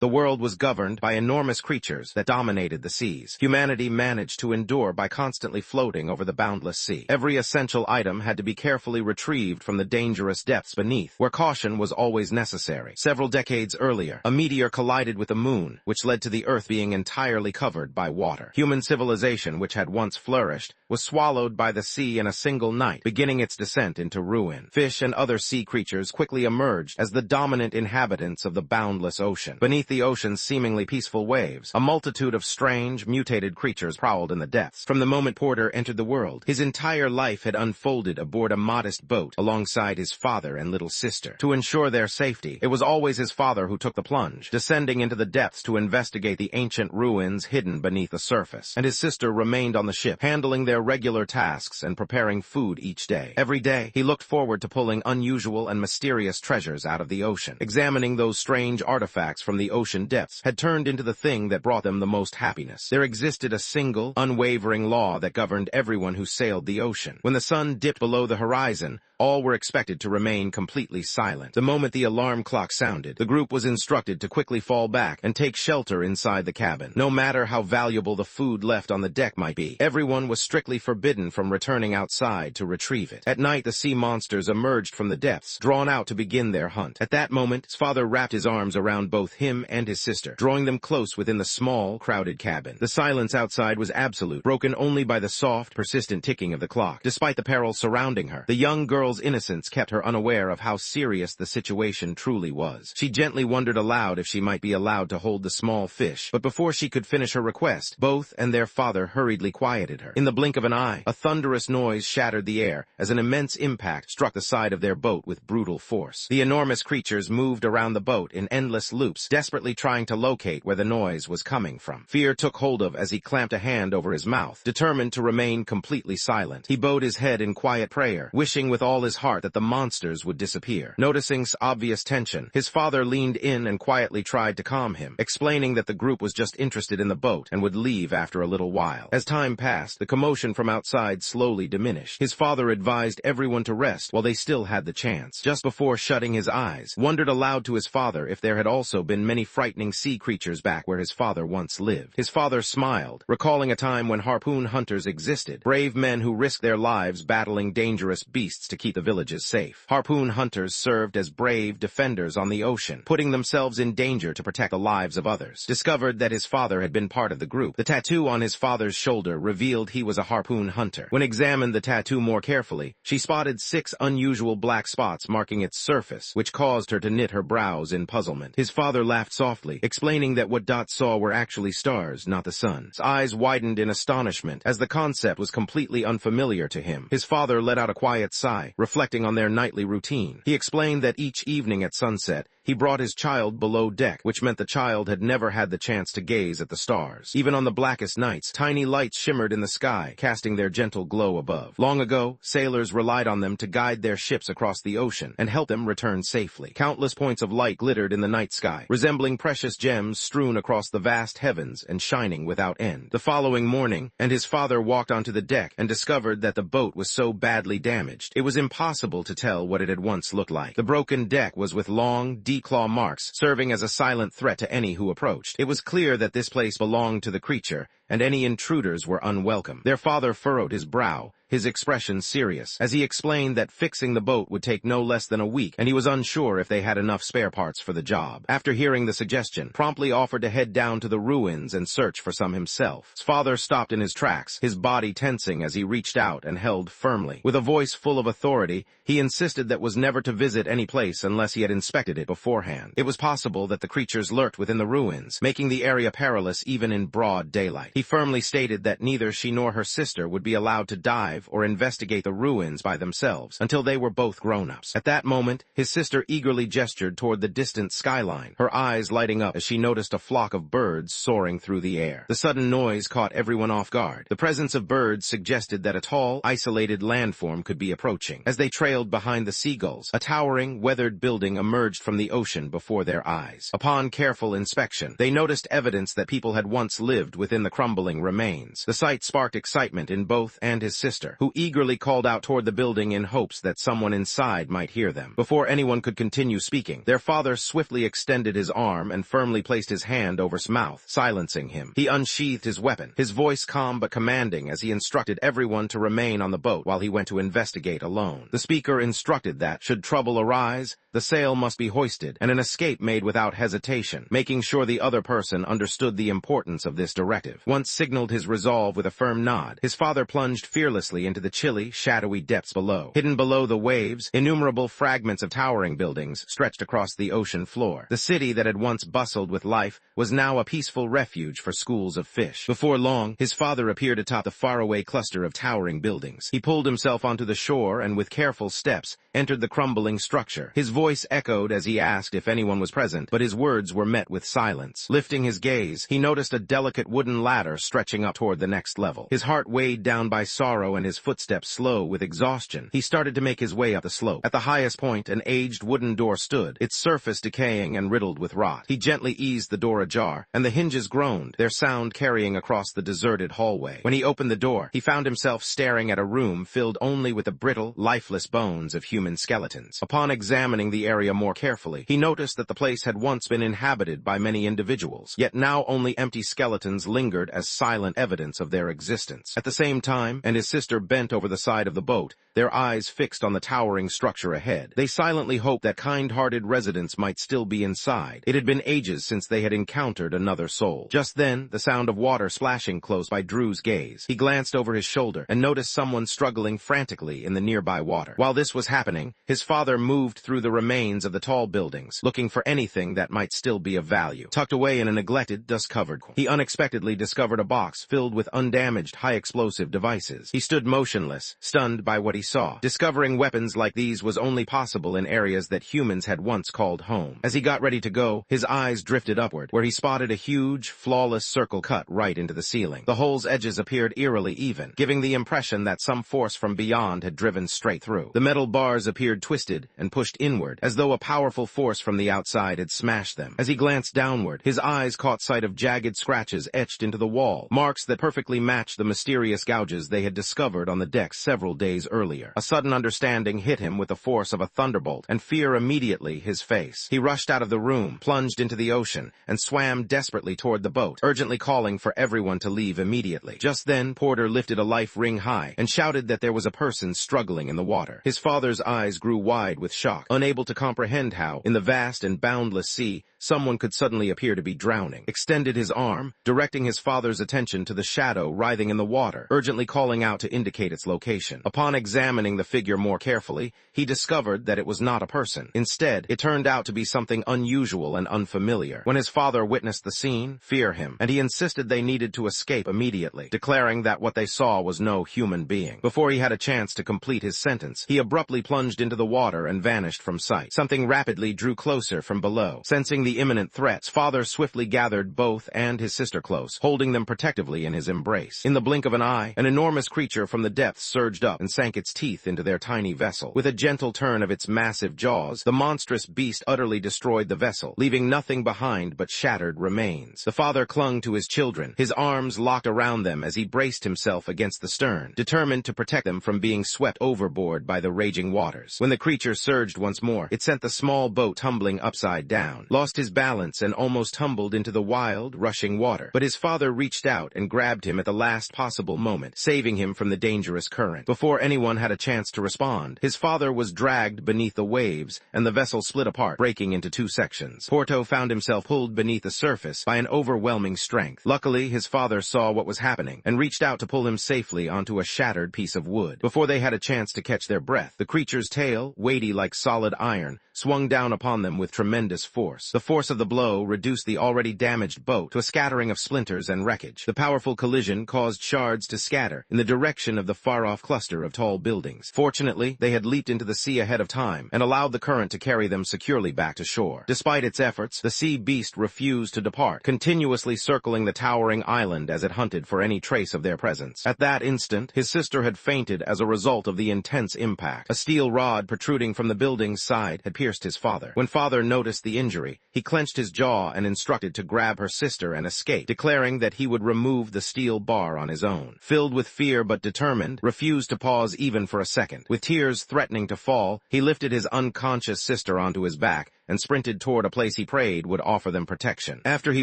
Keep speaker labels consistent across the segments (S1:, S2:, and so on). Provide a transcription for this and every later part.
S1: The world was governed by enormous creatures that dominated the seas. Humanity managed to endure by constantly floating over the boundless sea. Every essential item had to be carefully retrieved from the dangerous depths beneath, where caution was always necessary. Several decades earlier, a meteor collided with the moon, which led to the Earth being entirely covered by water. Human civilization, which had once flourished, was swallowed by the sea in a single night, beginning its descent into ruin. Fish and other sea creatures quickly emerged as the dominant inhabitants of the boundless ocean. Beneath the ocean's seemingly peaceful waves, a multitude of strange, mutated creatures prowled in the depths. From the moment Porter entered the world, his entire life had unfolded aboard a modest boat alongside his father and little sister. To ensure their safety, it was always his father who took the plunge, descending into the depths to investigate the ancient ruins hidden beneath the surface, and his sister remained on the ship, handling their regular tasks and preparing food each day. Every day, he looked forward to pulling unusual and mysterious treasures out of the ocean. Examining those strange artifacts from the ocean depths had turned into the thing that brought them the most happiness. There existed a single, unwavering law that governed everyone who sailed the ocean. When the sun dipped below the horizon, all were expected to remain completely silent. The moment the alarm clock sounded, the group was instructed to quickly fall back and take shelter inside the cabin. No matter how valuable the food left on the deck might be, everyone was strictly forbidden from returning outside to retrieve it. At night, the sea monsters emerged from the depths, drawn out to begin their hunt. At that moment, his father wrapped his arms around both him and his sister, drawing them close within the small, crowded cabin. The silence outside was absolute, broken only by the soft, persistent ticking of the clock. Despite the peril surrounding her, the young girl's innocence kept her unaware of how serious the situation truly was. She gently wondered aloud if she might be allowed to hold the small fish, but before she could finish her request, both and their father hurriedly quieted her. In the blink of an eye, a thunderous noise shattered the air as an immense impact struck the side of their boat with brutal force. The enormous creatures moved around the boat in endless loops, desperately trying to locate where the noise was coming from. Fear took hold of as he clamped a hand over his mouth, determined to remain completely silent. He bowed his head in quiet prayer, wishing with all his heart that the monsters would disappear. Noticing obvious tension, his father leaned in and quietly tried to calm him, explaining that the group was just interested in the boat and would leave after a little while. As time passed, the commotion from outside slowly diminished. His father advised everyone to rest while they still had the chance. Just before shutting his eyes, wondered aloud to his father if there had also been many frightening sea creatures back where his father once lived. His father smiled, recalling a time when harpoon hunters existed, brave men who risked their lives battling dangerous beasts to keep the villages safe. Harpoon hunters served as brave defenders on the ocean, putting themselves in danger to protect the lives of others. Discovered that his father had been part of the group, the tattoo on his father's shoulder revealed he was a harpoon hunter. When examined the tattoo more carefully, she spotted 6 unusual black spots marking its surface, which caused her to knit her brows in puzzlement. His father laughed softly, explaining that what Dot saw were actually stars, not the sun. His eyes widened in astonishment, as the concept was completely unfamiliar to him. His father let out a quiet sigh, reflecting on their nightly routine. He explained that each evening at sunset, he brought his child below deck, which meant the child had never had the chance to gaze at the stars. Even on the blackest nights, tiny lights shimmered in the sky, casting their gentle glow above. Long ago, sailors relied on them to guide their ships across the ocean and help them return safely. Countless points of light glittered in the night sky, resembling precious gems strewn across the vast heavens and shining without end. The following morning, and his father walked onto the deck and discovered that the boat was so badly damaged, it was impossible to tell what it had once looked like. The broken deck was with long, deep claw marks, serving as a silent threat to any who approached. It was clear that this place belonged to the creature, and any intruders were unwelcome. Their father furrowed his brow, his expression serious, as he explained that fixing the boat would take no less than a week, and he was unsure if they had enough spare parts for the job. After hearing the suggestion, promptly offered to head down to the ruins and search for some himself. His father stopped in his tracks, his body tensing as he reached out and held firmly. With a voice full of authority, he insisted that was never to visit any place unless he had inspected it beforehand. It was possible that the creatures lurked within the ruins, making the area perilous even in broad daylight. He firmly stated that neither she nor her sister would be allowed to dive or investigate the ruins by themselves until they were both grown-ups. At that moment, his sister eagerly gestured toward the distant skyline, her eyes lighting up as she noticed a flock of birds soaring through the air. The sudden noise caught everyone off guard. The presence of birds suggested that a tall, isolated landform could be approaching. As they trailed behind the seagulls, a towering, weathered building emerged from the ocean before their eyes. Upon careful inspection, they noticed evidence that people had once lived within the crumbling remains. The sight sparked excitement in both and his sister, sister, who eagerly called out toward the building in hopes that someone inside might hear them. Before anyone could continue speaking, their father swiftly extended his arm and firmly placed his hand over his mouth, silencing him. He unsheathed his weapon, his voice calm but commanding as he instructed everyone to remain on the boat while he went to investigate alone. The speaker instructed that, should trouble arise, the sail must be hoisted and an escape made without hesitation, making sure the other person understood the importance of this directive. Once signaled his resolve with a firm nod, his father plunged fearlessly into the chilly, shadowy depths below. Hidden below the waves, innumerable fragments of towering buildings stretched across the ocean floor. The city that had once bustled with life was now a peaceful refuge for schools of fish. Before long, his father appeared atop the faraway cluster of towering buildings. He pulled himself onto the shore and with careful steps entered the crumbling structure. His voice echoed as he asked if anyone was present, but his words were met with silence. Lifting his gaze, he noticed a delicate wooden ladder stretching up toward the next level. His heart weighed down by sorrow and his footsteps slow with exhaustion. He started to make his way up the slope. At the highest point, an aged wooden door stood, its surface decaying and riddled with rot. He gently eased the door ajar, and the hinges groaned, their sound carrying across the deserted hallway. When he opened the door, he found himself staring at a room filled only with the brittle, lifeless bones of human skeletons. Upon examining the area more carefully, he noticed that the place had once been inhabited by many individuals, yet now only empty skeletons lingered as silent evidence of their existence. At the same time, and his sister bent over the side of the boat, their eyes fixed on the towering structure ahead. They silently hoped that kind-hearted residents might still be inside. It had been ages since they had encountered another soul. Just then, the sound of water splashing close by drew his gaze. He glanced over his shoulder and noticed someone struggling frantically in the nearby water. While this was happening, his father moved through the remains of the tall buildings, looking for anything that might still be of value. Tucked away in a neglected, dust-covered corner, he unexpectedly discovered a box filled with undamaged, high-explosive devices. He stood motionless, stunned by what he saw. Discovering weapons like these was only possible in areas that humans had once called home. As he got ready to go, his eyes drifted upward, where he spotted a huge, flawless circle cut right into the ceiling. The hole's edges appeared eerily even, giving the impression that some force from beyond had driven straight through. The metal bars appeared twisted and pushed inward, as though a powerful force from the outside had smashed them. As he glanced downward, his eyes caught sight of jagged scratches etched into the wall, marks that perfectly matched the mysterious gouges they had discovered on the deck several days earlier. A sudden understanding hit him with the force of a thunderbolt, and fear immediately his face. He rushed out of the room, plunged into the ocean, and swam desperately toward the boat, urgently calling for everyone to leave immediately. Just then, Porter lifted a life ring high and shouted that there was a person struggling in the water. His father's eyes grew wide with shock, unable to comprehend how, in the vast and boundless sea, someone could suddenly appear to be drowning. Extended his arm, directing his father's attention to the shadow writhing in the water, urgently calling out to indicate its location. Upon examining the figure more carefully, he discovered that it was not a person. Instead, it turned out to be something unusual and unfamiliar. When his father witnessed the scene, fear him, and he insisted they needed to escape immediately, declaring that what they saw was no human being. Before he had a chance to complete his sentence, he abruptly plunged into the water and vanished from sight. Something rapidly drew closer from below. Sensing the imminent threats, father swiftly gathered both and his sister close, holding them protectively in his embrace. In the blink of an eye, an enormous creature from the depths surged up and sank its teeth into their tiny vessel. With a gentle turn of its massive jaws, the monstrous beast utterly destroyed the vessel, leaving nothing behind but shattered remains. The father clung to his children, his arms locked around them as he braced himself against the stern, determined to protect them from being swept overboard by the raging waters. When the creature surged once more, it sent the small boat tumbling upside down, lost his balance and almost tumbled into the wild, rushing water. But his father reached out and grabbed him at the last possible moment, saving him from the dangerous current. Before anyone had a chance to respond, his father was dragged beneath the waves, and the vessel split apart, breaking into two sections. Porto found himself pulled beneath the surface by an overwhelming strength. Luckily, his father saw what was happening and reached out to pull him safely onto a shattered piece of wood. Before they had a chance to catch their breath, the creature's tail, weighty like solid iron, swung down upon them with tremendous force. The force of the blow reduced the already damaged boat to a scattering of splinters and wreckage. The powerful collision caused shards to scatter in the direction of the far-off cluster of tall buildings. Fortunately, they had leaped into the sea ahead of time and allowed the current to carry them securely back to shore. Despite its efforts, the sea beast refused to depart, continuously circling the towering island as it hunted for any trace of their presence. At that instant, his sister had fainted as a result of the intense impact. A steel rod protruding from the building's side had pierced pierced his father. When father noticed the injury, he clenched his jaw and instructed to grab her sister and escape, declaring that he would remove the steel bar on his own. Filled with fear but determined, refused to pause even for a second. With tears threatening to fall, he lifted his unconscious sister onto his back and sprinted toward a place he prayed would offer them protection. After he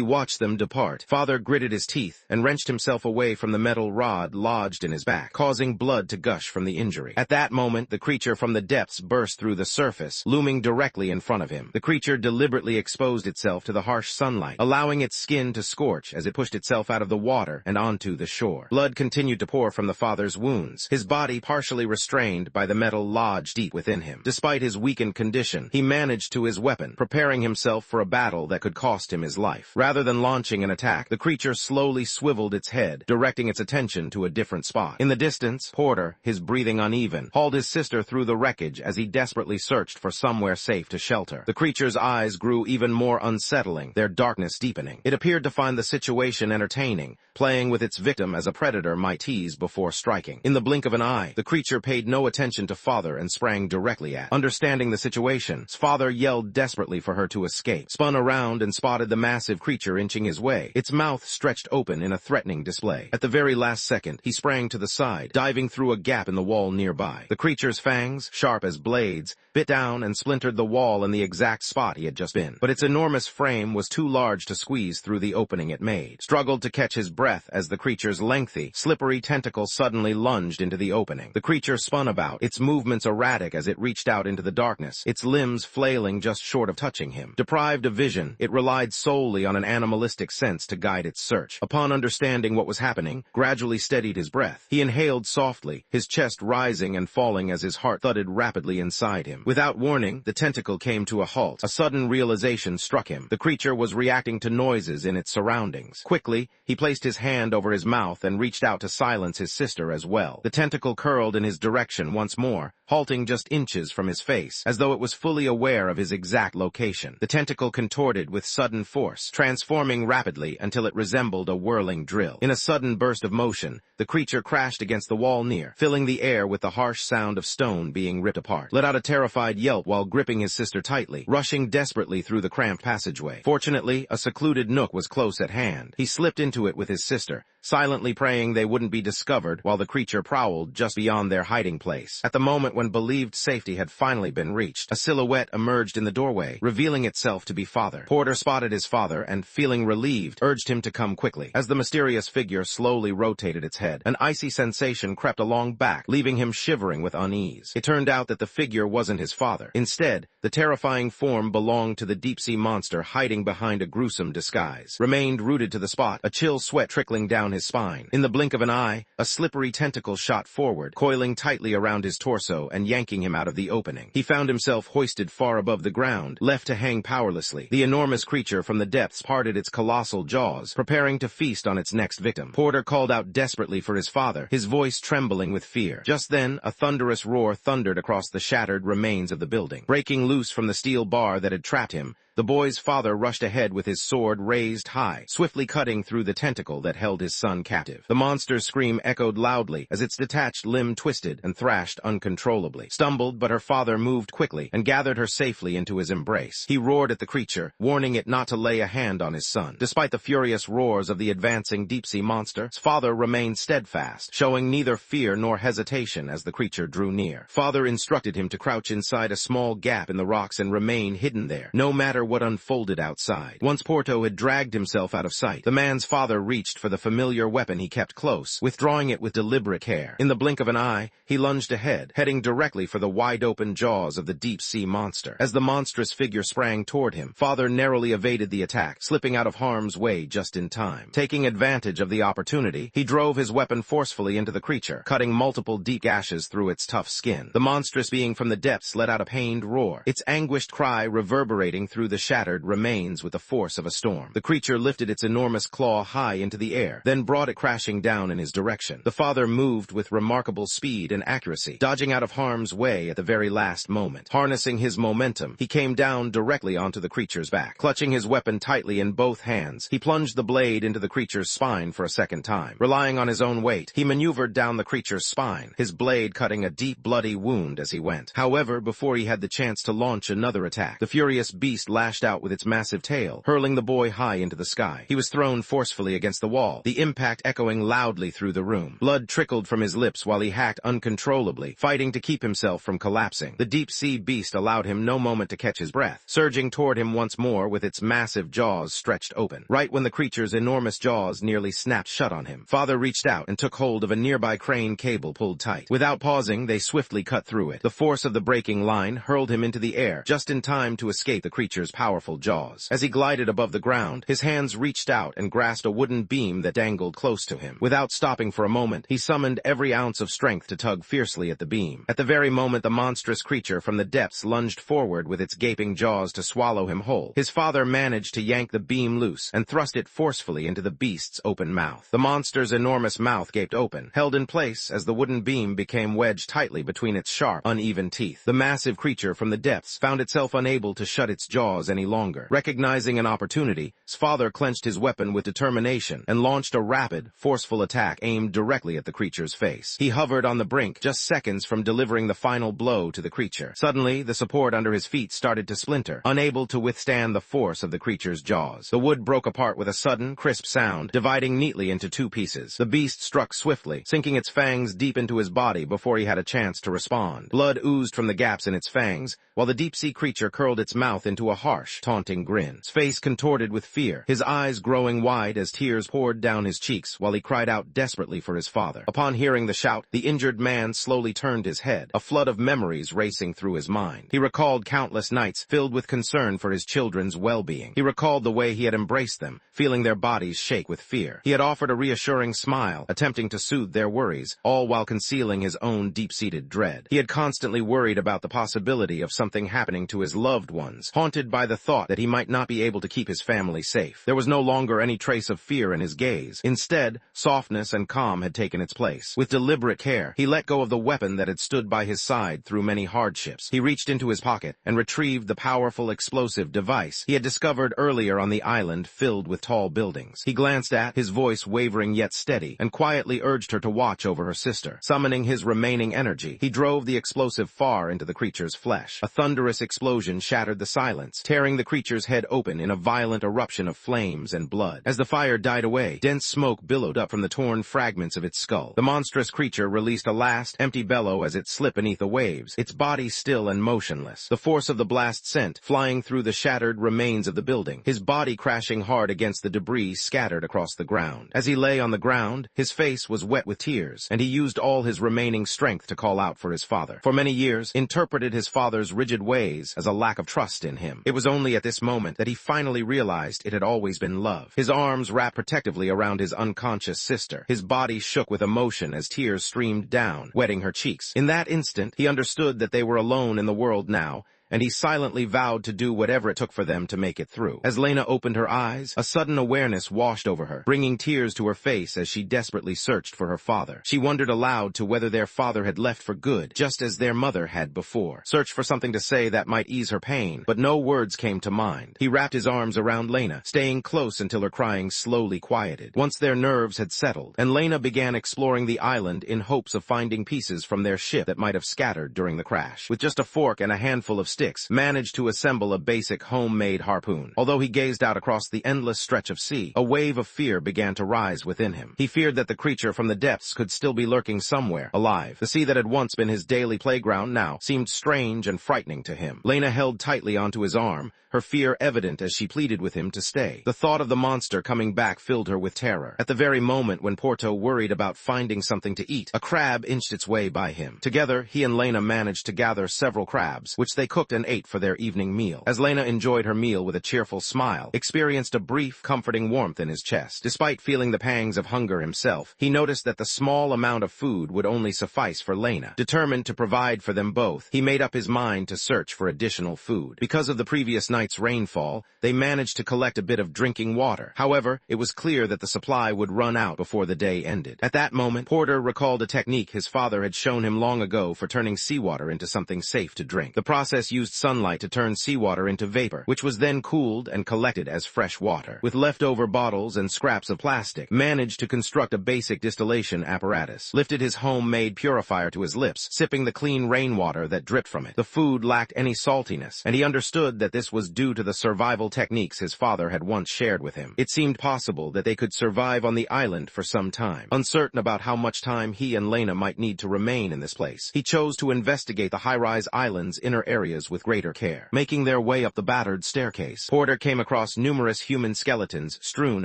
S1: watched them depart, father gritted his teeth and wrenched himself away from the metal rod lodged in his back, causing blood to gush from the injury. At that moment, the creature from the depths burst through the surface, looming directly in front of him. The creature deliberately exposed itself to the harsh sunlight, allowing its skin to scorch as it pushed itself out of the water and onto the shore. Blood continued to pour from the father's wounds, his body partially restrained by the metal lodged deep within him. Despite his weakened condition, he managed to his weapon, preparing himself for a battle that could cost him his life. Rather than launching an attack, the creature slowly swiveled its head, directing its attention to a different spot. In the distance, Porter, his breathing uneven, hauled his sister through the wreckage as he desperately searched for somewhere safe to shelter. The creature's eyes grew even more unsettling, their darkness deepening. It appeared to find the situation entertaining, playing with its victim as a predator might tease before striking. In the blink of an eye, the creature paid no attention to father and sprang directly at. Understanding the situation, father yelled desperately for her to escape, spun around and spotted the massive creature inching his way, its mouth stretched open in a threatening display. At the very last second, he sprang to the side, diving through a gap in the wall nearby. The creature's fangs, sharp as blades, bit down and splintered the wall in the exact spot he had just been. But its enormous frame was too large to squeeze through the opening it made. Struggled to catch his breath as the creature's lengthy, slippery tentacle suddenly lunged into the opening. The creature spun about, its movements erratic as it reached out into the darkness, its limbs flailing just short of touching him. Deprived of vision, it relied solely on an animalistic sense to guide its search. Upon understanding what was happening, gradually steadied his breath. He inhaled softly, his chest rising and falling as his heart thudded rapidly inside him. Without warning, the tentacle came to a halt. A sudden realization struck him. The creature was reacting to noises in its surroundings. Quickly, he placed his hand over his mouth and reached out to silence his sister as well. The tentacle curled in his direction once more, halting just inches from his face, as though it was fully aware of his exact location. The tentacle contorted with sudden force, transforming rapidly until it resembled a whirling drill. In a sudden burst of motion, the creature crashed against the wall near, filling the air with the harsh sound of stone being ripped apart. Let out a terrified yelp while gripping his sister tightly, rushing desperately through the cramped passageway. Fortunately, a secluded nook was close at hand. He slipped into it with his sister, silently praying they wouldn't be discovered while the creature prowled just beyond their hiding place. At the moment when believed safety had finally been reached, a silhouette emerged in the doorway, revealing itself to be father. Porter spotted his father and, feeling relieved, urged him to come quickly. As the mysterious figure slowly rotated its head, an icy sensation crept along back, leaving him shivering with unease. It turned out that the figure wasn't his father. Instead, the terrifying form belonged to the deep-sea monster hiding behind a gruesome disguise. Remained rooted to the spot, a chill sweat trickling down his spine. In the blink of an eye, a slippery tentacle shot forward, coiling tightly around his torso and yanking him out of the opening. He found himself hoisted far above the ground, left to hang powerlessly. The enormous creature from the depths parted its colossal jaws, preparing to feast on its next victim. Porter called out desperately for his father, his voice trembling with fear. Just then, a thunderous roar thundered across the shattered remains of the building. Breaking loose from the steel bar that had trapped him, the boy's father rushed ahead with his sword raised high, swiftly cutting through the tentacle that held his son captive. The monster's scream echoed loudly as its detached limb twisted and thrashed uncontrollably. Stumbled, but her father moved quickly and gathered her safely into his embrace. He roared at the creature, warning it not to lay a hand on his son. Despite the furious roars of the advancing deep-sea monster, his father remained steadfast, showing neither fear nor hesitation as the creature drew near. Father instructed him to crouch inside a small gap in the rocks and remain hidden there, no matter what unfolded outside. Once Porto had dragged himself out of sight, the man's father reached for the familiar weapon he kept close, withdrawing it with deliberate care. In the blink of an eye, he lunged ahead, heading directly for the wide-open jaws of the deep-sea monster. As the monstrous figure sprang toward him, father narrowly evaded the attack, slipping out of harm's way just in time. Taking advantage of the opportunity, he drove his weapon forcefully into the creature, cutting multiple deep gashes through its tough skin. The monstrous being from the depths let out a pained roar, its anguished cry reverberating through the the shattered remains with the force of a storm. The creature lifted its enormous claw high into the air, then brought it crashing down in his direction. The father moved with remarkable speed and accuracy, dodging out of harm's way at the very last moment. Harnessing his momentum, he came down directly onto the creature's back. Clutching his weapon tightly in both hands, he plunged the blade into the creature's spine for a second time. Relying on his own weight, he maneuvered down the creature's spine, his blade cutting a deep, bloody wound as he went. However, before he had the chance to launch another attack, the furious beast lashed out with its massive tail, hurling the boy high into the sky. He was thrown forcefully against the wall, the impact echoing loudly through the room. Blood trickled from his lips while he hacked uncontrollably, fighting to keep himself from collapsing. The deep-sea beast allowed him no moment to catch his breath, surging toward him once more with its massive jaws stretched open. Right when the creature's enormous jaws nearly snapped shut on him, Father reached out and took hold of a nearby crane cable pulled tight. Without pausing, they swiftly cut through it. The force of the breaking line hurled him into the air, just in time to escape the creature's powerful jaws. As he glided above the ground, his hands reached out and grasped a wooden beam that dangled close to him. Without stopping for a moment, he summoned every ounce of strength to tug fiercely at the beam. At the very moment the monstrous creature from the depths lunged forward with its gaping jaws to swallow him whole, his father managed to yank the beam loose and thrust it forcefully into the beast's open mouth. The monster's enormous mouth gaped open, held in place as the wooden beam became wedged tightly between its sharp, uneven teeth. The massive creature from the depths found itself unable to shut its jaws any longer. Recognizing an opportunity, his father clenched his weapon with determination and launched a rapid, forceful attack aimed directly at the creature's face. He hovered on the brink, just seconds from delivering the final blow to the creature. Suddenly, the support under his feet started to splinter, unable to withstand the force of the creature's jaws. The wood broke apart with a sudden, crisp sound, dividing neatly into two pieces. The beast struck swiftly, sinking its fangs deep into his body before he had a chance to respond. Blood oozed from the gaps in its fangs, while the deep-sea creature curled its mouth into a harsh, taunting grin. His face contorted with fear, his eyes growing wide as tears poured down his cheeks while he cried out desperately for his father. Upon hearing the shout, the injured man slowly turned his head, a flood of memories racing through his mind. He recalled countless nights filled with concern for his children's well-being. He recalled the way he had embraced them, feeling their bodies shake with fear. He had offered a reassuring smile, attempting to soothe their worries, all while concealing his own deep-seated dread. He had constantly worried about the possibility of something happening to his loved ones, haunted by the thought that he might not be able to keep his family safe. There was no longer any trace of fear in his gaze. Instead, softness and calm had taken its place. With deliberate care, he let go of the weapon that had stood by his side through many hardships. He reached into his pocket and retrieved the powerful explosive device he had discovered earlier on the island filled with tall buildings. He glanced at, his voice wavering yet steady, and quietly urged her to watch over her sister. Summoning his remaining energy, he drove the explosive far into the creature's flesh. A thunderous explosion shattered the silence, tearing the creature's head open in a violent eruption of flames and blood. As the fire died away, dense smoke billowed up from the torn fragments of its skull. The monstrous creature released a last, empty bellow as it slipped beneath the waves, its body still and motionless. The force of the blast sent flying through the shattered remains of the building, his body crashing hard against the debris scattered across the ground. As he lay on the ground, his face was wet with tears, and he used all his remaining strength to call out for his father. For many years, interpreted his father's rigid ways as a lack of trust in him. It was only at this moment that he finally realized it had always been love. His arms wrapped protectively around his unconscious sister. His body shook with emotion as tears streamed down, wetting her cheeks. In that instant, he understood that they were alone in the world now, and he silently vowed to do whatever it took for them to make it through. As Lena opened her eyes, a sudden awareness washed over her, bringing tears to her face as she desperately searched for her father. She wondered aloud to whether their father had left for good, just as their mother had before. Searched for something to say that might ease her pain, but no words came to mind. He wrapped his arms around Lena, staying close until her crying slowly quieted. Once their nerves had settled, and Lena began exploring the island in hopes of finding pieces from their ship that might have scattered during the crash. With just a fork and a handful of sticks, managed to assemble a basic homemade harpoon. Although he gazed out across the endless stretch of sea, a wave of fear began to rise within him. He feared that the creature from the depths could still be lurking somewhere, alive. The sea that had once been his daily playground now seemed strange and frightening to him. Lena held tightly onto his arm, her fear evident as she pleaded with him to stay. The thought of the monster coming back filled her with terror. At the very moment when Porto worried about finding something to eat, a crab inched its way by him. Together, he and Lena managed to gather several crabs, which they cooked and ate for their evening meal. As Lena enjoyed her meal with a cheerful smile, experienced a brief, comforting warmth in his chest. Despite feeling the pangs of hunger himself, he noticed that the small amount of food would only suffice for Lena. Determined to provide for them both, he made up his mind to search for additional food. Because of the previous night's rainfall, they managed to collect a bit of drinking water. However, it was clear that the supply would run out before the day ended. At that moment, Porter recalled a technique his father had shown him long ago for turning seawater into something safe to drink. The process used sunlight to turn seawater into vapor, which was then cooled and collected as fresh water. With leftover bottles and scraps of plastic, managed to construct a basic distillation apparatus, lifted his homemade purifier to his lips, sipping the clean rainwater that dripped from it. The food lacked any saltiness, and he understood that this was due to the survival techniques his father had once shared with him. It seemed possible that they could survive on the island for some time. Uncertain about how much time he and Lena might need to remain in this place, he chose to investigate the high-rise island's inner areas with greater care. Making their way up the battered staircase, Porter came across numerous human skeletons strewn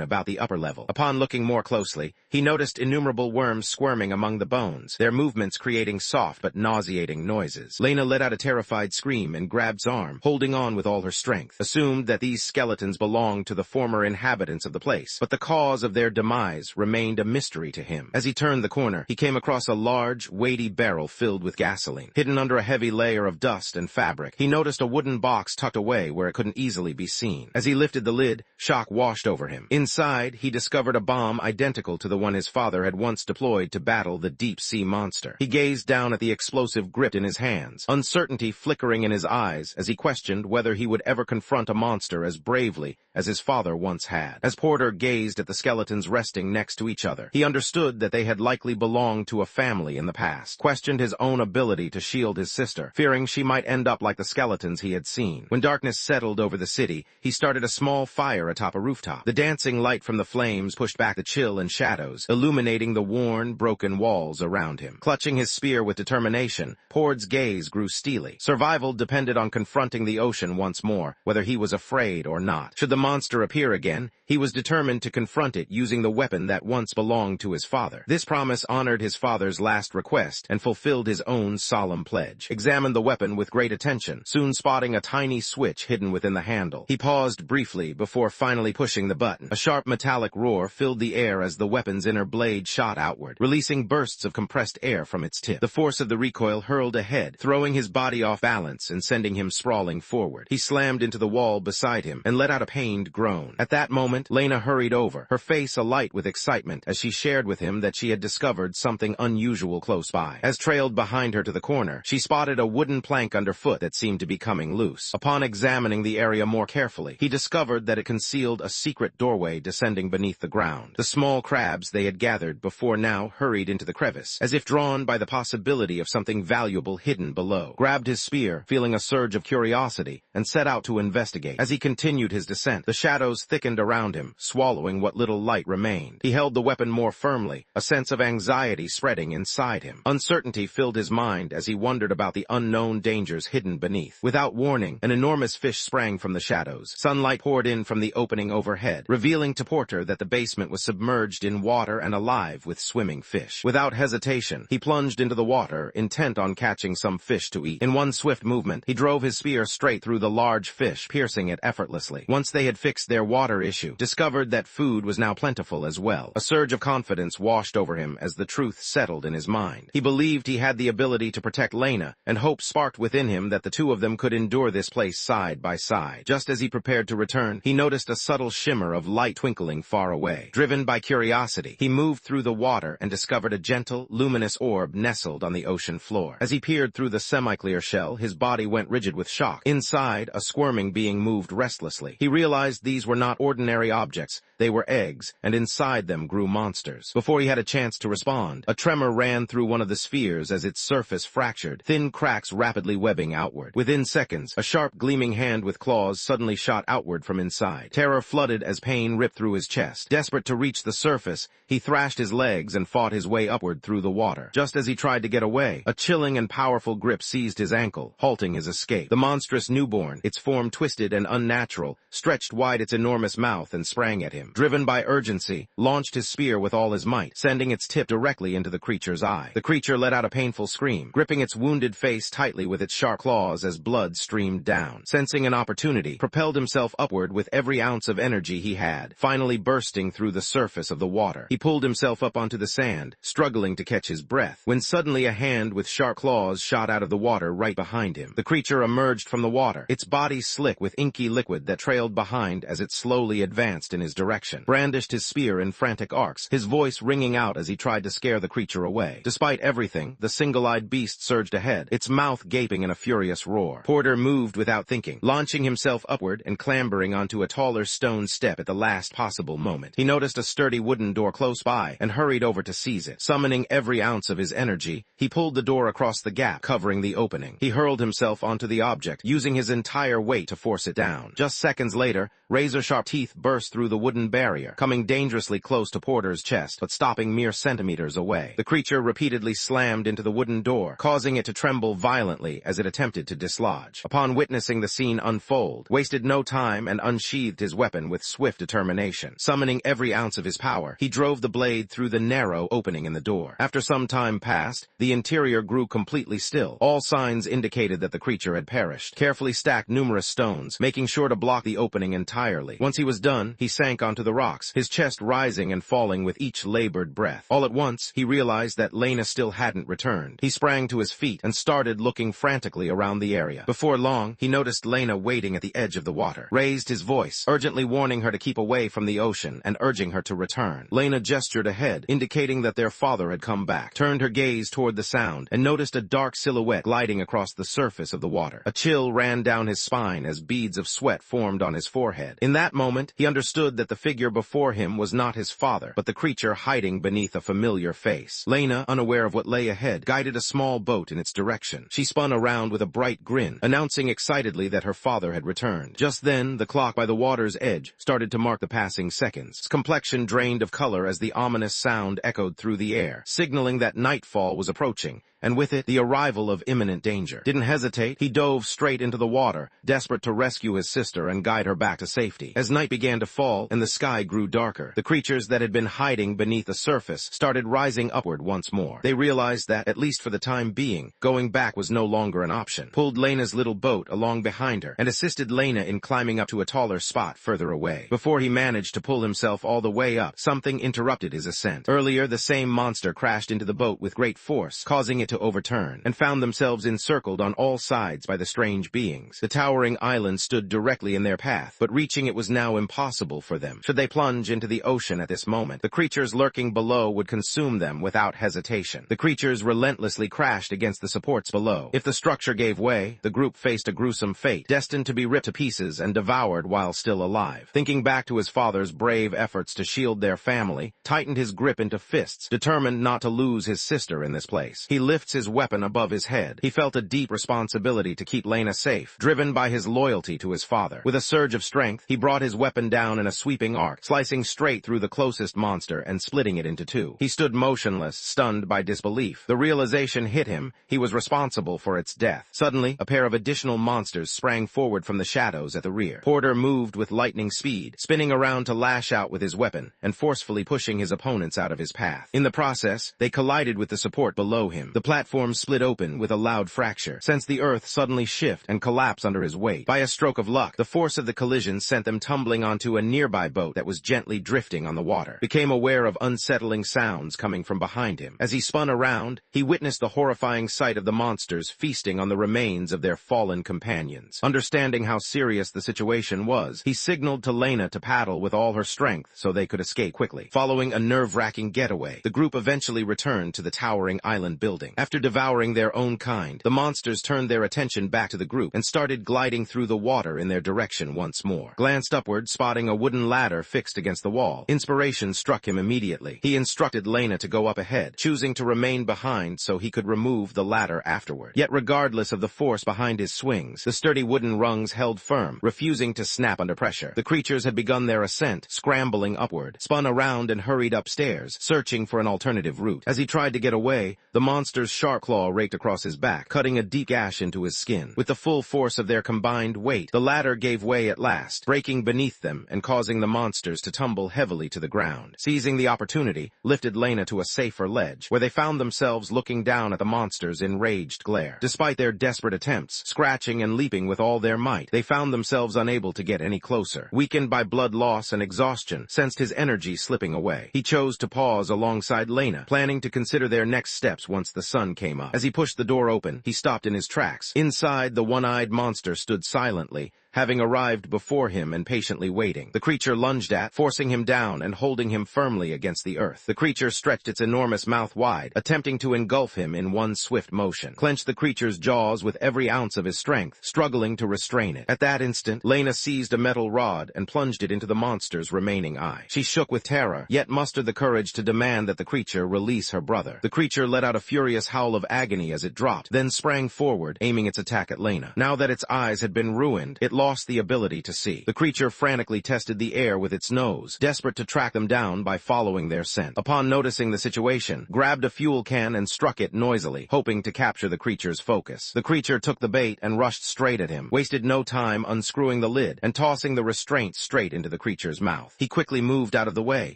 S1: about the upper level. Upon looking more closely, he noticed innumerable worms squirming among the bones, their movements creating soft but nauseating noises. Lena let out a terrified scream and grabbed his arm, holding on with all her strength. Assumed that these skeletons belonged to the former inhabitants of the place, but the cause of their demise remained a mystery to him. As he turned the corner, he came across a large, weighty barrel filled with gasoline. Hidden under a heavy layer of dust and fabric, he noticed a wooden box tucked away where it couldn't easily be seen. As he lifted the lid, shock washed over him. Inside, he discovered a bomb identical to the one his father had once deployed to battle the deep-sea monster. He gazed down at the explosive gripped in his hands, uncertainty flickering in his eyes as he questioned whether he would ever confront a monster as bravely as his father once had. As Porter gazed at the skeletons resting next to each other, he understood that they had likely belonged to a family in the past, questioned his own ability to shield his sister, fearing she might end up like the skeletons he had seen. When darkness settled over the city, he started a small fire atop a rooftop. The dancing light from the flames pushed back the chill and shadows, illuminating the worn, broken walls around him. Clutching his spear with determination, Porter's gaze grew steely. Survival depended on confronting the ocean once more, whether he was afraid or not. Should the monster appear again, he was determined to confront it using the weapon that once belonged to his father. This promise honored his father's last request and fulfilled his own solemn pledge. Examined the weapon with great attention, soon spotting a tiny switch hidden within the handle. He paused briefly before finally pushing the button. A sharp metallic roar filled the air as the weapon's inner blade shot outward, releasing bursts of compressed air from its tip. The force of the recoil hurled ahead, throwing his body off balance and sending him sprawling forward. He slammed into the wall beside him and let out a pained groan. At that moment, Lena hurried over, her face alight with excitement as she shared with him that she had discovered something unusual close by. As trailed behind her to the corner, she spotted a wooden plank underfoot that seemed to be coming loose. Upon examining the area more carefully, he discovered that it concealed a secret doorway descending beneath the ground. The small crabs they had gathered before now hurried into the crevice, as if drawn by the possibility of something valuable hidden below. Grabbed his spear, feeling a surge of curiosity, and set out to investigate. As he continued his descent, the shadows thickened around him, swallowing what little light remained. He held the weapon more firmly, a sense of anxiety spreading inside him. Uncertainty filled his mind as he wondered about the unknown dangers hidden beneath. Without warning, an enormous fish sprang from the shadows. Sunlight poured in from the opening overhead, revealing to Porter that the basement was submerged in water and alive with swimming fish. Without hesitation, he plunged into the water, intent on catching some fish to eat. In one swift movement, he drove his spear straight through the large fish, piercing it effortlessly. Once they had fixed their water issue, discovered that food was now plentiful as well. A surge of confidence washed over him as the truth settled in his mind. He believed he had the ability to protect Lena, and hope sparked within him that the two of them could endure this place side by side. Just as he prepared to return, he noticed a subtle shimmer of light twinkling far away. Driven by curiosity, he moved through the water and discovered a gentle, luminous orb nestled on the ocean floor. As he peered through the semi-clear shell, his body went rigid with shock. Inside, a squirming being moved restlessly. He realized these were not ordinary objects. They were eggs, and inside them grew monsters. Before he had a chance to respond, a tremor ran through one of the spheres as its surface fractured, thin cracks rapidly webbing outward. Within seconds, a sharp gleaming hand with claws suddenly shot outward from inside. Terror flooded as pain ripped through his chest. Desperate to reach the surface, he thrashed his legs and fought his way upward through the water. Just as he tried to get away, a chilling and powerful grip seized his ankle, halting his escape. The monstrous newborn, its form twisted and unnatural, stretched wide its enormous mouth and sprang at him. Driven by urgency, launched his spear with all his might, sending its tip directly into the creature's eye. The creature let out a painful scream, gripping its wounded face tightly with its sharp claws as blood streamed down. Sensing an opportunity, propelled himself upward with every ounce of energy he had, finally bursting through the surface of the water. He pulled himself up onto the sand, struggling to catch his breath, when suddenly a hand with sharp claws shot out of the water right behind him. The creature emerged from the water, its body slick with inky liquid that trailed behind as it slowly advanced in his direction. Brandished his spear in frantic arcs, his voice ringing out as he tried to scare the creature away. Despite everything, the single-eyed beast surged ahead, its mouth gaping in a furious roar. Porter moved without thinking, launching himself upward and clambering onto a taller stone step at the last possible moment. He noticed a sturdy wooden door close by and hurried over to seize it. Summoning every ounce of his energy, he pulled the door across the gap, covering the opening. He hurled himself onto the object, using his entire weight to force it down. Just seconds later, razor-sharp teeth burst through the wooden barrier, coming dangerously close to Porter's chest, but stopping mere centimeters away. The creature repeatedly slammed into the wooden door, causing it to tremble violently as it attempted to dislodge. Upon witnessing the scene unfold, wasted no time and unsheathed his weapon with swift determination. Summoning every ounce of his power, he drove the blade through the narrow opening in the door. After some time passed, the interior grew completely still. All signs indicated that the creature had perished. Carefully stacked numerous stones, making sure to block the opening entirely. Once he was done, he sank onto the rocks, his chest rising and falling with each labored breath. All at once, he realized that Lena still hadn't returned. He sprang to his feet and started looking frantically around the area. Before long, he noticed Lena waiting at the edge of the water, raised his voice, urgently warning her to keep away from the ocean and urging her to return. Lena gestured ahead, indicating that their father had come back, turned her gaze toward the sound, and noticed a dark silhouette gliding across the surface of the water. A chill ran down his spine as beads of sweat formed on his forehead. In that moment, he understood that the figure before him was not his father, but the creature hiding beneath a familiar face. Lena, unaware of what lay ahead, guided a small boat in its direction. She spun around with a bright grin, announcing excitedly that her father had returned. Just then, the clock by the water's edge started to mark the passing seconds. Its complexion drained of color as the ominous sound echoed through the air, signaling that nightfall was approaching, and with it, the arrival of imminent danger. Didn't hesitate, he dove straight into the water, desperate to rescue his sister and guide her back to safety. As night began to fall and the sky grew darker, the creatures that had been hiding beneath the surface started rising upward once more. They realized that, at least for the time being, going back was no longer an option, pulled Lena's little boat along behind her, and assisted Lena in climbing up to a taller spot further away. Before he managed to pull himself all the way up, something interrupted his ascent. Earlier, the same monster crashed into the boat with great force, causing it to overturn, and found themselves encircled on all sides by the strange beings. The towering island stood directly in their path, but reaching it was now impossible for them. Should they plunge into the ocean at this moment, the creatures lurking below would consume them without hesitation. The creatures relentlessly crashed against the supports below. If the structure gave way, the group faced a gruesome fate, destined to be ripped to pieces and devoured while still alive. Thinking back to his father's brave efforts to shield their family, tightened his grip into fists, determined not to lose his sister in this place. He lifts his weapon above his head. He felt a deep responsibility to keep Lena safe, driven by his loyalty to his father. With a surge of strength, he brought his weapon down in a sweeping arc, slicing straight through the closest monster and splitting it into two. He stood motionless, stunned by disbelief. The realization hit him he was responsible for its death. Suddenly, a pair of additional monsters sprang forward from the shadows at the rear. Porter moved with lightning speed, spinning around to lash out with his weapon and forcefully pushing his opponents out of his path. In the process, they collided with the support below him. The platform split open with a loud fracture, since the earth suddenly shift and collapse under his weight. By a stroke of luck, the force of the collision sent them tumbling onto a nearby boat that was gently drifting on the water. Became aware of unsettling sounds coming from behind him. As he spun around, he witnessed the horrifying sight of the monsters feasting on the remains of their fallen companions. Understanding how serious the situation was, he signaled to Lena to paddle with all her strength so they could escape quickly. Following a nerve-wracking getaway, the group eventually returned to the towering island building. After devouring their own kind, the monsters turned their attention back to the group and started gliding through the water in their direction once more. Glanced upward, spotting a wooden ladder fixed against the wall. Inspiration struck him immediately. He instructed Lena to go up ahead, choosing to remain behind so he could remove the ladder afterward. Yet regardless of the force behind his swings, the sturdy wooden rungs held firm, refusing to snap under pressure. The creatures had begun their ascent, scrambling upward, spun around and hurried upstairs, searching for an alternative route. As he tried to get away, the monster's sharp claw raked across his back, cutting a deep gash into his skin. With the full force of their combined weight, the ladder gave way at last, breaking beneath them and causing the monsters to tumble heavily to the ground. Seizing the opportunity, lifted Lena to a safer ledge, where they found themselves looking down at the monsters' enraged glare. Despite their desperate attempts, scratching and leaping with all their might, they found themselves unable to get any closer. Weakened by blood loss and exhaustion, sensed his energy slipping away. He chose to pause alongside Lena, planning to consider their next steps once the sun came up. As he pushed the door open, he stopped in his tracks. Inside, the one-eyed monster stood silently, having arrived before him and patiently waiting. The creature lunged at, forcing him down and holding him firmly against the earth. The creature stretched its enormous mouth wide, attempting to engulf him in one swift motion. Clenched the creature's jaws with every ounce of his strength, struggling to restrain it. At that instant, Lena seized a metal rod and plunged it into the monster's remaining eye. She shook with terror, yet mustered the courage to demand that the creature release her brother. The creature let out a furious howl of agony as it dropped, then sprang forward, aiming its attack at Lena. Now that its eyes had been ruined, it lost the ability to see. The creature frantically tested the air with its nose, desperate to track them down by following their scent. Upon noticing the situation, grabbed a fuel can and struck it noisily, hoping to capture the creature's focus. The creature took the bait and rushed straight at him, wasted no time unscrewing the lid and tossing the restraint straight into the creature's mouth. He quickly moved out of the way,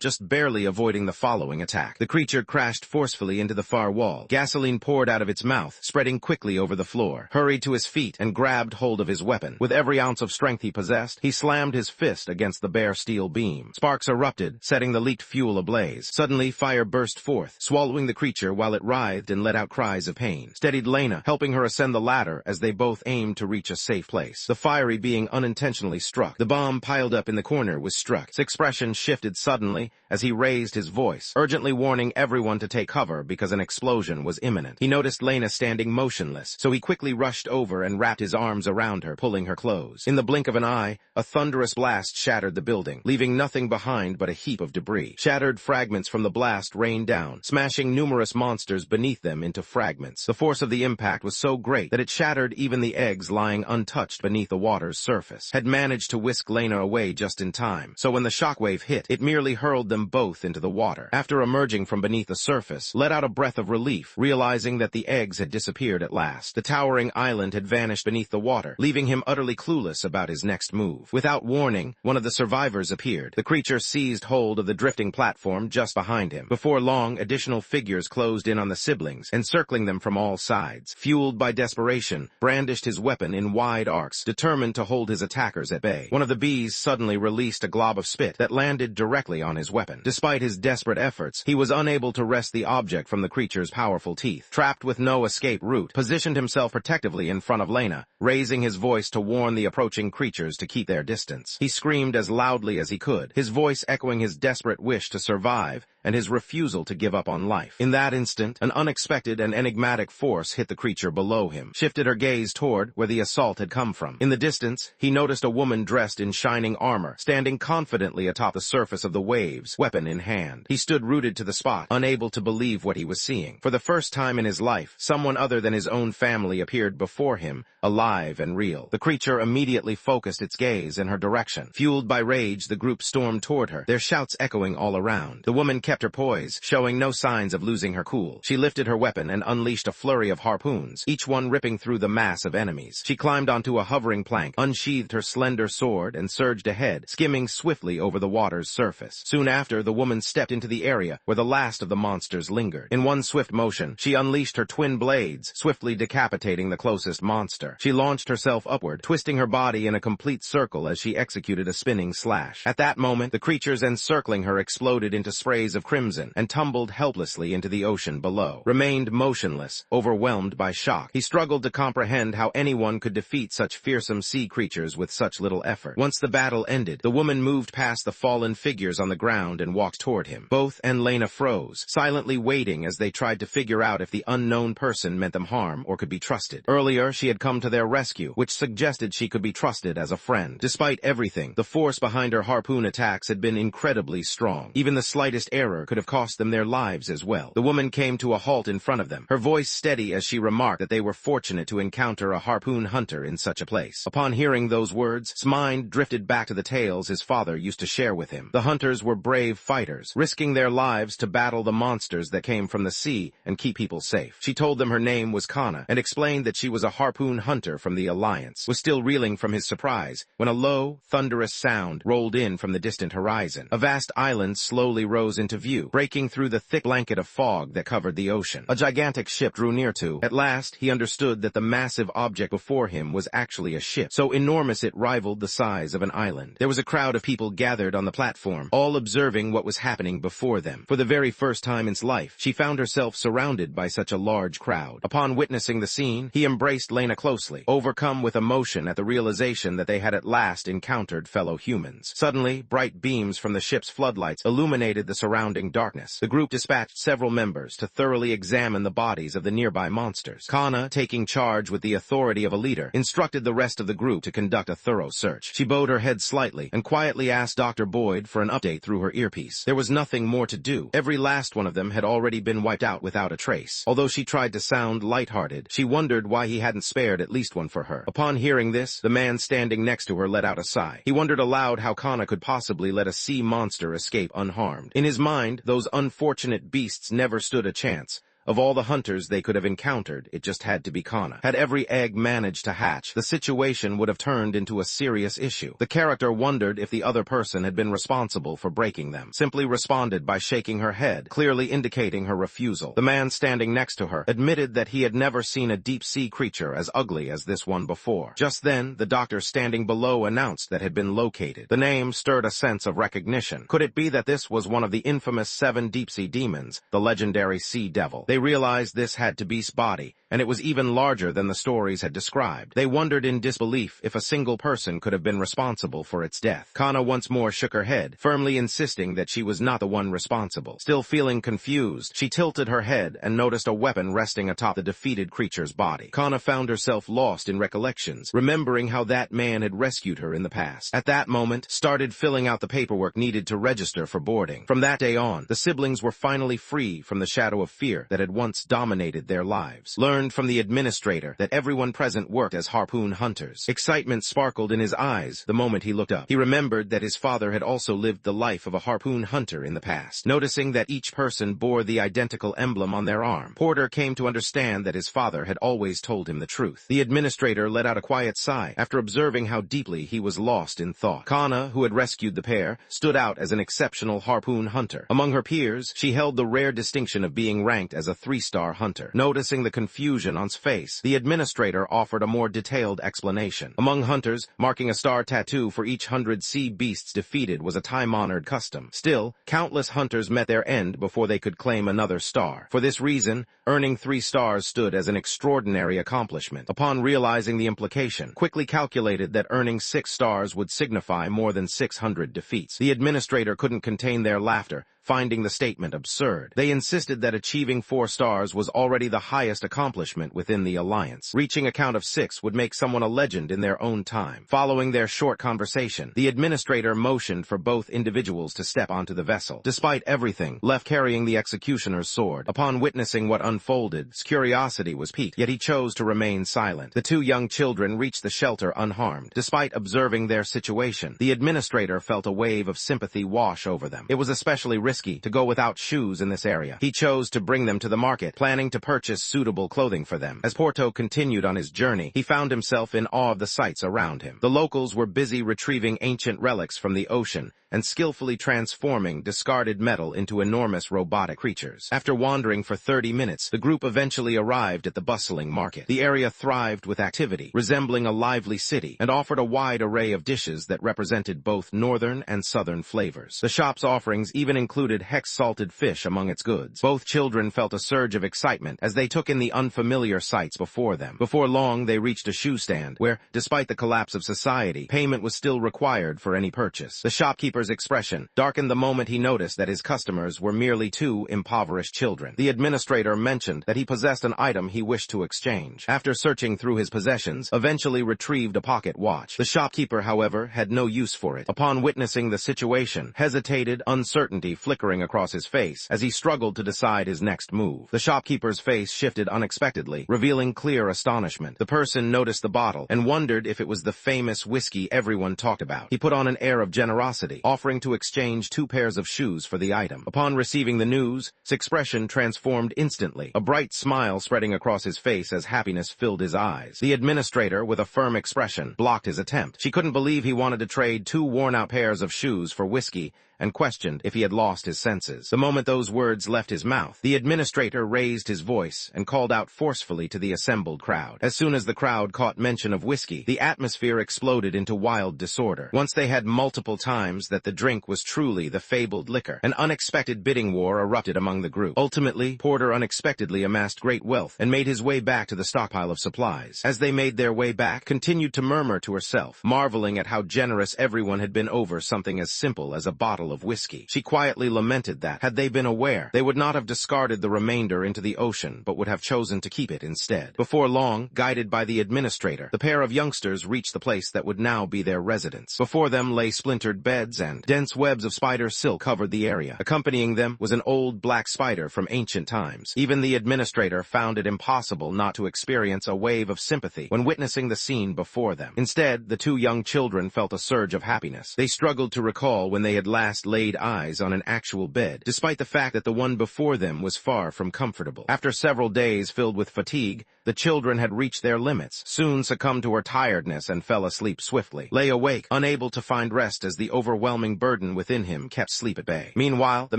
S1: just barely avoiding the following attack. The creature crashed forcefully into the far wall. Gasoline poured out of its mouth, spreading quickly over the floor. Hurried to his feet and grabbed hold of his weapon. With every ounce of strength he possessed, he slammed his fist against the bare steel beam. Sparks erupted, setting the leaked fuel ablaze. Suddenly, fire burst forth, swallowing the creature while it writhed and let out cries of pain. Steadied Lena, helping her ascend the ladder as they both aimed to reach a safe place. The fiery being unintentionally struck. The bomb piled up in the corner was struck. His expression shifted suddenly as he raised his voice, urgently warning everyone to take cover because an explosion was imminent. He noticed Lena standing motionless, so he quickly rushed over and wrapped his arms around her, pulling her close. In the blink of an eye, a thunderous blast shattered the building, leaving nothing behind but a heap of debris. Shattered fragments from the blast rained down, smashing numerous monsters beneath them into fragments. The force of the impact was so great that it shattered even the eggs lying untouched beneath the water's surface. Had managed to whisk Lena away just in time, so when the shockwave hit, it merely hurled them both into the water. After emerging from beneath the surface, let out a breath of relief, realizing that the eggs had disappeared at last. The towering island had vanished beneath the water, leaving him utterly clueless about his next move. Without warning, one of the survivors appeared. The creature seized hold of the drifting platform just behind him. Before long, additional figures closed in on the siblings, encircling them from all sides. Fueled by desperation, brandished his weapon in wide arcs, determined to hold his attackers at bay. One of the bees suddenly released a glob of spit that landed directly on his weapon. Despite his desperate efforts, he was unable to wrest the object from the creature's powerful teeth. Trapped with no escape route, positioned himself protectively in front of Lena, raising his voice to warn the approaching creatures to keep their distance. He screamed as loudly as he could, his voice echoing his desperate wish to survive and his refusal to give up on life. In that instant, an unexpected and enigmatic force hit the creature below him, shifted her gaze toward where the assault had come from. In the distance, he noticed a woman dressed in shining armor, standing confidently atop the surface of the waves, weapon in hand. He stood rooted to the spot, unable to believe what he was seeing. For the first time in his life, someone other than his own family appeared before him, alive and real. The creature immediately focused its gaze in her direction. Fueled by rage, the group stormed toward her, their shouts echoing all around. The woman kept her poise, showing no signs of losing her cool. She lifted her weapon and unleashed a flurry of harpoons, each one ripping through the mass of enemies. She climbed onto a hovering plank, unsheathed her slender sword, and surged ahead, skimming swiftly over the water's surface. Soon after, the woman stepped into the area where the last of the monsters lingered. In one swift motion, she unleashed her twin blades, swiftly decapitating the closest monster. She launched herself upward, twisting her body in a complete circle as she executed a spinning slash. At that moment, the creatures encircling her exploded into sprays of crimson and tumbled helplessly into the ocean below. Remained motionless, overwhelmed by shock. He struggled to comprehend how anyone could defeat such fearsome sea creatures with such little effort. Once the battle ended, the woman moved past the fallen figures on the ground and walked toward him. Both and Lena froze, silently waiting as they tried to figure out if the unknown person meant them harm or could be trusted. Earlier, she had come to their rescue, which suggested she could be trusted as a friend. Despite everything, the force behind her harpoon attacks had been incredibly strong. Even the slightest error could have cost them their lives as well. The woman came to a halt in front of them, her voice steady as she remarked that they were fortunate to encounter a harpoon hunter in such a place. Upon hearing those words, his mind drifted back to the tales his father used to share with him. The hunters were brave fighters, risking their lives to battle the monsters that came from the sea and keep people safe. She told them her name was Kana and explained that she was a harpoon hunter from the Alliance. Was still reeling from his surprise when a low, thunderous sound rolled in from the distant horizon. A vast island slowly rose into into view, breaking through the thick blanket of fog that covered the ocean. A gigantic ship drew near to. At last, he understood that the massive object before him was actually a ship, so enormous it rivaled the size of an island. There was a crowd of people gathered on the platform, all observing what was happening before them. For the very first time in his life, she found herself surrounded by such a large crowd. Upon witnessing the scene, he embraced Lena closely, overcome with emotion at the realization that they had at last encountered fellow humans. Suddenly, bright beams from the ship's floodlights illuminated the surrounding darkness. The group dispatched several members to thoroughly examine the bodies of the nearby monsters. Kana, taking charge with the authority of a leader, instructed the rest of the group to conduct a thorough search. She bowed her head slightly and quietly asked Dr. Boyd for an update through her earpiece. There was nothing more to do. Every last one of them had already been wiped out without a trace. Although she tried to sound lighthearted, she wondered why he hadn't spared at least one for her. Upon hearing this, the man standing next to her let out a sigh. He wondered aloud how Kana could possibly let a sea monster escape unharmed. In his mind, those unfortunate beasts never stood a chance. Of all the hunters they could have encountered, it just had to be Kana. Had every egg managed to hatch, the situation would have turned into a serious issue. The character wondered if the other person had been responsible for breaking them. Simply responded by shaking her head, clearly indicating her refusal. The man standing next to her admitted that he had never seen a deep-sea creature as ugly as this one before. Just then, the doctor standing below announced that had been located. The name stirred a sense of recognition. Could it be that this was one of the infamous 7 deep-sea demons, the legendary Sea Devil? They realized this had to be Spotty, and it was even larger than the stories had described. They wondered in disbelief if a single person could have been responsible for its death. Kana once more shook her head, firmly insisting that she was not the one responsible. Still feeling confused, she tilted her head and noticed a weapon resting atop the defeated creature's body. Kana found herself lost in recollections, remembering how that man had rescued her in the past. At that moment, started filling out the paperwork needed to register for boarding. From that day on, the siblings were finally free from the shadow of fear that had once dominated their lives. Learned from the administrator that everyone present worked as harpoon hunters. Excitement sparkled in his eyes the moment he looked up. He remembered that his father had also lived the life of a harpoon hunter in the past. Noticing that each person bore the identical emblem on their arm, Porter came to understand that his father had always told him the truth. The administrator let out a quiet sigh after observing how deeply he was lost in thought. Kana, who had rescued the pair, stood out as an exceptional harpoon hunter. Among her peers, she held the rare distinction of being ranked as a 3-star hunter. Noticing the confusion on his face, the administrator offered a more detailed explanation. Among hunters, marking a star tattoo for each 100 sea beasts defeated was a time-honored custom. Still, countless hunters met their end before they could claim another star. For this reason, earning 3 stars stood as an extraordinary accomplishment. Upon realizing the implication, quickly calculated that earning 6 stars would signify more than 600 defeats. The administrator couldn't contain their laughter, finding the statement absurd. They insisted that achieving 4 stars was already the highest accomplishment within the Alliance. Reaching a count of 6 would make someone a legend in their own time. Following their short conversation, the administrator motioned for both individuals to step onto the vessel. Despite everything, left carrying the executioner's sword. Upon witnessing what unfolded, his curiosity was piqued, yet he chose to remain silent. The 2 young children reached the shelter unharmed. Despite observing their situation, the administrator felt a wave of sympathy wash over them. It was especially risky to go without shoes in this area. He chose to bring them to the market, planning to purchase suitable clothing for them. As Porto continued on his journey, he found himself in awe of the sights around him. The locals were busy retrieving ancient relics from the ocean and skillfully transforming discarded metal into enormous robotic creatures. After wandering for 30 minutes, the group eventually arrived at the bustling market. The area thrived with activity, resembling a lively city, and offered a wide array of dishes that represented both northern and southern flavors. The shop's offerings even included hex-salted fish among its goods. Both children felt a surge of excitement as they took in the unfamiliar sights before them. Before long, they reached a shoe stand where, despite the collapse of society, payment was still required for any purchase. The shopkeeper's expression darkened the moment he noticed that his customers were merely 2 impoverished children. The administrator mentioned that he possessed an item he wished to exchange. After searching through his possessions, eventually retrieved a pocket watch. The shopkeeper, however, had no use for it. Upon witnessing the situation, hesitated, uncertainty flickering across his face as he struggled to decide his next move. The shopkeeper's face shifted unexpectedly, revealing clear astonishment. The person noticed the bottle and wondered if it was the famous whiskey everyone talked about. He put on an air of generosity, offering to exchange 2 pairs of shoes for the item. Upon receiving the news, his expression transformed instantly, a bright smile spreading across his face as happiness filled his eyes. The administrator, with a firm expression, blocked his attempt. She couldn't believe he wanted to trade 2 worn-out pairs of shoes for whiskey, and questioned if he had lost his senses. The moment those words left his mouth, the administrator raised his voice and called out forcefully to the assembled crowd. As soon as the crowd caught mention of whiskey, the atmosphere exploded into wild disorder. Once they had multiple times that the drink was truly the fabled liquor, an unexpected bidding war erupted among the group. Ultimately, Porter unexpectedly amassed great wealth and made his way back to the stockpile of supplies. As they made their way back, continued to murmur to herself, marveling at how generous everyone had been over something as simple as a bottle of whiskey. She quietly lamented that, had they been aware, they would not have discarded the remainder into the ocean, but would have chosen to keep it instead. Before long, guided by the administrator, the pair of youngsters reached the place that would now be their residence. Before them lay splintered beds, and dense webs of spider silk covered the area. Accompanying them was an old black spider from ancient times. Even the administrator found it impossible not to experience a wave of sympathy when witnessing the scene before them. Instead, the two young children felt a surge of happiness. They struggled to recall when they had last laid eyes on an actual bed, despite the fact that the one before them was far from comfortable. After several days filled with fatigue, the children had reached their limits, soon succumbed to her tiredness and fell asleep swiftly. Lay awake, unable to find rest as the overwhelming burden within him kept sleep at bay. Meanwhile, the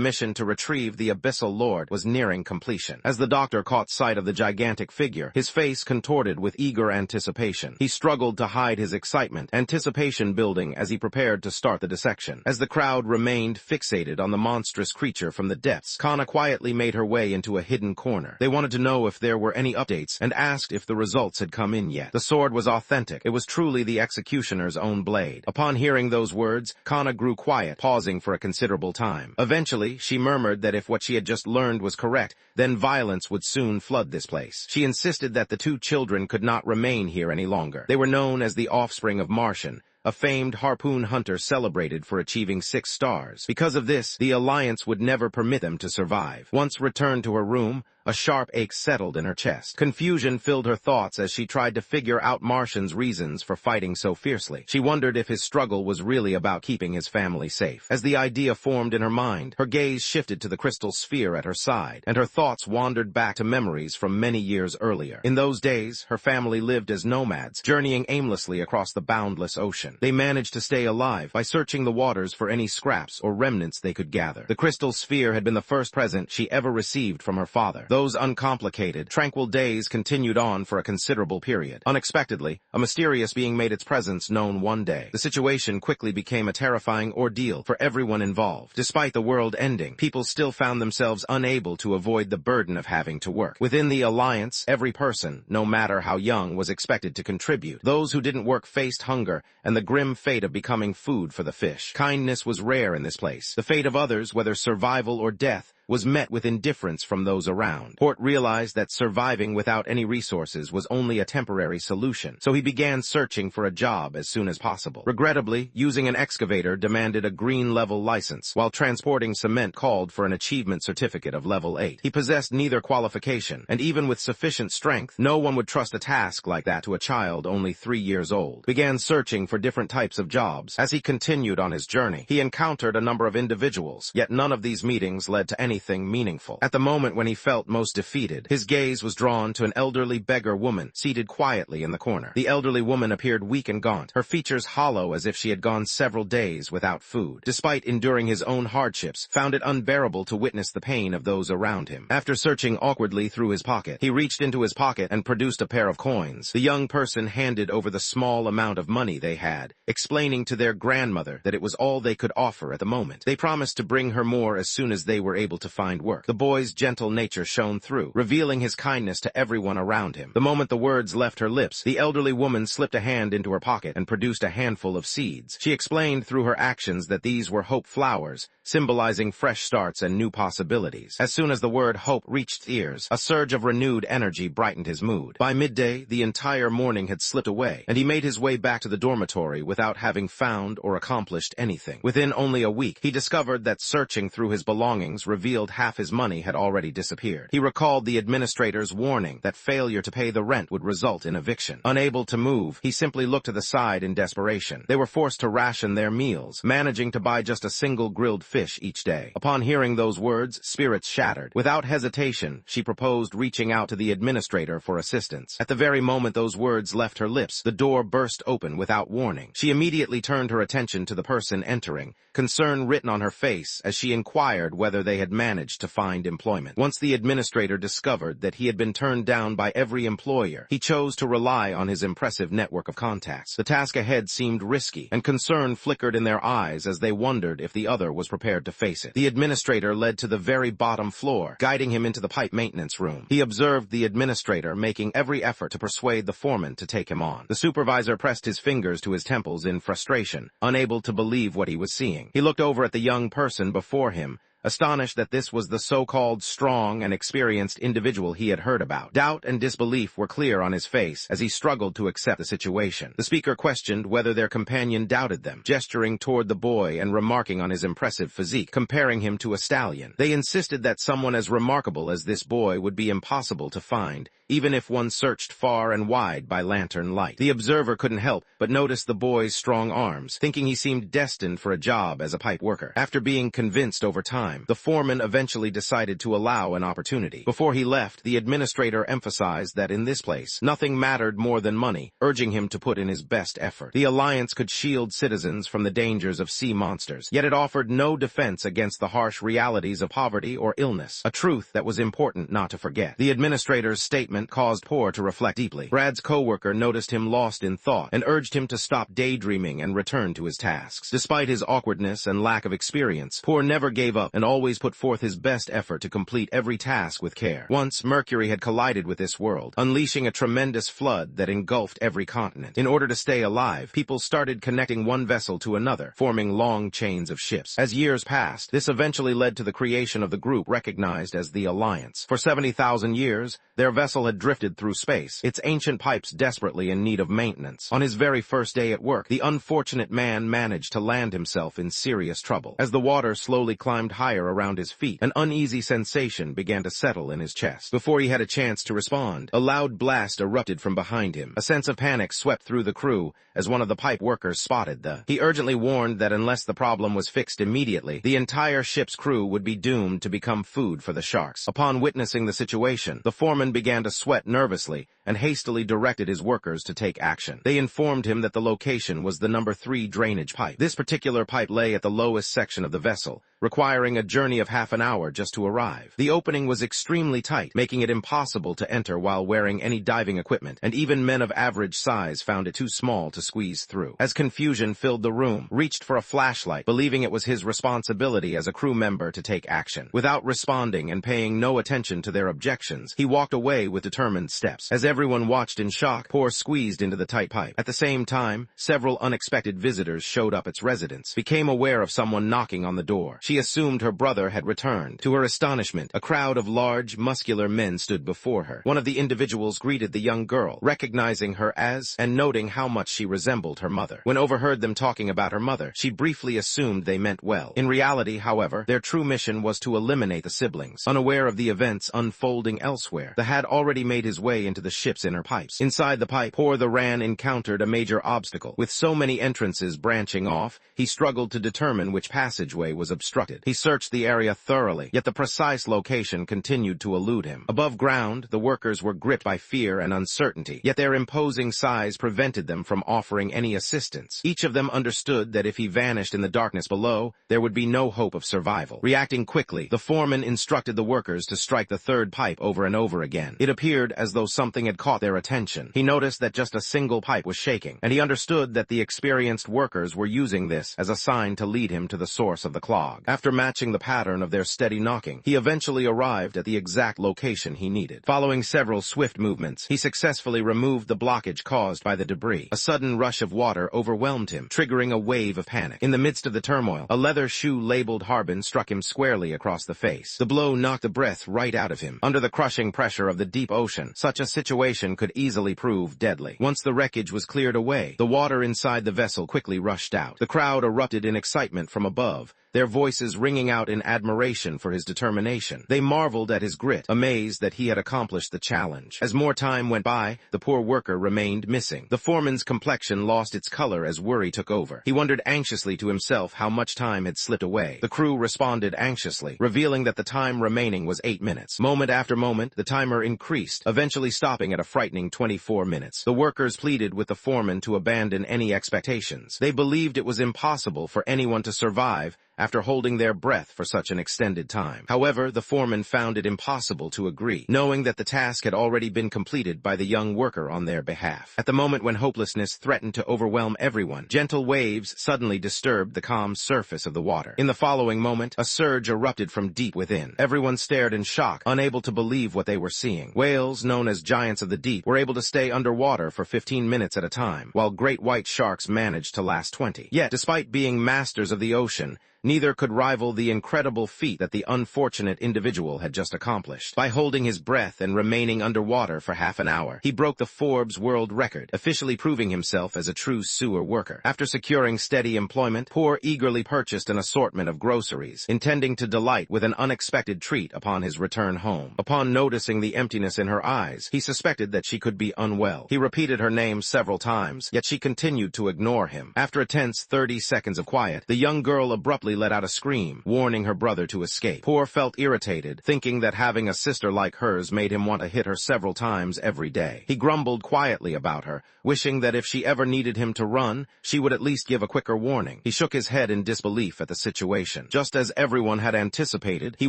S1: mission to retrieve the Abyssal Lord was nearing completion. As the doctor caught sight of the gigantic figure, his face contorted with eager anticipation. He struggled to hide his excitement, anticipation building as he prepared to start the dissection. As the crowd remained fixated on the monstrous creature from the depths, Kana quietly made her way into a hidden corner. They wanted to know if there were any updates and asked if the results had come in yet. The sword was authentic. It was truly the executioner's own blade. Upon hearing those words, Kana grew quiet, pausing for a considerable time. Eventually, she murmured that if what she had just learned was correct, then violence would soon flood this place. She insisted that the two children could not remain here any longer. They were known as the offspring of Martian, a famed harpoon hunter celebrated for achieving 6 stars. Because of this, the Alliance would never permit them to survive. Once returned to her room, a sharp ache settled in her chest. Confusion filled her thoughts as she tried to figure out Martian's reasons for fighting so fiercely. She wondered if his struggle was really about keeping his family safe. As the idea formed in her mind, her gaze shifted to the crystal sphere at her side, and her thoughts wandered back to memories from many years earlier. In those days, her family lived as nomads, journeying aimlessly across the boundless ocean. They managed to stay alive by searching the waters for any scraps or remnants they could gather. The crystal sphere had been the first present she ever received from her father. Those uncomplicated, tranquil days continued on for a considerable period. Unexpectedly, a mysterious being made its presence known one day. The situation quickly became a terrifying ordeal for everyone involved. Despite the world ending, people still found themselves unable to avoid the burden of having to work. Within the Alliance, every person, no matter how young, was expected to contribute. Those who didn't work faced hunger and the grim fate of becoming food for the fish. Kindness was rare in this place. The fate of others, whether survival or death, was met with indifference from those around. Port realized that surviving without any resources was only a temporary solution, so he began searching for a job as soon as possible. Regrettably, using an excavator demanded a green-level license, while transporting cement called for an achievement certificate of level 8. He possessed neither qualification, and even with sufficient strength, no one would trust a task like that to a child only 3 years old. Began searching for different types of jobs. As he continued on his journey, he encountered a number of individuals, yet none of these meetings led to anything meaningful. At the moment when he felt most defeated, his gaze was drawn to an elderly beggar woman seated quietly in the corner. The elderly woman appeared weak and gaunt, her features hollow as if she had gone several days without food. Despite enduring his own hardships, found it unbearable to witness the pain of those around him. After searching awkwardly through his pocket, he reached into his pocket and produced a pair of coins. The young person handed over the small amount of money they had, explaining to their grandmother that it was all they could offer at the moment. They promised to bring her more as soon as they were able to find work. The boy's gentle nature shone through, revealing his kindness to everyone around him. The moment the words left her lips, the elderly woman slipped a hand into her pocket and produced a handful of seeds. She explained through her actions that these were hope flowers, symbolizing fresh starts and new possibilities. As soon as the word hope reached ears, a surge of renewed energy brightened his mood. By midday, the entire morning had slipped away, and he made his way back to the dormitory without having found or accomplished anything. Within only a week, he discovered that searching through his belongings revealed revealed half his money had already disappeared. He recalled the administrator's warning that failure to pay the rent would result in eviction. Unable to move, he simply looked to the side in desperation. They were forced to ration their meals, managing to buy just a single grilled fish each day. Upon hearing those words, spirits shattered. Without hesitation, she proposed reaching out to the administrator for assistance. At the very moment those words left her lips, the door burst open without warning. She immediately turned her attention to the person entering, concern written on her face as she inquired whether they had managed to find employment. Once the administrator discovered that he had been turned down by every employer, he chose to rely on his impressive network of contacts. The task ahead seemed risky, and concern flickered in their eyes as they wondered if the other was prepared to face it. The administrator led to the very bottom floor, guiding him into the pipe maintenance room. He observed the administrator making every effort to persuade the foreman to take him on. The supervisor pressed his fingers to his temples in frustration, unable to believe what he was seeing. He looked over at the young person before him, astonished that this was the so-called strong and experienced individual he had heard about. Doubt and disbelief were clear on his face as he struggled to accept the situation. The speaker questioned whether their companion doubted them, gesturing toward the boy and remarking on his impressive physique, comparing him to a stallion. They insisted that someone as remarkable as this boy would be impossible to find, even if one searched far and wide by lantern light. The observer couldn't help but notice the boy's strong arms, thinking he seemed destined for a job as a pipe worker. After being convinced over time, the foreman eventually decided to allow an opportunity. Before he left, the administrator emphasized that in this place, nothing mattered more than money, urging him to put in his best effort. The alliance could shield citizens from the dangers of sea monsters, yet it offered no defense against the harsh realities of poverty or illness, a truth that was important not to forget. The administrator's statement caused Poor to reflect deeply. Brad's co-worker noticed him lost in thought and urged him to stop daydreaming and return to his tasks. Despite his awkwardness and lack of experience, Poor never gave up and always put forth his best effort to complete every task with care. Once, Mercury had collided with this world, unleashing a tremendous flood that engulfed every continent. In order to stay alive, people started connecting one vessel to another, forming long chains of ships. As years passed, this eventually led to the creation of the group recognized as the Alliance. For 70,000 years, their vessel had drifted through space, its ancient pipes desperately in need of maintenance. On his very first day at work, the unfortunate man managed to land himself in serious trouble. As the water slowly climbed higher around his feet, an uneasy sensation began to settle in his chest. Before he had a chance to respond, a loud blast erupted from behind him. A sense of panic swept through the crew as one of the pipe workers spotted the. He urgently warned that unless the problem was fixed immediately, the entire ship's crew would be doomed to become food for the sharks. Upon witnessing the situation, the foreman began to sweat nervously and hastily directed his workers to take action. They informed him that the location was the number 3 drainage pipe. This particular pipe lay at the lowest section of the vessel, requiring a journey of half an hour just to arrive. The opening was extremely tight, making it impossible to enter while wearing any diving equipment, and even men of average size found it too small to squeeze through. As confusion filled the room, reached for a flashlight, believing it was his responsibility as a crew member to take action. Without responding and paying no attention to their objections, he walked away with determined steps. As everyone watched in shock, Poor squeezed into the tight pipe. At the same time, several unexpected visitors showed up at residence, became aware of someone knocking on the door. She assumed her brother had returned. To her astonishment, a crowd of large, muscular men stood before her. One of the individuals greeted the young girl, recognizing her as and noting how much she resembled her mother. When overheard them talking about her mother, she briefly assumed they meant well. In reality, however, their true mission was to eliminate the siblings. Unaware of the events unfolding elsewhere, the had already made his way into the ship's inner pipes. Inside the pipe, Poor the Ran encountered a major obstacle. With so many entrances branching off, he struggled to determine which passageway was obstructed. He searched the area thoroughly, yet the precise location continued to elude him. Above ground, the workers were gripped by fear and uncertainty, yet their imposing size prevented them from offering any assistance. Each of them understood that if he vanished in the darkness below, there would be no hope of survival. Reacting quickly, the foreman instructed the workers to strike the third pipe over and over again. It appeared as though something had caught their attention. He noticed that just a single pipe was shaking, and he understood that the experienced workers were using this as a sign to lead him to the source of the clog. After matching the pattern of their steady knocking, he eventually arrived at the exact location he needed. Following several swift movements, he successfully removed the blockage caused by the debris. A sudden rush of water overwhelmed him, triggering a wave of panic. In the midst of the turmoil, a leather shoe labeled Harbin struck him squarely across the face. The blow knocked the breath right out of him. Under the crushing pressure of the deep ocean, such a situation could easily prove deadly. Once the wreckage was cleared away, the water inside the vessel quickly rushed out. The crowd erupted in excitement from above, their voices ringing out in admiration for his determination. They marveled at his grit, amazed that he had accomplished the challenge. As more time went by, the poor worker remained missing. The foreman's complexion lost its color as worry took over. He wondered anxiously to himself how much time had slipped away. The crew responded anxiously, revealing that the time remaining was 8 minutes. Moment after moment, the timer increased, eventually stopping at a frightening 24 minutes. The workers pleaded with the foreman to abandon any expectations. They believed it was impossible for anyone to survive after holding their breath for such an extended time. However, the foreman found it impossible to agree, knowing that the task had already been completed by the young worker on their behalf. At the moment when hopelessness threatened to overwhelm everyone, gentle waves suddenly disturbed the calm surface of the water. In the following moment, a surge erupted from deep within. Everyone stared in shock, unable to believe what they were seeing. Whales, known as giants of the deep, were able to stay underwater for 15 minutes at a time, while great white sharks managed to last 20. Yet, despite being masters of the ocean, neither could rival the incredible feat that the unfortunate individual had just accomplished. By holding his breath and remaining underwater for half an hour, he broke the Forbes world record, officially proving himself as a true sewer worker. After securing steady employment, Poor eagerly purchased an assortment of groceries, intending to delight with an unexpected treat upon his return home. Upon noticing the emptiness in her eyes, he suspected that she could be unwell. He repeated her name several times, yet she continued to ignore him. After a tense 30 seconds of quiet, the young girl abruptly let out a scream, warning her brother to escape. Poor felt irritated, thinking that having a sister like hers made him want to hit her several times every day. He grumbled quietly about her, wishing that if she ever needed him to run, she would at least give a quicker warning. He shook his head in disbelief at the situation. Just as everyone had anticipated, he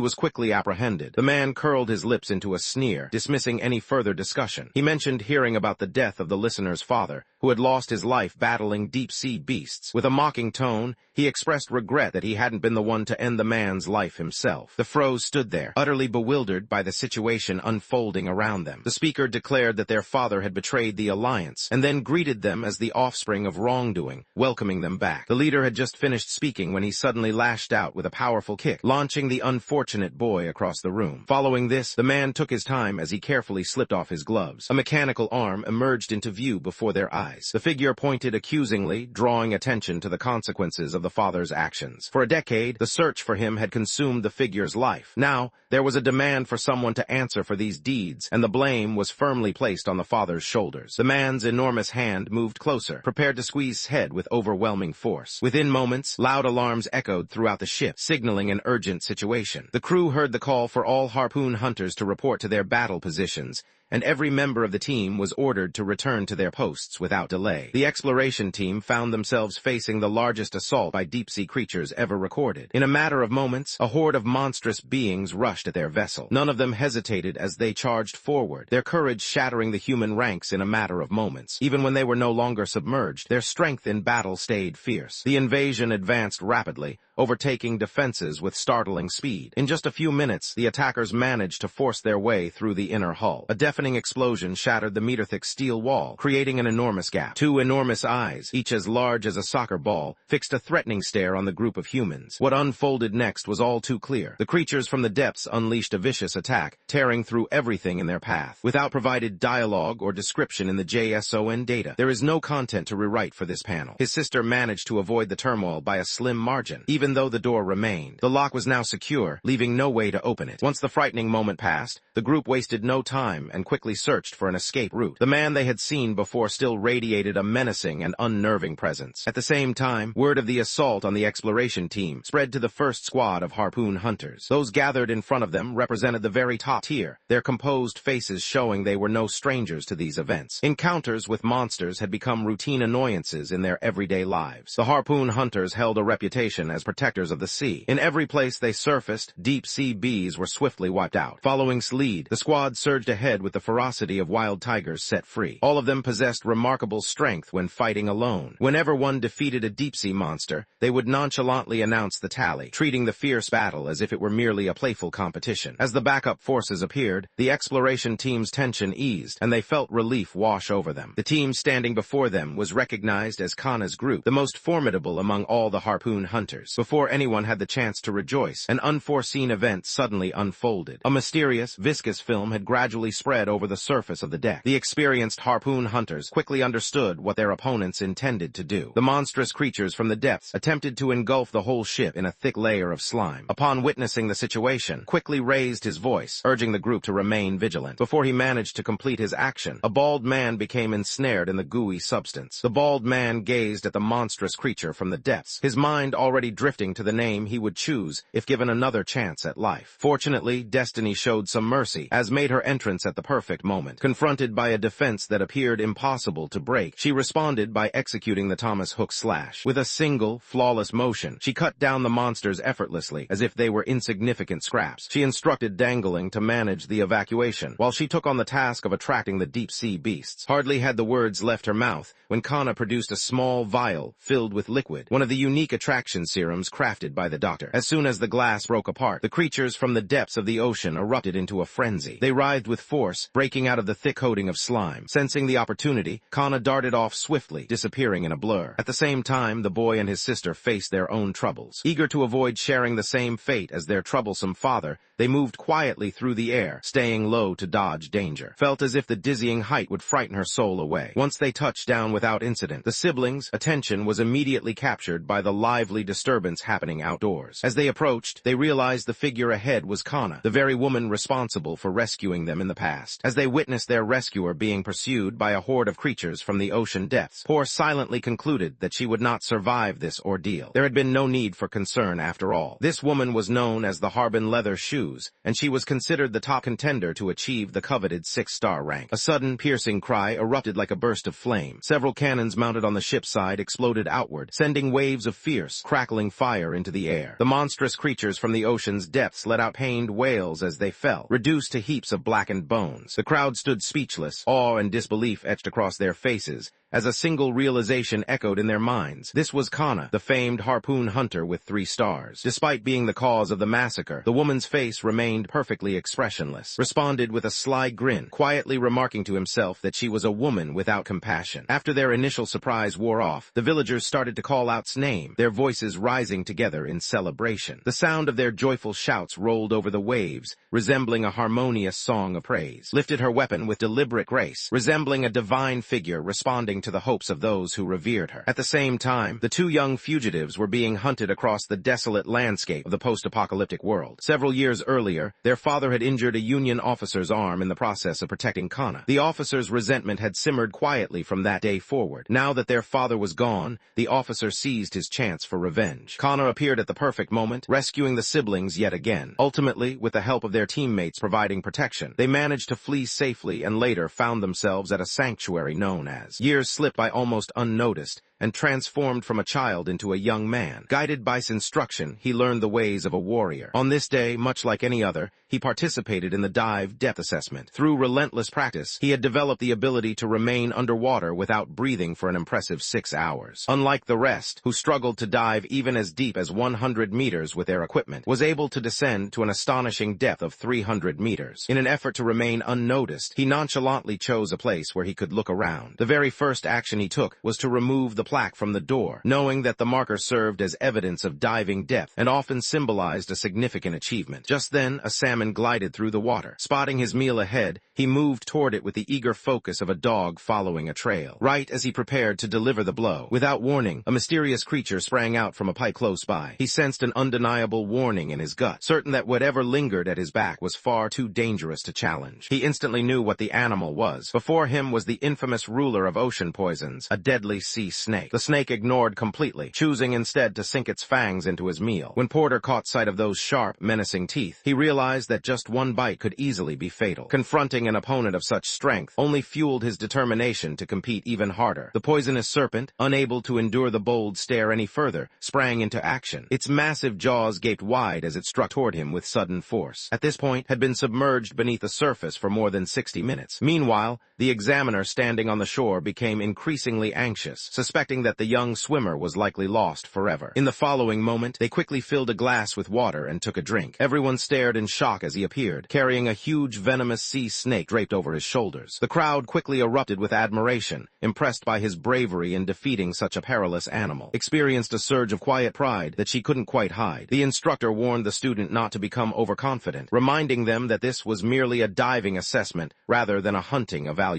S1: was quickly apprehended. The man curled his lips into a sneer, dismissing any further discussion. He mentioned hearing about the death of the listener's father, who had lost his life battling deep-sea beasts. With a mocking tone, he expressed regret that he hadn't been the one to end the man's life himself. The Froes stood there, utterly bewildered by the situation unfolding around them. The speaker declared that their father had betrayed the alliance, and then greeted them as the offspring of wrongdoing, welcoming them back. The leader had just finished speaking when he suddenly lashed out with a powerful kick, launching the unfortunate boy across the room. Following this, the man took his time as he carefully slipped off his gloves. A mechanical arm emerged into view before their eyes. The figure pointed accusingly, drawing attention to the consequences of the father's actions. For a decade, the search for him had consumed the figure's life. Now, there was a demand for someone to answer for these deeds, and the blame was firmly placed on the father's shoulders. The man's enormous hand moved closer, prepared to squeeze his head with overwhelming force. Within moments, loud alarms echoed throughout the ship, signaling an urgent situation. The crew heard the call for all harpoon hunters to report to their battle positions, and every member of the team was ordered to return to their posts without delay. The exploration team found themselves facing the largest assault by deep-sea creatures ever recorded. In a matter of moments, a horde of monstrous beings rushed at their vessel. None of them hesitated as they charged forward, their courage shattering the human ranks in a matter of moments. Even when they were no longer submerged, their strength in battle stayed fierce. The invasion advanced rapidly, overtaking defenses with startling speed. In just a few minutes, the attackers managed to force their way through the inner hull. A deafening explosion shattered the meter-thick steel wall, creating an enormous gap. Two enormous eyes, each as large as a soccer ball, fixed a threatening stare on the group of humans. What unfolded next was all too clear. The creatures from the depths unleashed a vicious attack, tearing through everything in their path. Without provided dialogue or description in the JSON data, there is no content to rewrite for this panel. His sister managed to avoid the turmoil by a slim margin. Even though the door remained, the lock was now secure, leaving no way to open it. Once the frightening moment passed, the group wasted no time and quickly searched for an escape route. The man they had seen before still radiated a menacing and unnerving presence. At the same time, word of the assault on the exploration team spread to the first squad of harpoon hunters. Those gathered in front of them represented the very top tier, their composed faces showing they were no strangers to these events. Encounters with monsters had become routine annoyances in their everyday lives. The harpoon hunters held a reputation as protectors of the sea. In every place they surfaced, deep-sea bees were swiftly wiped out. Following lead, the squad surged ahead with the ferocity of wild tigers set free. All of them possessed remarkable strength when fighting alone. Whenever one defeated a deep-sea monster, they would nonchalantly announce the tally, treating the fierce battle as if it were merely a playful competition. As the backup forces appeared, the exploration team's tension eased, and they felt relief wash over them. The team standing before them was recognized as Kana's group, the most formidable among all the harpoon hunters. Before anyone had the chance to rejoice, an unforeseen event suddenly unfolded. A mysterious, viscous film had gradually spread over the surface of the deck. The experienced harpoon hunters quickly understood what their opponents intended to do. The monstrous creatures from the depths attempted to engulf the whole ship in a thick layer of slime. Upon witnessing the situation, quickly raised his voice, urging the group to remain vigilant. Before he managed to complete his action, a bald man became ensnared in the gooey substance. The bald man gazed at the monstrous creature from the depths, his mind already drifting to the name he would choose if given another chance at life. Fortunately, destiny showed some mercy, as made her entrance at the perfect moment. Confronted by a defense that appeared impossible to break, she responded by executing the Thomas Hook slash. With a single, flawless motion, she cut down the monsters effortlessly, as if they were insignificant scraps. She instructed Dangling to manage the evacuation, while she took on the task of attracting the deep-sea beasts. Hardly had the words left her mouth when Kana produced a small vial filled with liquid, one of the unique attraction serums crafted by the doctor. As soon as the glass broke apart, the creatures from the depths of the ocean erupted into a frenzy. They writhed with force, breaking out of the thick coating of slime. Sensing the opportunity, Kana darted off swiftly, disappearing in a blur. At the same time, the boy and his sister faced their own troubles. Eager to avoid sharing the same fate as their troublesome father, they moved quietly through the air, staying low to dodge danger. Felt as if the dizzying height would frighten her soul away. Once they touched down without incident, the siblings' attention was immediately captured by the lively disturbance happening outdoors. As they approached, they realized the figure ahead was Kana, the very woman responsible for rescuing them in the past. As they witnessed their rescuer being pursued by a horde of creatures from the ocean depths, Poor silently concluded that she would not survive this ordeal. There had been no need for concern after all. This woman was known as the Harbin Leather Shoes, and she was considered the top contender to achieve the coveted 6-star rank. A sudden, piercing cry erupted like a burst of flame. Several cannons mounted on the ship's side exploded outward, sending waves of fierce, crackling fire into the air. The monstrous creatures from the ocean's depths let out pained wails as they fell, reduced to heaps of blackened bones. The crowd stood speechless, awe and disbelief etched across their faces, as a single realization echoed in their minds. This was Kana, the famed harpoon hunter with 3 stars. Despite being the cause of the massacre, the woman's face remained perfectly expressionless, responded with a sly grin, quietly remarking to himself that she was a woman without compassion. After their initial surprise wore off, the villagers started to call out's name, their voices rising together in celebration. The sound of their joyful shouts rolled over the waves, resembling a harmonious song of praise. Lifted her weapon with deliberate grace, resembling a divine figure responding to the hopes of those who revered her. At the same time, the 2 young fugitives were being hunted across the desolate landscape of the post-apocalyptic world. Several years earlier, their father had injured a Union officer's arm in the process of protecting Kana. The officer's resentment had simmered quietly from that day forward. Now that their father was gone, the officer seized his chance for revenge. Kana appeared at the perfect moment, rescuing the siblings yet again. Ultimately, with the help of their teammates providing protection, they managed to flee safely and later found themselves at a sanctuary known as. Years slipped by almost unnoticed, and transformed from a child into a young man. Guided by instruction, he learned the ways of a warrior. On this day, much like any other, he participated in the dive depth assessment. Through relentless practice, he had developed the ability to remain underwater without breathing for an impressive 6 hours. Unlike the rest, who struggled to dive even as deep as 100 meters with their equipment, was able to descend to an astonishing depth of 300 meters. In an effort to remain unnoticed, he nonchalantly chose a place where he could look around. The very first action he took was to remove the plaque from the door, knowing that the marker served as evidence of diving depth and often symbolized a significant achievement. Just then, a salmon glided through the water. Spotting his meal ahead, he moved toward it with the eager focus of a dog following a trail. Right as he prepared to deliver the blow, without warning, a mysterious creature sprang out from a pipe close by. He sensed an undeniable warning in his gut, certain that whatever lingered at his back was far too dangerous to challenge. He instantly knew what the animal was. Before him was the infamous ruler of ocean poisons, a deadly sea snake. The snake ignored completely, choosing instead to sink its fangs into his meal. When Porter caught sight of those sharp, menacing teeth, he realized that just one bite could easily be fatal. Confronting an opponent of such strength only fueled his determination to compete even harder. The poisonous serpent, unable to endure the bold stare any further, sprang into action. Its massive jaws gaped wide as it struck toward him with sudden force. At this point, had been submerged beneath the surface for more than 60 minutes. Meanwhile, The examiner standing on the shore became increasingly anxious, suspecting that the young swimmer was likely lost forever. In the following moment, they quickly filled a glass with water and took a drink. Everyone stared in shock as he appeared, carrying a huge venomous sea snake draped over his shoulders. The crowd quickly erupted with admiration, impressed by his bravery in defeating such a perilous animal. Experienced a surge of quiet pride that she couldn't quite hide. The instructor warned the student not to become overconfident, reminding them that this was merely a diving assessment rather than a hunting evaluation.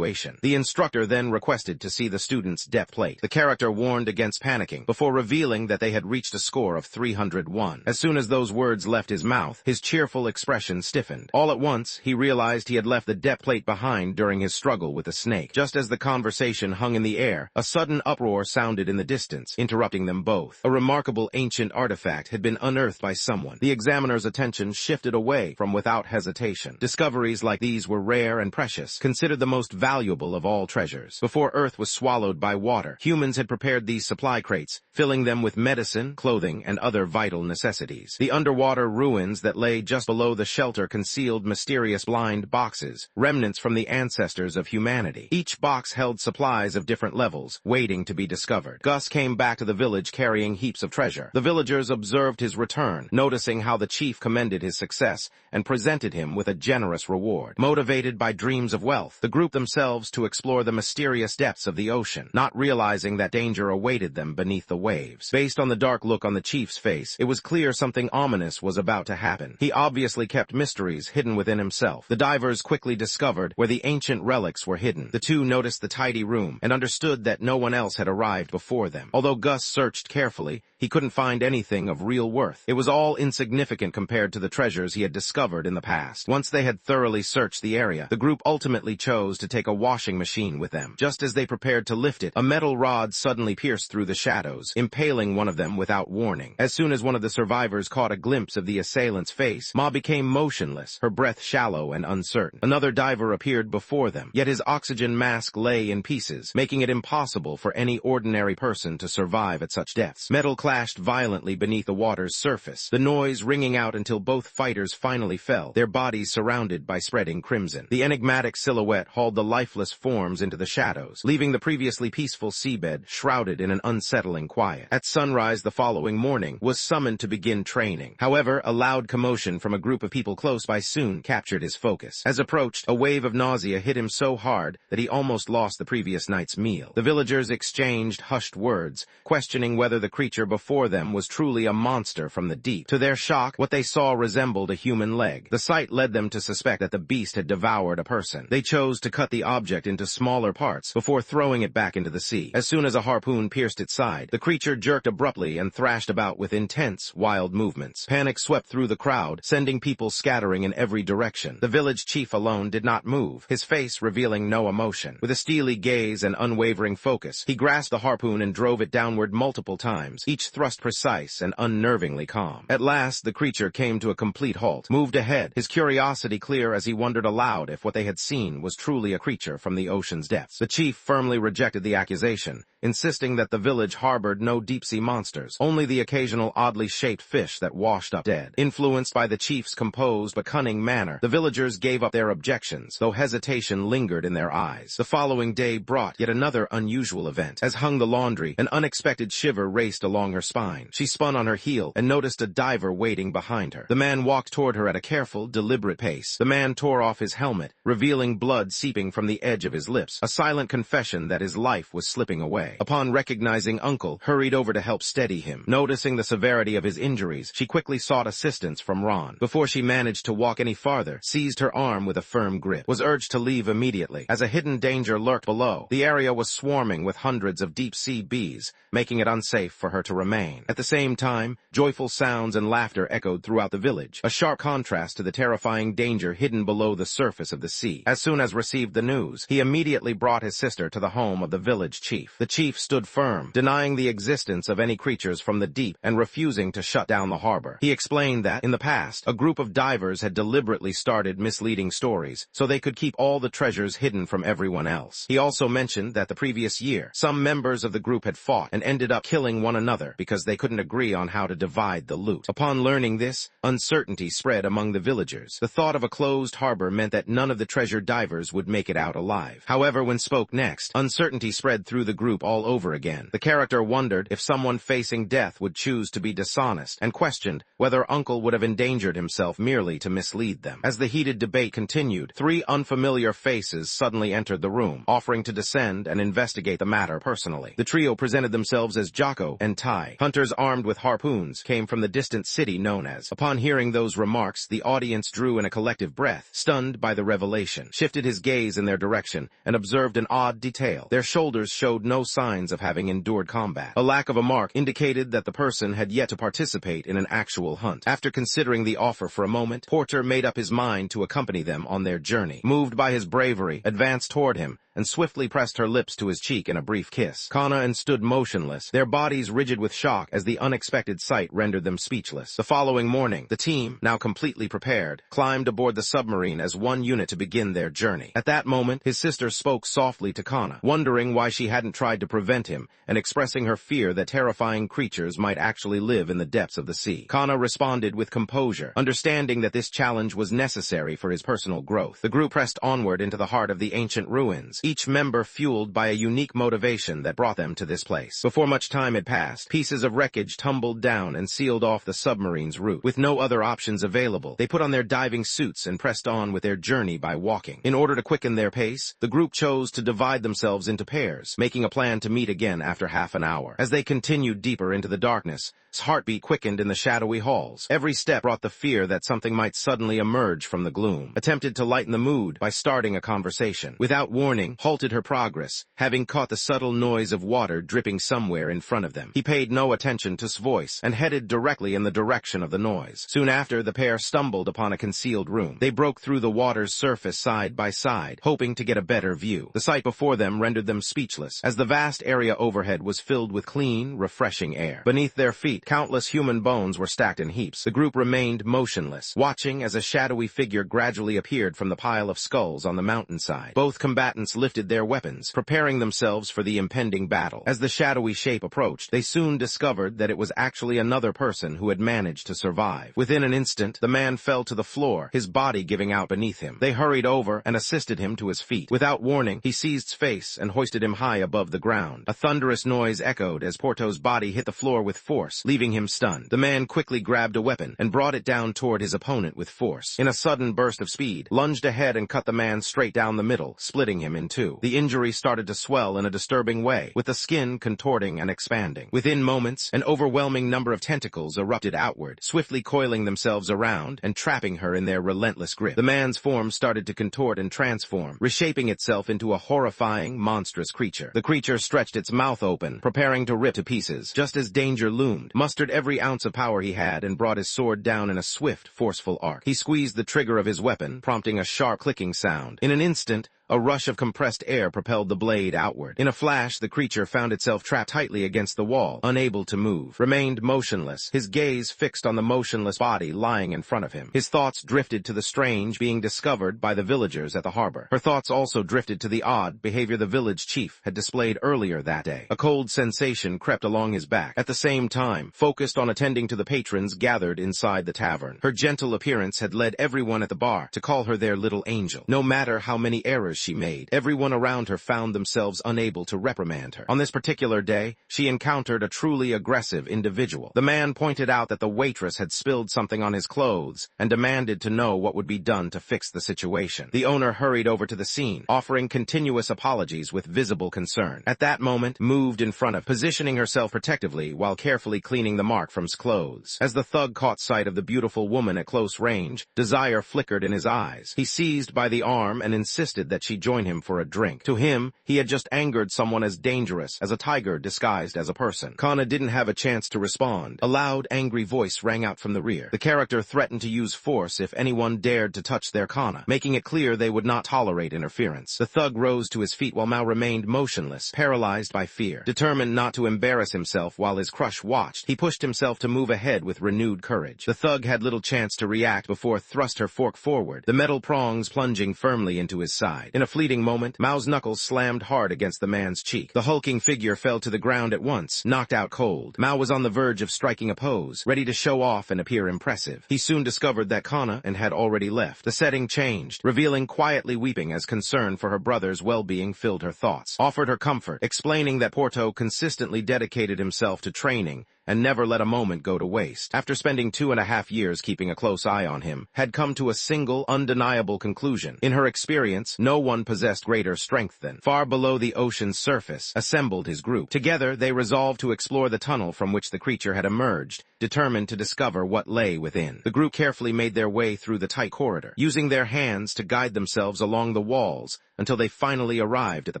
S1: The instructor then requested to see the student's depth plate. The character warned against panicking before revealing that they had reached a score of 301. As soon as those words left his mouth, his cheerful expression stiffened. All at once, he realized he had left the depth plate behind during his struggle with the snake. Just as the conversation hung in the air, a sudden uproar sounded in the distance, interrupting them both. A remarkable ancient artifact had been unearthed by someone. The examiner's attention shifted away from without hesitation. Discoveries like these were rare and precious, considered the most valuable of all treasures. Before Earth was swallowed by water, humans had prepared these supply crates, filling them with medicine, clothing, and other vital necessities. The underwater ruins that lay just below the shelter concealed mysterious blind boxes, remnants from the ancestors of humanity. Each box held supplies of different levels, waiting to be discovered. Gus came back to the village carrying heaps of treasure. The villagers observed his return, noticing how the chief commended his success and presented him with a generous reward. Motivated by dreams of wealth, the group themselves to explore the mysterious depths of the ocean, not realizing that danger awaited them beneath the waves. Based on the dark look on the chief's face, it was clear something ominous was about to happen. He obviously kept mysteries hidden within himself. The divers quickly discovered where the ancient relics were hidden. The two noticed the tidy room and understood that no one else had arrived before them. Although Gus searched carefully, he couldn't find anything of real worth. It was all insignificant compared to the treasures he had discovered in the past. Once they had thoroughly searched the area, the group ultimately chose to take a washing machine with them. Just as they prepared to lift it, a metal rod suddenly pierced through the shadows, impaling one of them without warning. As soon as one of the survivors caught a glimpse of the assailant's face, Ma became motionless, her breath shallow and uncertain. Another diver appeared before them, yet his oxygen mask lay in pieces, making it impossible for any ordinary person to survive at such depths. Metal clashed violently beneath the water's surface, the noise ringing out until both fighters finally fell, their bodies surrounded by spreading crimson. The enigmatic silhouette hauled the lifeless forms into the shadows, leaving the previously peaceful seabed shrouded in an unsettling quiet. At sunrise the following morning, was summoned to begin training. However, a loud commotion from a group of people close by soon captured his focus. As approached, a wave of nausea hit him so hard that he almost lost the previous night's meal. The villagers exchanged hushed words, questioning whether the creature before them was truly a monster from the deep. To their shock, what they saw resembled a human leg. The sight led them to suspect that the beast had devoured a person. They chose to cut the object into smaller parts before throwing it back into the sea. As soon as a harpoon pierced its side, the creature jerked abruptly and thrashed about with intense, wild movements. Panic swept through the crowd, sending people scattering in every direction. The village chief alone did not move, his face revealing no emotion. With a steely gaze and unwavering focus, he grasped the harpoon and drove it downward multiple times, each thrust precise and unnervingly calm. At last, the creature came to a complete halt, moved ahead, his curiosity clear as he wondered aloud if what they had seen was truly a creature from the ocean's depths. The chief firmly rejected the accusation, insisting that the village harbored no deep-sea monsters, only the occasional oddly shaped fish that washed up dead. Influenced by the chief's composed but cunning manner, the villagers gave up their objections, though hesitation lingered in their eyes. The following day brought yet another unusual event. As hung the laundry, an unexpected shiver raced along her spine. She spun on her heel and noticed a diver waiting behind her. The man walked toward her at a careful, deliberate pace. The man tore off his helmet, revealing blood seeping from the edge of his lips, a silent confession that his life was slipping away. Upon recognizing Uncle, hurried over to help steady him. Noticing the severity of his injuries, she quickly sought assistance from Ron. Before she managed to walk any farther, seized her arm with a firm grip, was urged to leave immediately, as a hidden danger lurked below. The area was swarming with hundreds of deep-sea bees, making it unsafe for her to remain. At the same time, joyful sounds and laughter echoed throughout the village, a sharp contrast to the terrifying danger hidden below the surface of the sea. As soon as received the news, he immediately brought his sister to the home of the village chief. The chief chief stood firm, denying the existence of any creatures from the deep and refusing to shut down the harbor. He explained that, in the past, a group of divers had deliberately started misleading stories so they could keep all the treasures hidden from everyone else. He also mentioned that the previous year, some members of the group had fought and ended up killing one another because they couldn't agree on how to divide the loot. Upon learning this, uncertainty spread among the villagers. The thought of a closed harbor meant that none of the treasure divers would make it out alive. However, when spoke next, uncertainty spread through the group all over again. The character wondered if someone facing death would choose to be dishonest and questioned whether Uncle would have endangered himself merely to mislead them. As the heated debate continued, 3 unfamiliar faces suddenly entered the room, offering to descend and investigate the matter personally. The trio presented themselves as Jocko and Tai. Hunters armed with harpoons came from the distant city known as. Upon hearing those remarks, the audience drew in a collective breath, stunned by the revelation, shifted his gaze in their direction, and observed an odd detail. Their shoulders showed no signs of having endured combat. A lack of a mark indicated that the person had yet to participate in an actual hunt. After considering the offer for a moment, Porter made up his mind to accompany them on their journey. Moved by his bravery, advanced toward him, and swiftly pressed her lips to his cheek in a brief kiss. Kana and stood motionless, their bodies rigid with shock as the unexpected sight rendered them speechless. The following morning, the team, now completely prepared, climbed aboard the submarine as one unit to begin their journey. At that moment, his sister spoke softly to Kana, wondering why she hadn't tried to prevent him, and expressing her fear that terrifying creatures might actually live in the depths of the sea. Kana responded with composure, understanding that this challenge was necessary for his personal growth. The group pressed onward into the heart of the ancient ruins, each member fueled by a unique motivation that brought them to this place. Before much time had passed, pieces of wreckage tumbled down and sealed off the submarine's route. With no other options available, they put on their diving suits and pressed on with their journey by walking. In order to quicken their pace, the group chose to divide themselves into pairs, making a plan to meet again after half an hour. As they continued deeper into the darkness, his heartbeat quickened in the shadowy halls. Every step brought the fear that something might suddenly emerge from the gloom. Attempted to lighten the mood by starting a conversation. Without warning, halted her progress, having caught the subtle noise of water dripping somewhere in front of them. He paid no attention to his voice and headed directly in the direction of the noise. Soon after, the pair stumbled upon a concealed room. They broke through the water's surface side by side, hoping to get a better view. The sight before them rendered them speechless, as the vast area overhead was filled with clean, refreshing air. Beneath their feet, countless human bones were stacked in heaps. The group remained motionless, watching as a shadowy figure gradually appeared from the pile of skulls on the mountainside. Both combatants lifted their weapons, preparing themselves for the impending battle. As the shadowy shape approached, they soon discovered that it was actually another person who had managed to survive. Within an instant, the man fell to the floor, his body giving out beneath him. They hurried over and assisted him to his feet. Without warning, he seized his face and hoisted him high above the ground. A thunderous noise echoed as Porto's body hit the floor with force, leaving him stunned. The man quickly grabbed a weapon and brought it down toward his opponent with force. In a sudden burst of speed, lunged ahead and cut the man straight down the middle, splitting him in two. The injury started to swell in a disturbing way, with the skin contorting and expanding. Within moments, an overwhelming number of tentacles erupted outward, swiftly coiling themselves around and trapping her in their relentless grip. The man's form started to contort and transform, reshaping itself into a horrifying, monstrous creature. The creature stretched its mouth open, preparing to rip to pieces. Just as danger loomed, mustered every ounce of power he had and brought his sword down in a swift, forceful arc. He squeezed the trigger of his weapon, prompting a sharp clicking sound. In an instant, a rush of compressed air propelled the blade outward. In a flash, the creature found itself trapped tightly against the wall, unable to move. Remained motionless, his gaze fixed on the motionless body lying in front of him. His thoughts drifted to the strange being discovered by the villagers at the harbor. Her thoughts also drifted to the odd behavior the village chief had displayed earlier that day. A cold sensation crept along his back. At the same time, focused on attending to the patrons gathered inside the tavern. Her gentle appearance had led everyone at the bar to call her their little angel. No matter how many errors she made, everyone around her found themselves unable to reprimand her. On this particular day, she encountered a truly aggressive individual. The man pointed out that the waitress had spilled something on his clothes and demanded to know what would be done to fix the situation. The owner hurried over to the scene, offering continuous apologies with visible concern. At that moment, moved in front of, positioning herself protectively while carefully cleaning the mark from his clothes. As the thug caught sight of the beautiful woman at close range, desire flickered in his eyes. He seized by the arm and insisted that she'd join him for a drink. To him, he had just angered someone as dangerous as a tiger disguised as a person. Kana didn't have a chance to respond. A loud, angry voice rang out from the rear. The character threatened to use force if anyone dared to touch their Kana, making it clear they would not tolerate interference. The thug rose to his feet while Mao remained motionless, paralyzed by fear. Determined not to embarrass himself while his crush watched, he pushed himself to move ahead with renewed courage. The thug had little chance to react before thrust her fork forward, the metal prongs plunging firmly into his side. In a fleeting moment, Mao's knuckles slammed hard against the man's cheek. The hulking figure fell to the ground at once, knocked out cold. Mao was on the verge of striking a pose, ready to show off and appear impressive. He soon discovered that Kana and had already left. The setting changed, revealing quietly weeping as concern for her brother's well-being filled her thoughts. Offered her comfort, explaining that Porto consistently dedicated himself to training and never let a moment go to waste. After spending 2.5 years keeping a close eye on him, had come to a single, undeniable conclusion. In her experience, no one possessed greater strength than, far below the ocean's surface, assembled his group. Together, they resolved to explore the tunnel from which the creature had emerged, determined to discover what lay within. The group carefully made their way through the tight corridor, using their hands to guide themselves along the walls until they finally arrived at the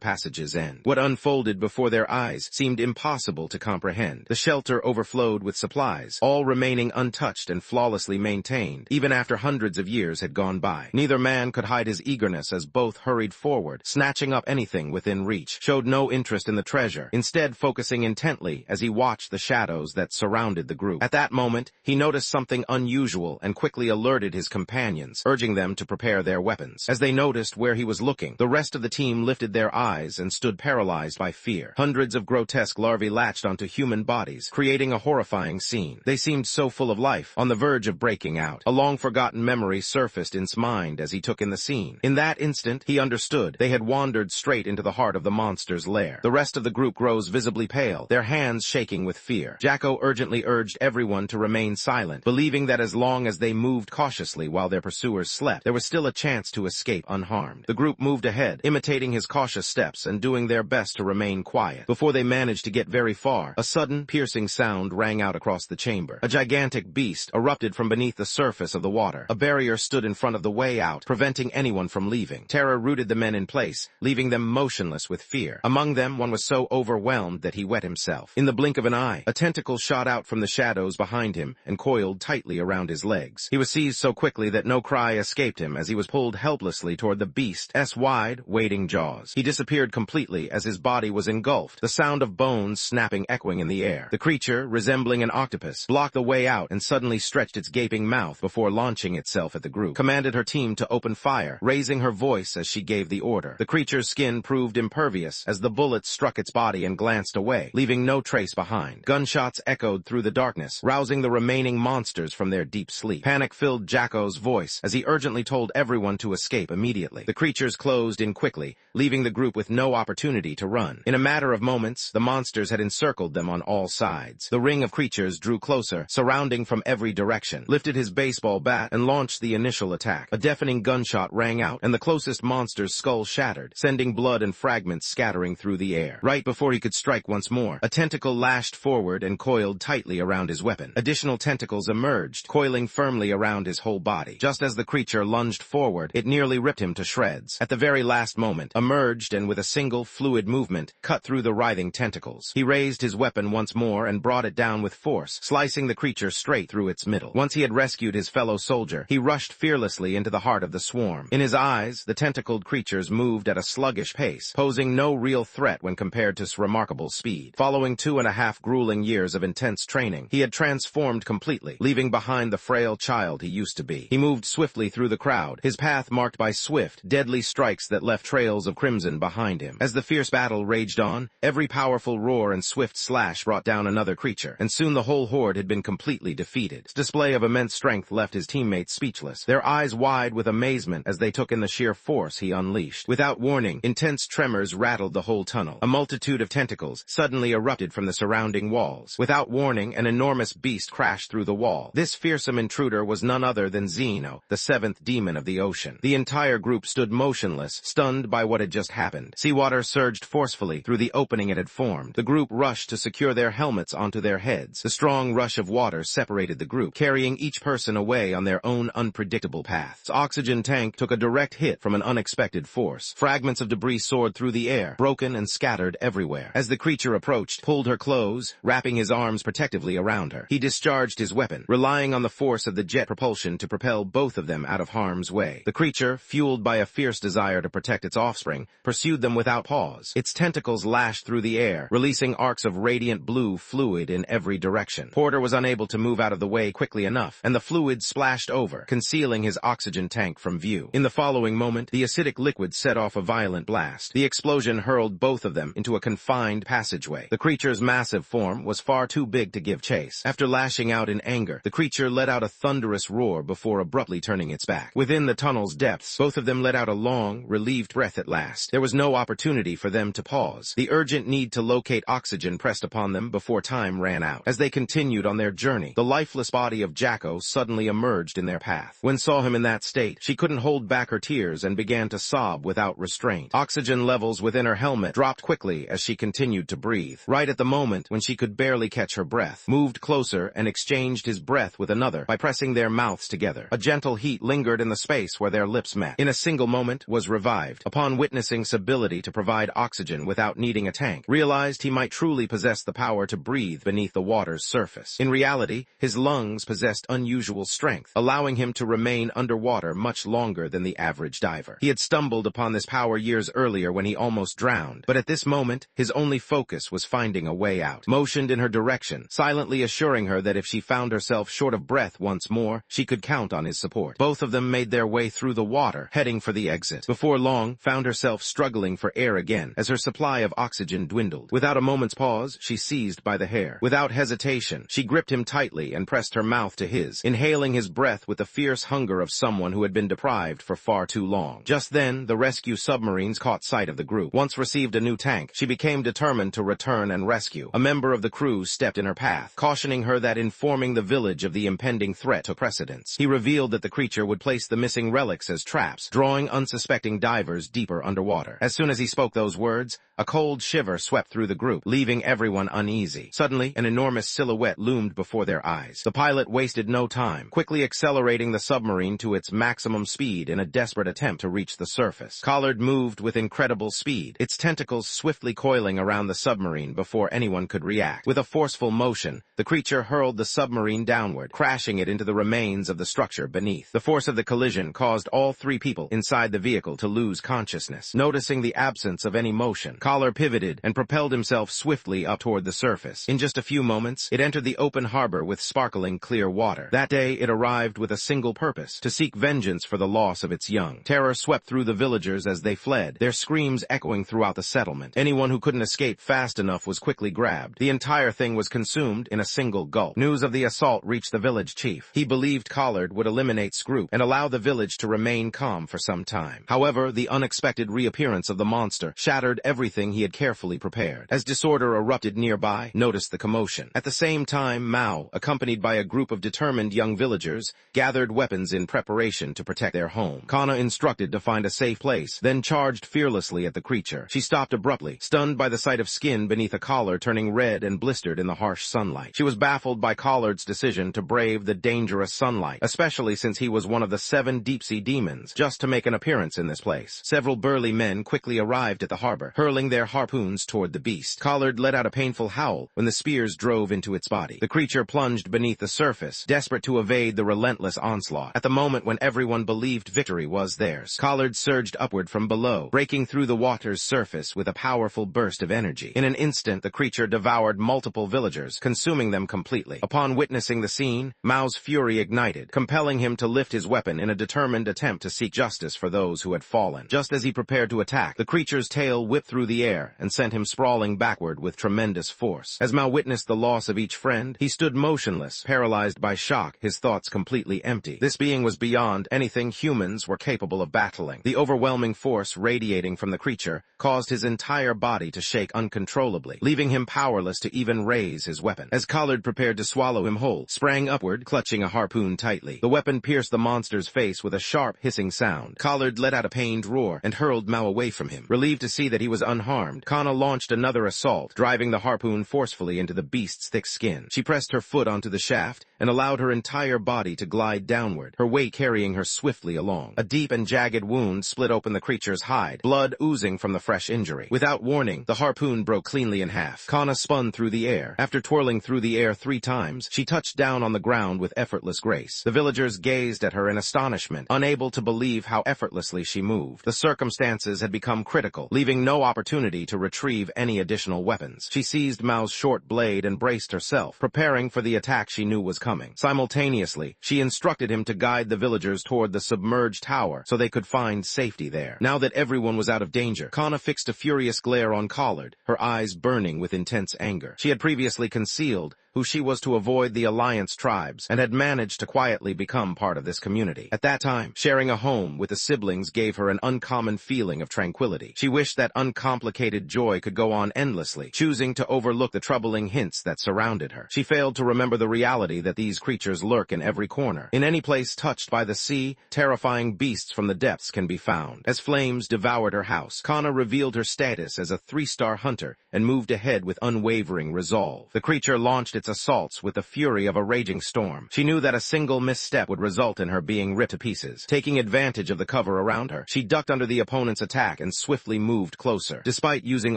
S1: passage's end. What unfolded before their eyes seemed impossible to comprehend. The shelter overflowed with supplies, all remaining untouched and flawlessly maintained, even after hundreds of years had gone by. Neither man could hide his eagerness as both hurried forward, snatching up anything within reach, showed no interest in the treasure, instead focusing intently as he watched the shadows that surrounded the group. At that moment, he noticed something unusual and quickly alerted his companions, urging them to prepare their weapons. As they noticed where he was looking, the rest of the team lifted their eyes and stood paralyzed by fear. Hundreds of grotesque larvae latched onto human bodies, creating a horrifying scene. They seemed so full of life, on the verge of breaking out. A long-forgotten memory surfaced in his mind as he took in the scene. In that instant, he understood. They had wandered straight into the heart of the monster's lair. The rest of the group grows visibly pale, their hands shaking with fear. Jacko urgently urged everyone to remain silent, believing that as long as they moved cautiously while their pursuers slept, there was still a chance to escape unharmed. The group moved ahead, imitating his cautious steps and doing their best to remain quiet. Before they managed to get very far, a sudden, piercing sound rang out across the chamber. A gigantic beast erupted from beneath the surface of the water. A barrier stood in front of the way out, preventing anyone from leaving. Terror rooted the men in place, leaving them motionless with fear. Among them, one was so overwhelmed that he wet himself. In the blink of an eye, a tentacle shot out from the shadows behind him and coiled tightly around his legs. He was seized so quickly that no cry escaped him as he was pulled helplessly toward the beast's wide, waiting jaws. He disappeared completely as his body was engulfed, the sound of bones snapping echoing in the air. The creature, resembling an octopus, blocked the way out and suddenly stretched its gaping mouth before launching itself at the group. Commanded her team to open fire, raising her voice as she gave the order. The creature's skin proved impervious as the bullets struck its body and glanced away, leaving no trace behind. Gunshots echoed through the darkness, rousing the remaining monsters from their deep sleep. Panic filled Jacko's voice as he urgently told everyone to escape immediately. The creatures closed in quickly, leaving the group with no opportunity to run. In a matter of moments, the monsters had encircled them on all sides. The ring of creatures drew closer, surrounding from every direction, lifted his baseball bat, and launched the initial attack. A deafening gunshot rang out, and the closest monster's skull shattered, sending blood and fragments scattering through the air. Right before he could strike once more, a tentacle lashed forward and coiled tightly around his weapon. Additional tentacles emerged, coiling firmly around his whole body. Just as the creature lunged forward, it nearly ripped him to shreds. At the very last moment, emerged and with a single fluid movement, cut through the writhing tentacles. He raised his weapon once more and brought it down with force, slicing the creature straight through its middle. Once he had rescued his fellow soldier, he rushed fearlessly into the heart of the swarm. In his eyes, the tentacled creatures moved at a sluggish pace, posing no real threat when compared to his remarkable speed. Following 2.5 grueling years of intense training, he had transformed completely, leaving behind the frail child he used to be. He moved swiftly through the crowd, his path marked by swift, deadly strikes that left trails of crimson behind him. As the fierce battle raged on, every powerful roar and swift slash brought down another creature, and soon the whole horde had been completely defeated. His display of immense strength left his teammates speechless, their eyes wide with amazement as they took in the sheer force he unleashed. Without warning, intense tremors rattled the whole tunnel. A multitude of tentacles suddenly erupted from the surrounding walls. Without warning, an enormous beast crashed through the wall. This fearsome intruder was none other than Zeno, the seventh demon of the ocean. The entire group stood motionless, stunned by what had just happened. Seawater surged forcefully through the opening it had formed. The group rushed to secure their helmets onto onto their heads. The strong rush of water separated the group, carrying each person away on their own unpredictable paths. Oxygen tank took a direct hit from an unexpected force. Fragments of debris soared through the air, broken and scattered everywhere. As the creature approached, pulled her close, wrapping his arms protectively around her. He discharged his weapon, relying on the force of the jet propulsion to propel both of them out of harm's way. The creature, fueled by a fierce desire to protect its offspring, pursued them without pause. Its tentacles lashed through the air, releasing arcs of radiant blue fluid in every direction. Porter was unable to move out of the way quickly enough, and the fluid splashed over, concealing his oxygen tank from view. In the following moment, the acidic liquid set off a violent blast. The explosion hurled both of them into a confined passageway. The creature's massive form was far too big to give chase. After lashing out in anger, the creature let out a thunderous roar before abruptly turning its back. Within the tunnel's depths, both of them let out a long, relieved breath at last. There was no opportunity for them to pause. The urgent need to locate oxygen pressed upon them before time ran out. As they continued on their journey, the lifeless body of Jacko suddenly emerged in their path. When saw him in that state, she couldn't hold back her tears and began to sob without restraint. Oxygen levels within her helmet dropped quickly as she continued to breathe. Right at the moment when she could barely catch her breath, moved closer and exchanged his breath with another by pressing their mouths together. A gentle heat lingered in the space where their lips met. In a single moment, was revived. Upon witnessing Sib's ability to provide oxygen without needing a tank, realized he might truly possess the power to breathe beneath the water's surface. In reality, his lungs possessed unusual strength, allowing him to remain underwater much longer than the average diver. He had stumbled upon this power years earlier when he almost drowned, but at this moment, his only focus was finding a way out. Motioned in her direction, silently assuring her that if she found herself short of breath once more, she could count on his support. Both of them made their way through the water, heading for the exit. Before long, found herself struggling for air again as her supply of oxygen dwindled. Without a moment's pause, she seized by the hair. Without hesitation, she gripped him tightly and pressed her mouth to his, inhaling his breath with the fierce hunger of someone who had been deprived for far too long. Just then, the rescue submarines caught sight of the group. Once received a new tank, she became determined to return and rescue. A member of the crew stepped in her path, cautioning her that informing the village of the impending threat took precedence. He revealed that the creature would place the missing relics as traps, drawing unsuspecting divers deeper underwater. As soon as he spoke those words, a cold shiver swept through the group, leaving everyone uneasy. Suddenly, an enormous silhouette loomed before their eyes. The pilot wasted no time, quickly accelerating the submarine to its maximum speed in a desperate attempt to reach the surface. Collard moved with incredible speed, its tentacles swiftly coiling around the submarine before anyone could react. With a forceful motion, the creature hurled the submarine downward, crashing it into the remains of the structure beneath. The force of the collision caused all three people inside the vehicle to lose consciousness. Noticing the absence of any motion, Collar pivoted and propelled himself swiftly up toward the surface. In just a few moments, it entered the open harbor with sparkling clear water. That day, it arrived with a single purpose: to seek vengeance for the loss of its young. Terror swept through the villagers as they fled, their screams echoing throughout the settlement. Anyone who couldn't escape fast enough was quickly grabbed. The entire thing was consumed in a single gulp. News of the assault reached the village chief. He believed Collard would eliminate Scroop and allow the village to remain calm for some time. However, the unexpected reappearance of the monster shattered everything he had carefully prepared. As disorder erupted nearby, noticed the commotion. At the same time, Mao, accompanied by a group of determined young villagers, gathered weapons in preparation to protect their home. Kana instructed to find a safe place, then charged fearlessly at the creature. She stopped abruptly, stunned by the sight of skin beneath a collar turning red and blistered in the harsh sunlight. She was baffled by Collard's decision to brave the dangerous sunlight, especially since he was one of the 7 deep-sea demons, just to make an appearance in this place. Several burly men quickly arrived at the harbor, hurling their harpoons toward the beast. Collard let out a painful howl when the spears drove into its body. The creature plunged beneath the surface, desperate to evade the relentless onslaught. At the moment when everyone believed victory was theirs, Collard surged upward from below, breaking through the water's surface with a powerful burst of energy. In an instant, the creature devoured multiple villagers, consuming them completely. Upon witnessing the scene, Mao's fury ignited, compelling him to lift his weapon in a determined attempt to seek justice for those who had fallen. Just as he prepared to attack, the creature's tail whipped through the air and sent him sprawling backward with tremendous force. As Mao witnessed the loss of each friend, he stood motionless, paralyzed by shock, his thoughts completely empty. This being was beyond anything humans were capable of battling. The overwhelming force radiating from the creature caused his entire body to shake uncontrollably, leaving him powerless to even raise his weapon. As Collard prepared to swallow him whole, sprang upward, clutching a harpoon tightly. The weapon pierced the monster's face with a sharp, hissing sound. Collard let out a pained roar and hurled Mao away from him. Relieved to see that he was unharmed, Kana launched another assault, driving the harpoon forcefully into into the beast's thick skin. She pressed her foot onto the shaft and allowed her entire body to glide downward, her weight carrying her swiftly along. A deep and jagged wound split open the creature's hide, blood oozing from the fresh injury. Without warning, the harpoon broke cleanly in half. Kana spun through the air. After twirling through the air 3 times, she touched down on the ground with effortless grace. The villagers gazed at her in astonishment, unable to believe how effortlessly she moved. The circumstances had become critical, leaving no opportunity to retrieve any additional weapons. She seized Mao's short blade and braced herself, preparing for the attack she knew was coming. Simultaneously, she instructed him to guide the villagers toward the submerged tower so they could find safety there. Now that everyone was out of danger, Kana fixed a furious glare on Collard, her eyes burning with intense anger. She had previously concealed who she was to avoid the Alliance tribes, and had managed to quietly become part of this community. At that time, sharing a home with the siblings gave her an uncommon feeling of tranquility. She wished that uncomplicated joy could go on endlessly, choosing to overlook the troubling hints that surrounded her. She failed to remember the reality that these creatures lurk in every corner. In any place touched by the sea, terrifying beasts from the depths can be found. As flames devoured her house, Kana revealed her status as a 3-star hunter and moved ahead with unwavering resolve. The creature launched its assaults with the fury of a raging storm. She knew that a single misstep would result in her being ripped to pieces. Taking advantage of the cover around her, she ducked under the opponent's attack and swiftly moved closer. Despite using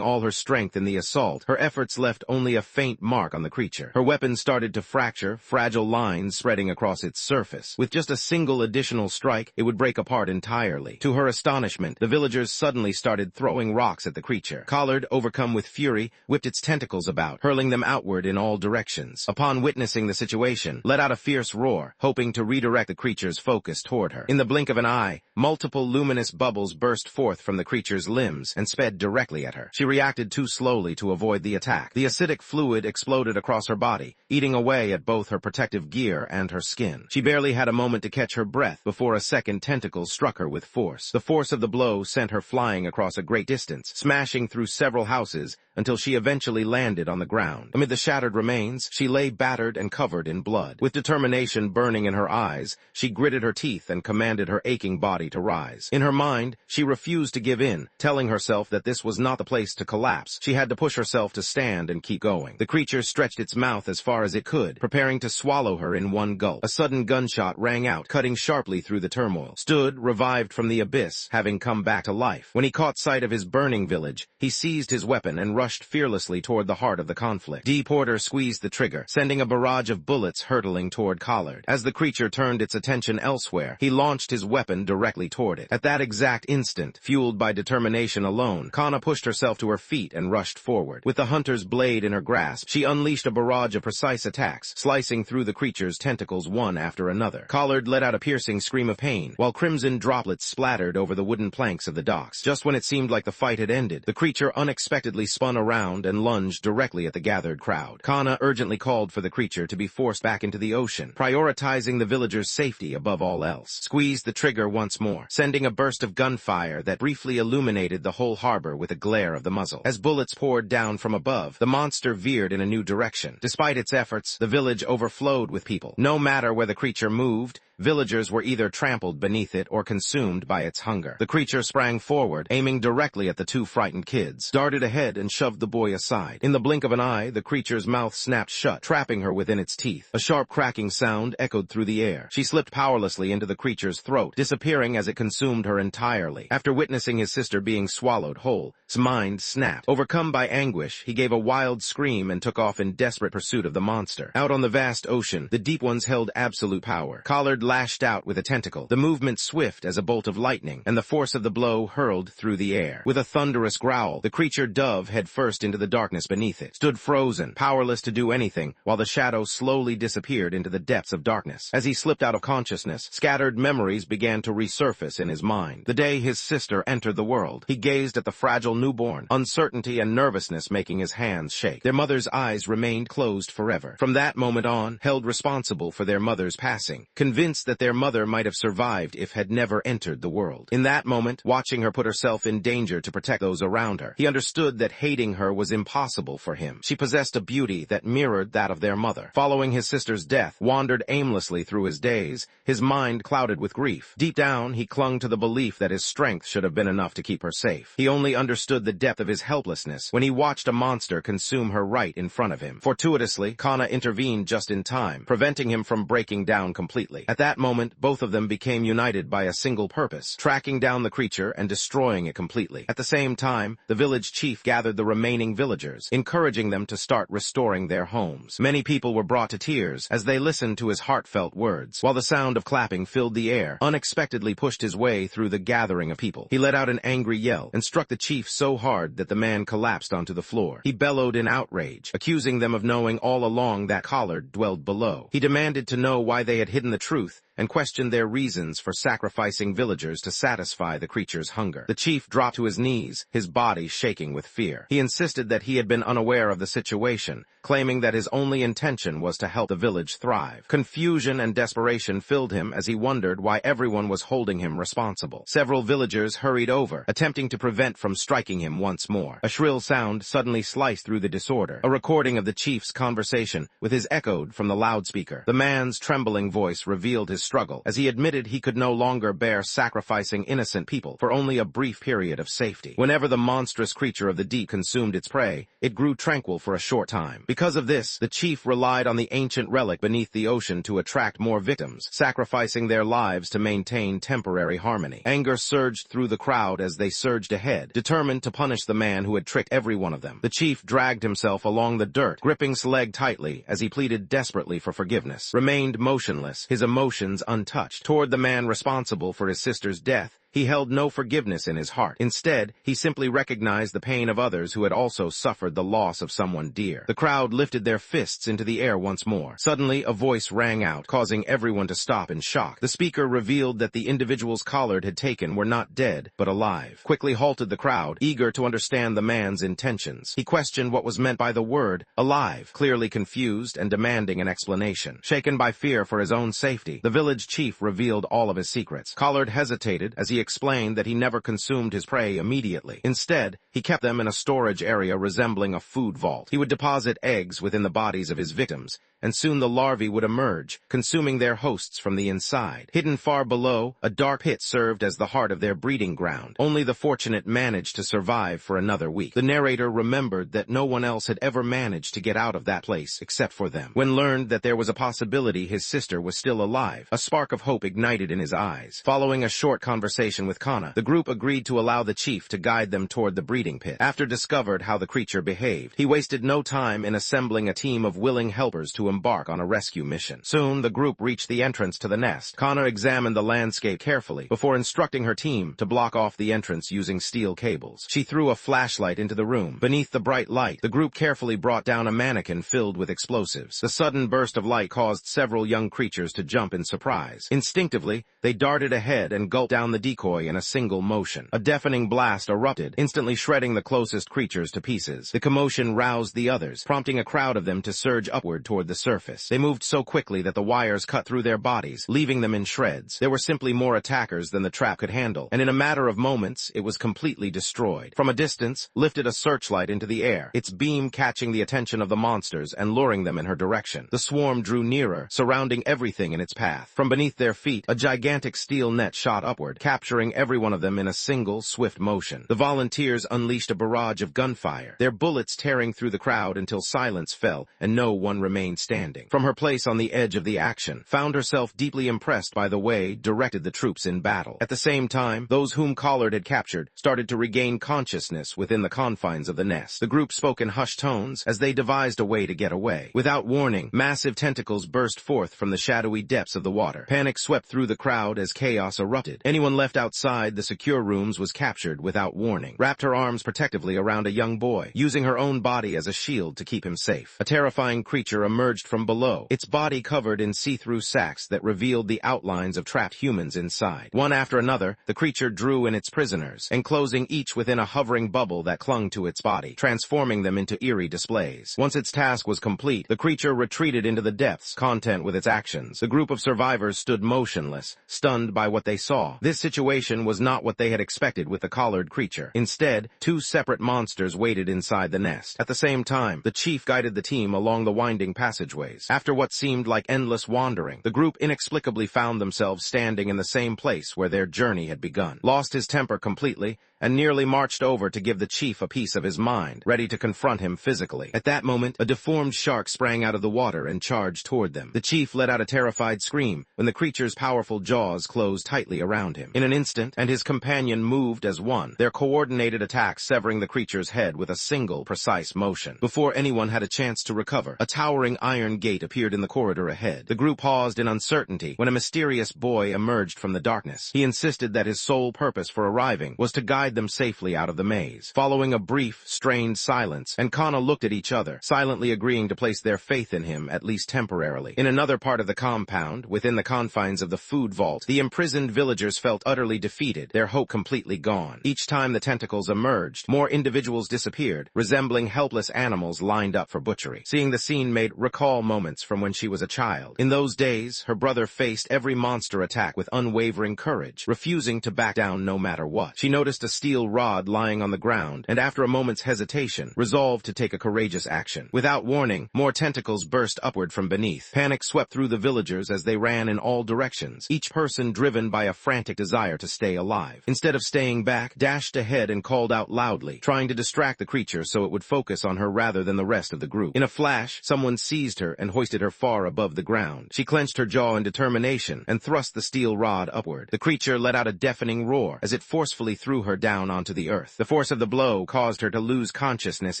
S1: all her strength in the assault, her efforts left only a faint mark on the creature. Her weapon started to fracture, fragile lines spreading across its surface. With just a single additional strike, it would break apart entirely. To her astonishment, the villagers suddenly started throwing rocks at the creature. Collard, overcome with fury, whipped its tentacles about, hurling them outward in all directions. Upon witnessing the situation, let out a fierce roar, hoping to redirect the creature's focus toward her. In the blink of an eye, multiple luminous bubbles burst forth from the creature's limbs and sped directly at her. She reacted too slowly to avoid the attack. The acidic fluid exploded across her body, eating away at both her protective gear and her skin. She barely had a moment to catch her breath before a second tentacle struck her with force. The force of the blow sent her flying across a great distance, smashing through several houses until she eventually landed on the ground. Amid the shattered remains, she lay battered and covered in blood. With determination burning in her eyes, she gritted her teeth and commanded her aching body to rise. In her mind, she refused to give in, telling herself that this was not the place to collapse. She had to push herself to stand and keep going. The creature stretched its mouth as far as it could, preparing to swallow her in one gulp. A sudden gunshot rang out, cutting sharply through the turmoil. Stood, revived from the abyss, having come back to life. When he caught sight of his burning village, he seized his weapon and rushed fearlessly toward the heart of the conflict. D. Porter squeezed the trigger, sending a barrage of bullets hurtling toward Collard. As the creature turned its attention elsewhere, he launched his weapon directly toward it. At that exact instant, fueled by determination alone, Kana pushed herself to her feet and rushed forward. With the hunter's blade in her grasp, she unleashed a barrage of precise attacks, slicing through the creature's tentacles one after another. Collard let out a piercing scream of pain, while crimson droplets splattered over the wooden planks of the docks. Just when it seemed like the fight had ended, the creature unexpectedly spun around and lunged directly at the gathered crowd. Kana urgently called for the creature to be forced back into the ocean, prioritizing the villagers' safety above all else. Squeezed the trigger once more, sending a burst of gunfire that briefly illuminated the whole harbor with a glare of the muzzle. As bullets poured down from above, the monster veered in a new direction. Despite its efforts, the village overflowed with people. No matter where the creature moved, villagers were either trampled beneath it or consumed by its hunger. The creature sprang forward, aiming directly at the 2 frightened kids, darted ahead and shoved the boy aside. In the blink of an eye, the creature's mouth snapped shut, trapping her within its teeth. A sharp cracking sound echoed through the air. She slipped powerlessly into the creature's throat, disappearing as it consumed her entirely. After witnessing his sister being swallowed whole, his mind snapped. Overcome by anguish, he gave a wild scream and took off in desperate pursuit of the monster. Out on the vast ocean, the deep ones held absolute power. Collard lashed out with a tentacle, the movement swift as a bolt of lightning, and the force of the blow hurled through the air. With a thunderous growl, the creature dove headfirst into the darkness beneath it, stood frozen, powerless to do anything, while the shadow slowly disappeared into the depths of darkness. As he slipped out of consciousness, scattered memories began to resurface in his mind. The day his sister entered the world, he gazed at the fragile newborn, uncertainty and nervousness making his hands shake. Their mother's eyes remained closed forever. From that moment on, held responsible for their mother's passing, convinced that their mother might have survived if had never entered the world. In that moment, watching her put herself in danger to protect those around her, he understood that hating evading her was impossible for him. She possessed a beauty that mirrored that of their mother. Following his sister's death, wandered aimlessly through his days, his mind clouded with grief. Deep down, he clung to the belief that his strength should have been enough to keep her safe. He only understood the depth of his helplessness when he watched a monster consume her right in front of him. Fortuitously, Kana intervened just in time, preventing him from breaking down completely. At that moment, both of them became united by a single purpose, tracking down the creature and destroying it completely. At the same time, the village chief gathered the remaining villagers, encouraging them to start restoring their homes. Many people were brought to tears as they listened to his heartfelt words, while the sound of clapping filled the air. Unexpectedly pushed his way through the gathering of people. He let out an angry yell and struck the chief so hard that the man collapsed onto the floor. He bellowed in outrage, accusing them of knowing all along that Collard dwelled below. He demanded to know why they had hidden the truth and questioned their reasons for sacrificing villagers to satisfy the creature's hunger. The chief dropped to his knees, his body shaking with fear. He insisted that he had been unaware of the situation, claiming that his only intention was to help the village thrive. Confusion and desperation filled him as he wondered why everyone was holding him responsible. Several villagers hurried over, attempting to prevent from striking him once more. A shrill sound suddenly sliced through the disorder. A recording of the chief's conversation with his echoed from the loudspeaker. The man's trembling voice revealed his struggle, as he admitted he could no longer bear sacrificing innocent people for only a brief period of safety. Whenever the monstrous creature of the deep consumed its prey, it grew tranquil for a short time. Because of this, the chief relied on the ancient relic beneath the ocean to attract more victims, sacrificing their lives to maintain temporary harmony. Anger surged through the crowd as they surged ahead, determined to punish the man who had tricked every one of them. The chief dragged himself along the dirt, gripping Sleg tightly as he pleaded desperately for forgiveness. Remained motionless, his emotions untouched. Toward the man responsible for his sister's death, he held no forgiveness in his heart. Instead, he simply recognized the pain of others who had also suffered the loss of someone dear. The crowd lifted their fists into the air once more. Suddenly, a voice rang out, causing everyone to stop in shock. The speaker revealed that the individuals Collard had taken were not dead, but alive. Quickly halted the crowd, eager to understand the man's intentions. He questioned what was meant by the word alive, clearly confused and demanding an explanation. Shaken by fear for his own safety, the village chief revealed all of his secrets. Collard hesitated as he explained that he never consumed his prey immediately. Instead, he kept them in a storage area resembling a food vault. He would deposit eggs within the bodies of his victims, and soon the larvae would emerge, consuming their hosts from the inside. Hidden far below, a dark pit served as the heart of their breeding ground. Only the fortunate managed to survive for another week. The narrator remembered that no one else had ever managed to get out of that place except for them. When learned that there was a possibility his sister was still alive, a spark of hope ignited in his eyes. Following a short conversation with Kana, the group agreed to allow the chief to guide them toward the breeding pit. After discovered how the creature behaved, he wasted no time in assembling a team of willing helpers to embark on a rescue mission. Soon, the group reached the entrance to the nest. Kana examined the landscape carefully before instructing her team to block off the entrance using steel cables. She threw a flashlight into the room. Beneath the bright light, the group carefully brought down a mannequin filled with explosives. The sudden burst of light caused several young creatures to jump in surprise. Instinctively, they darted ahead and gulped down the decoy in a single motion. A deafening blast erupted, instantly shredding the closest creatures to pieces. The commotion roused the others, prompting a crowd of them to surge upward toward the surface. They moved so quickly that the wires cut through their bodies, leaving them in shreds. There were simply more attackers than the trap could handle, and in a matter of moments, it was completely destroyed. From a distance, lifted a searchlight into the air, its beam catching the attention of the monsters and luring them in her direction. The swarm drew nearer, surrounding everything in its path. From beneath their feet, a gigantic steel net shot upward, capturing every one of them in a single, swift motion. The volunteers unleashed a barrage of gunfire, their bullets tearing through the crowd until silence fell and no one remained standing. From her place on the edge of the action, found herself deeply impressed by the way directed the troops in battle. At the same time, those whom Collard had captured started to regain consciousness within the confines of the nest. The group spoke in hushed tones as they devised a way to get away. Without warning, massive tentacles burst forth from the shadowy depths of the water. Panic swept through the crowd as chaos erupted. Anyone left outside the secure rooms was captured without warning. Wrapped her arms protectively around a young boy, using her own body as a shield to keep him safe. A terrifying creature emerged from below, its body covered in see-through sacks that revealed the outlines of trapped humans inside. One after another, the creature drew in its prisoners, enclosing each within a hovering bubble that clung to its body, transforming them into eerie displays. Once its task was complete, the creature retreated into the depths, content with its actions. The group of survivors stood motionless, stunned by what they saw. This situation situation was not what they had expected with the collared creature. Instead, two separate monsters waited inside the nest. At the same time, the chief guided the team along the winding passageways. After what seemed like endless wandering, the group inexplicably found themselves standing in the same place where their journey had begun. Lost his temper completely, and nearly marched over to give the chief a piece of his mind, ready to confront him physically. At that moment, a deformed shark sprang out of the water and charged toward them. The chief let out a terrified scream when the creature's powerful jaws closed tightly around him. In an instant, and his companion moved as one, their coordinated attack severing the creature's head with a single, precise motion. Before anyone had a chance to recover, a towering iron gate appeared in the corridor ahead. The group paused in uncertainty when a mysterious boy emerged from the darkness. He insisted that his sole purpose for arriving was to guide them safely out of the maze. Following a brief, strained silence, and Kana looked at each other, silently agreeing to place their faith in him, at least temporarily. In another part of the compound, within the confines of the food vault, the imprisoned villagers felt utterly defeated, their hope completely gone. Each time the tentacles emerged, more individuals disappeared, resembling helpless animals lined up for butchery. Seeing the scene made recall moments from when she was a child. In those days, her brother faced every monster attack with unwavering courage, refusing to back down no matter what. She noticed a steel rod lying on the ground, and after a moment's hesitation, resolved to take a courageous action. Without warning, more tentacles burst upward from beneath. Panic swept through the villagers as they ran in all directions, each person driven by a frantic desire to stay alive. Instead of staying back, dashed ahead and called out loudly, trying to distract the creature so it would focus on her rather than the rest of the group. In a flash, someone seized her and hoisted her far above the ground. She clenched her jaw in determination and thrust the steel rod upward. The creature let out a deafening roar as it forcefully threw her down onto the earth. The force of the blow caused her to lose consciousness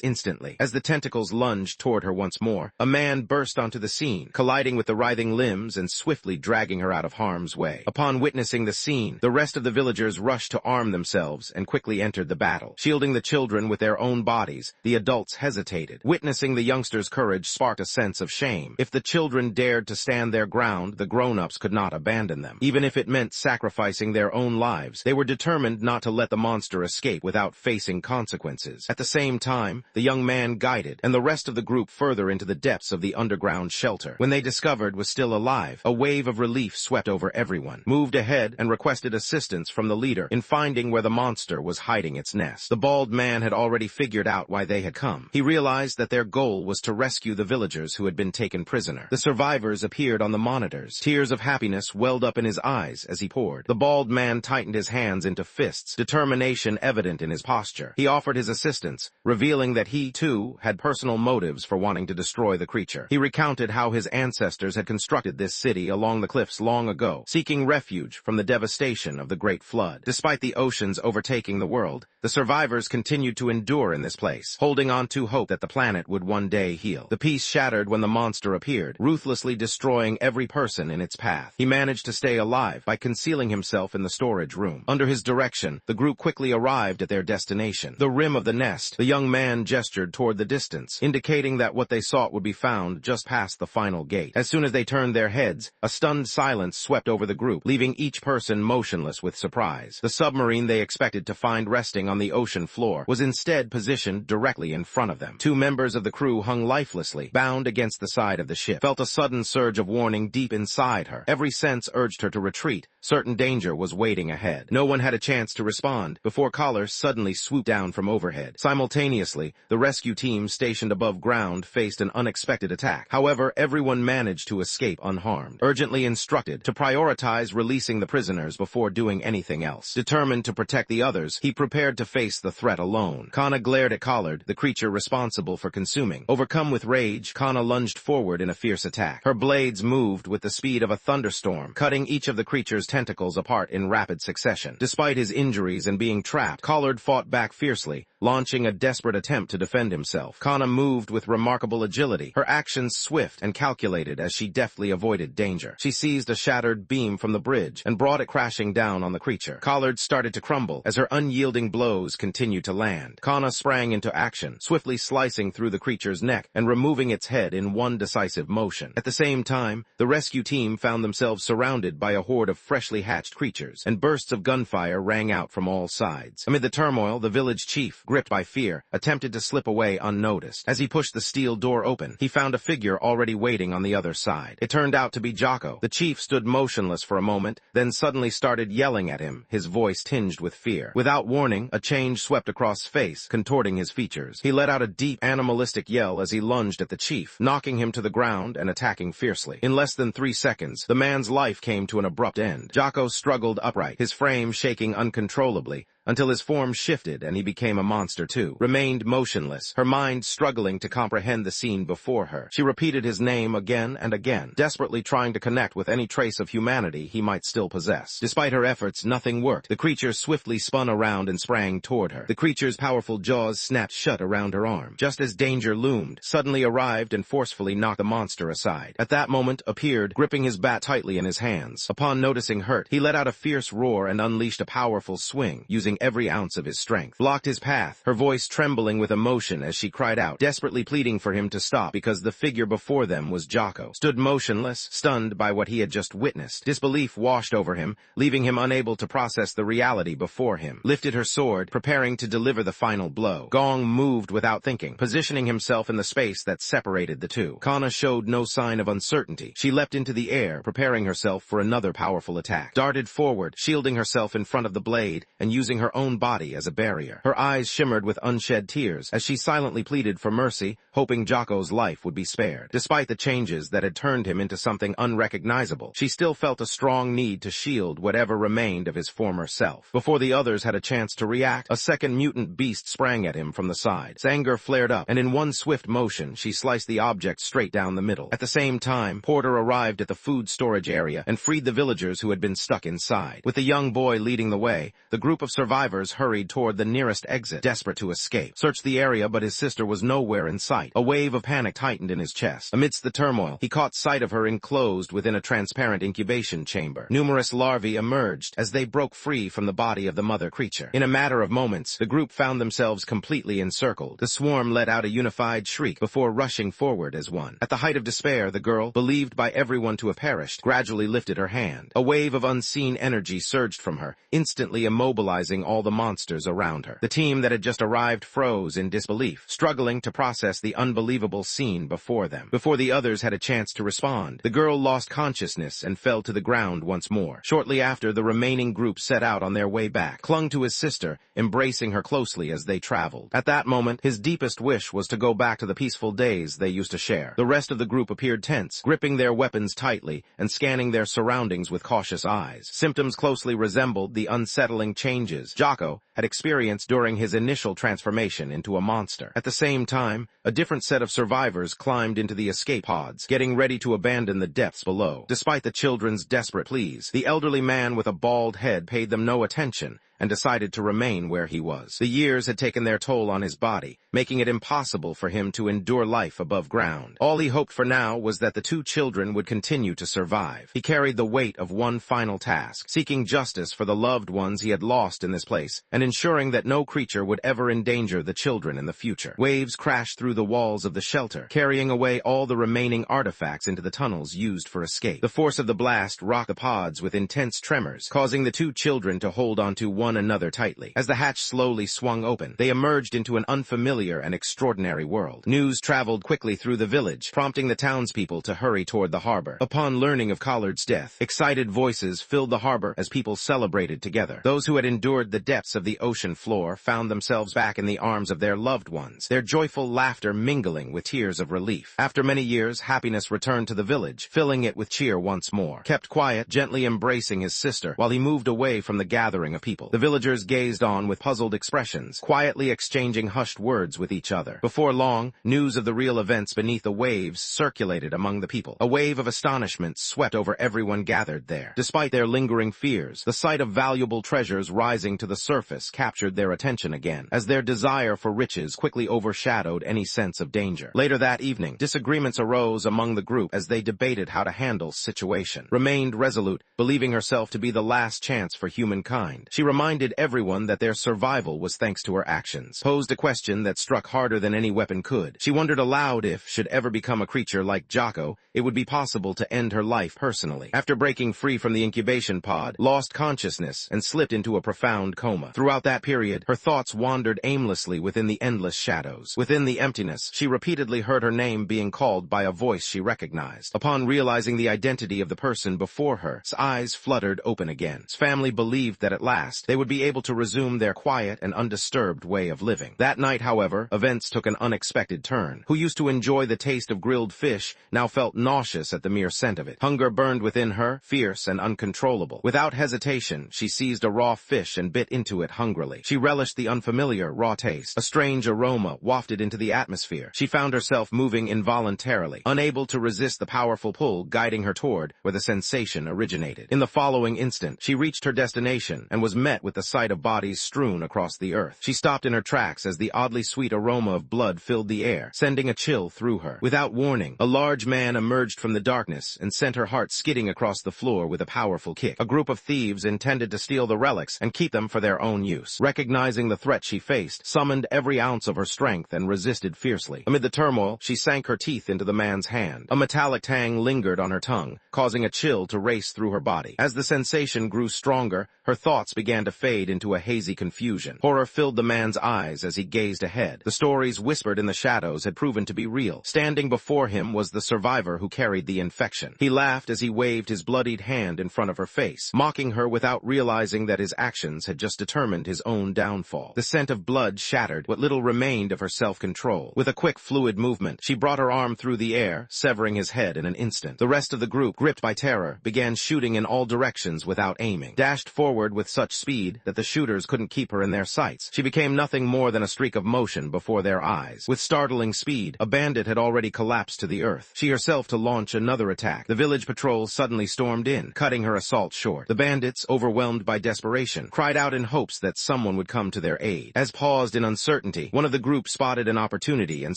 S1: instantly. As the tentacles lunged toward her once more, a man burst onto the scene, colliding with the writhing limbs and swiftly dragging her out of harm's way. Upon witnessing the scene, the rest of the villagers rushed to arm themselves and quickly entered the battle. Shielding the children with their own bodies, the adults hesitated. Witnessing the youngsters' courage sparked a sense of shame. If the children dared to stand their ground, the grown-ups could not abandon them. Even if it meant sacrificing their own lives, they were determined not to let the monster escape without facing consequences. At the same time, the young man guided, and the rest of the group further into the depths of the underground shelter. When they discovered was still alive, a wave of relief swept over everyone, moved ahead and requested assistance from the leader in finding where the monster was hiding its nest. The bald man had already figured out why they had come. He realized that their goal was to rescue the villagers who had been taken prisoner. The survivors appeared on the monitors. Tears of happiness welled up in his eyes as he poured. The bald man tightened his hands into fists, determination evident in his posture. He offered his assistance, revealing that he, too, had personal motives for wanting to destroy the creature. He recounted how his ancestors had constructed this city along the cliffs long ago, seeking refuge from the devastation of the Great Flood. Despite the oceans overtaking the world, the survivors continued to endure in this place, holding on to hope that the planet would one day heal. The peace shattered when the monster appeared, ruthlessly destroying every person in its path. He managed to stay alive by concealing himself in the storage room. Under his direction, the group quickly arrived at their destination. The rim of the nest, the young man gestured toward the distance, indicating that what they sought would be found just past the final gate. As soon as they turned their heads, a stunned silence swept over the group, leaving each person motionless with surprise. The submarine they expected to find resting on the ocean floor was instead positioned directly in front of them. Two members of the crew hung lifelessly, bound against the side of the ship. Felt a sudden surge of warning deep inside her. Every sense urged her to retreat. Certain danger was waiting ahead. No one had a chance to respond before collars suddenly swooped down from overhead. Simultaneously, the rescue team stationed above ground faced an unexpected attack. However, everyone managed to escape unharmed, urgently instructed to prioritize releasing the prisoners before doing anything else. Determined to protect the others, he prepared to face the threat alone. Kana glared at Collard, the creature responsible for consuming. Overcome with rage, Kana lunged forward in a fierce attack. Her blades moved with the speed of a thunderstorm, cutting each of the creature's tentacles apart in rapid succession. Despite his injuries and being trapped, Collard fought back fiercely, launching a desperate attempt to defend himself. Kana moved with remarkable agility, her actions swift and calculated as she deftly avoided danger. She seized a shattered beam from the bridge and brought it crashing down on the creature. Collard started to crumble as her unyielding blows continued to land. Kana sprang into action, swiftly slicing through the creature's neck and removing its head in one decisive motion. At the same time, the rescue team found themselves surrounded by a horde of freshly hatched creatures, and bursts of gunfire rang out from all sides. Amid the turmoil, the village chief, gripped by fear, attempted to slip away unnoticed. As he pushed the steel door open, he found a figure already waiting on the other side. It turned out to be Jocko. The chief stood motionless for a moment, then suddenly started yelling at him, his voice tinged with fear. Without warning, a change swept across his face, contorting his features. He let out a deep, animalistic yell as he lunged at the chief, knocking him to the ground and attacking fiercely. In less than 3 seconds, the man's life came to an abrupt end. Jocko struggled upright, his frame shaking uncontrollably, until his form shifted and he became a monster too. Remained motionless, her mind struggling to comprehend the scene before her. She repeated his name again and again, desperately trying to connect with any trace of humanity he might still possess. Despite her efforts, nothing worked. The creature swiftly spun around and sprang toward her. The creature's powerful jaws snapped shut around her arm. Just as danger loomed, suddenly arrived and forcefully knocked the monster aside. At that moment, appeared, gripping his bat tightly in his hands. Upon noticing hurt, he let out a fierce roar and unleashed a powerful swing, using every ounce of his strength. Blocked his path, her voice trembling with emotion as she cried out, desperately pleading for him to stop because the figure before them was Jocko. Stood motionless, stunned by what he had just witnessed. Disbelief washed over him, leaving him unable to process the reality before him. Lifted her sword, preparing to deliver the final blow. Gong moved without thinking, positioning himself in the space that separated the two. Kana showed no sign of uncertainty. She leapt into the air, preparing herself for another powerful attack. Darted forward, shielding herself in front of the blade and using her own body as a barrier. Her eyes shimmered with unshed tears as she silently pleaded for mercy, hoping Jocko's life would be spared. Despite the changes that had turned him into something unrecognizable, she still felt a strong need to shield whatever remained of his former self. Before the others had a chance to react, a second mutant beast sprang at him from the side. His anger flared up, and in one swift motion, she sliced the object straight down the middle. At the same time, Porter arrived at the food storage area and freed the villagers who had been stuck inside. With the young boy leading the way, the group of survivors hurried toward the nearest exit, desperate to escape. Searched the area, but his sister was nowhere in sight. A wave of panic tightened in his chest. Amidst the turmoil, he caught sight of her enclosed within a transparent incubation chamber. Numerous larvae emerged as they broke free from the body of the mother creature. In a matter of moments, the group found themselves completely encircled. The swarm let out a unified shriek before rushing forward as one. At the height of despair, the girl, believed by everyone to have perished, gradually lifted her hand. A wave of unseen energy surged from her, instantly immobilizing all the monsters around her. The team that had just arrived froze in disbelief, struggling to process the unbelievable scene before them. Before the others had a chance to respond, the girl lost consciousness and fell to the ground once more. Shortly after, the remaining group set out on their way back, clung to his sister, embracing her closely as they traveled. At that moment, his deepest wish was to go back to the peaceful days they used to share. The rest of the group appeared tense, gripping their weapons tightly and scanning their surroundings with cautious eyes. Symptoms closely resembled the unsettling changes Jocko had experienced during his initial transformation into a monster. At the same time, a different set of survivors climbed into the escape pods, getting ready to abandon the depths below. Despite the children's desperate pleas, the elderly man with a bald head paid them no attention and decided to remain where he was. The years had taken their toll on his body, making it impossible for him to endure life above ground. All he hoped for now was that the two children would continue to survive. He carried the weight of one final task, seeking justice for the loved ones he had lost in this place, and ensuring that no creature would ever endanger the children in the future. Waves crashed through the walls of the shelter, carrying away all the remaining artifacts into the tunnels used for escape. The force of the blast rocked the pods with intense tremors, causing the two children to hold onto one another tightly. As the hatch slowly swung open, they emerged into an unfamiliar and extraordinary world. News traveled quickly through the village, prompting the townspeople to hurry toward the harbor. Upon learning of Collard's death, excited voices filled the harbor as people celebrated together. Those who had endured the depths of the ocean floor found themselves back in the arms of their loved ones, their joyful laughter mingling with tears of relief. After many years, happiness returned to the village, filling it with cheer once more. Kept quiet, gently embracing his sister while he moved away from the gathering of people. The villagers gazed on with puzzled expressions, quietly exchanging hushed words with each other. Before long, news of the real events beneath the waves circulated among the people. A wave of astonishment swept over everyone gathered there. Despite their lingering fears, the sight of valuable treasures rising to the surface captured their attention again, as their desire for riches quickly overshadowed any sense of danger. Later that evening, disagreements arose among the group as they debated how to handle the situation. Remained resolute, believing herself to be the last chance for humankind. She reminded reminded everyone that their survival was thanks to her actions. Posed a question that struck harder than any weapon could. She wondered aloud if, should ever become a creature like Jocko, it would be possible to end her life personally. After breaking free from the incubation pod, lost consciousness, and slipped into a profound coma. Throughout that period, her thoughts wandered aimlessly within the endless shadows. Within the emptiness, she repeatedly heard her name being called by a voice she recognized. Upon realizing the identity of the person before her, her eyes fluttered open again. His family believed that at last they would be able to resume their quiet and undisturbed way of living. That night, however, events took an unexpected turn. Who used to enjoy the taste of grilled fish now felt nauseous at the mere scent of it. Hunger burned within her, fierce and uncontrollable. Without hesitation, she seized a raw fish and bit into it hungrily. She relished the unfamiliar, raw taste. A strange aroma wafted into the atmosphere. She found herself moving involuntarily, unable to resist the powerful pull guiding her toward where the sensation originated. In the following instant, she reached her destination and was met with the sight of bodies strewn across the earth. She stopped in her tracks as the oddly sweet aroma of blood filled the air, sending a chill through her. Without warning, a large man emerged from the darkness and sent her heart skidding across the floor with a powerful kick. A group of thieves intended to steal the relics and keep them for their own use. Recognizing the threat she faced, summoned every ounce of her strength and resisted fiercely. Amid the turmoil, she sank her teeth into the man's hand. A metallic tang lingered on her tongue, causing a chill to race through her body. As the sensation grew stronger, her thoughts began to fade into a hazy confusion. Horror filled the man's eyes as he gazed ahead. The stories whispered in the shadows had proven to be real. Standing before him was the survivor who carried the infection. He laughed as he waved his bloodied hand in front of her face, mocking her without realizing that his actions had just determined his own downfall. The scent of blood shattered what little remained of her self-control. With a quick, fluid movement, she brought her arm through the air, severing his head in an instant. The rest of the group, gripped by terror, began shooting in all directions without aiming. Dashed forward with such speed that the shooters couldn't keep her in their sights. She became nothing more than a streak of motion before their eyes. With startling speed, a bandit had already collapsed to the earth, she herself to launch another attack. The village patrol suddenly stormed in, cutting her assault short. The bandits, overwhelmed by desperation, cried out in hopes that someone would come to their aid. As paused in uncertainty, one of the group spotted an opportunity and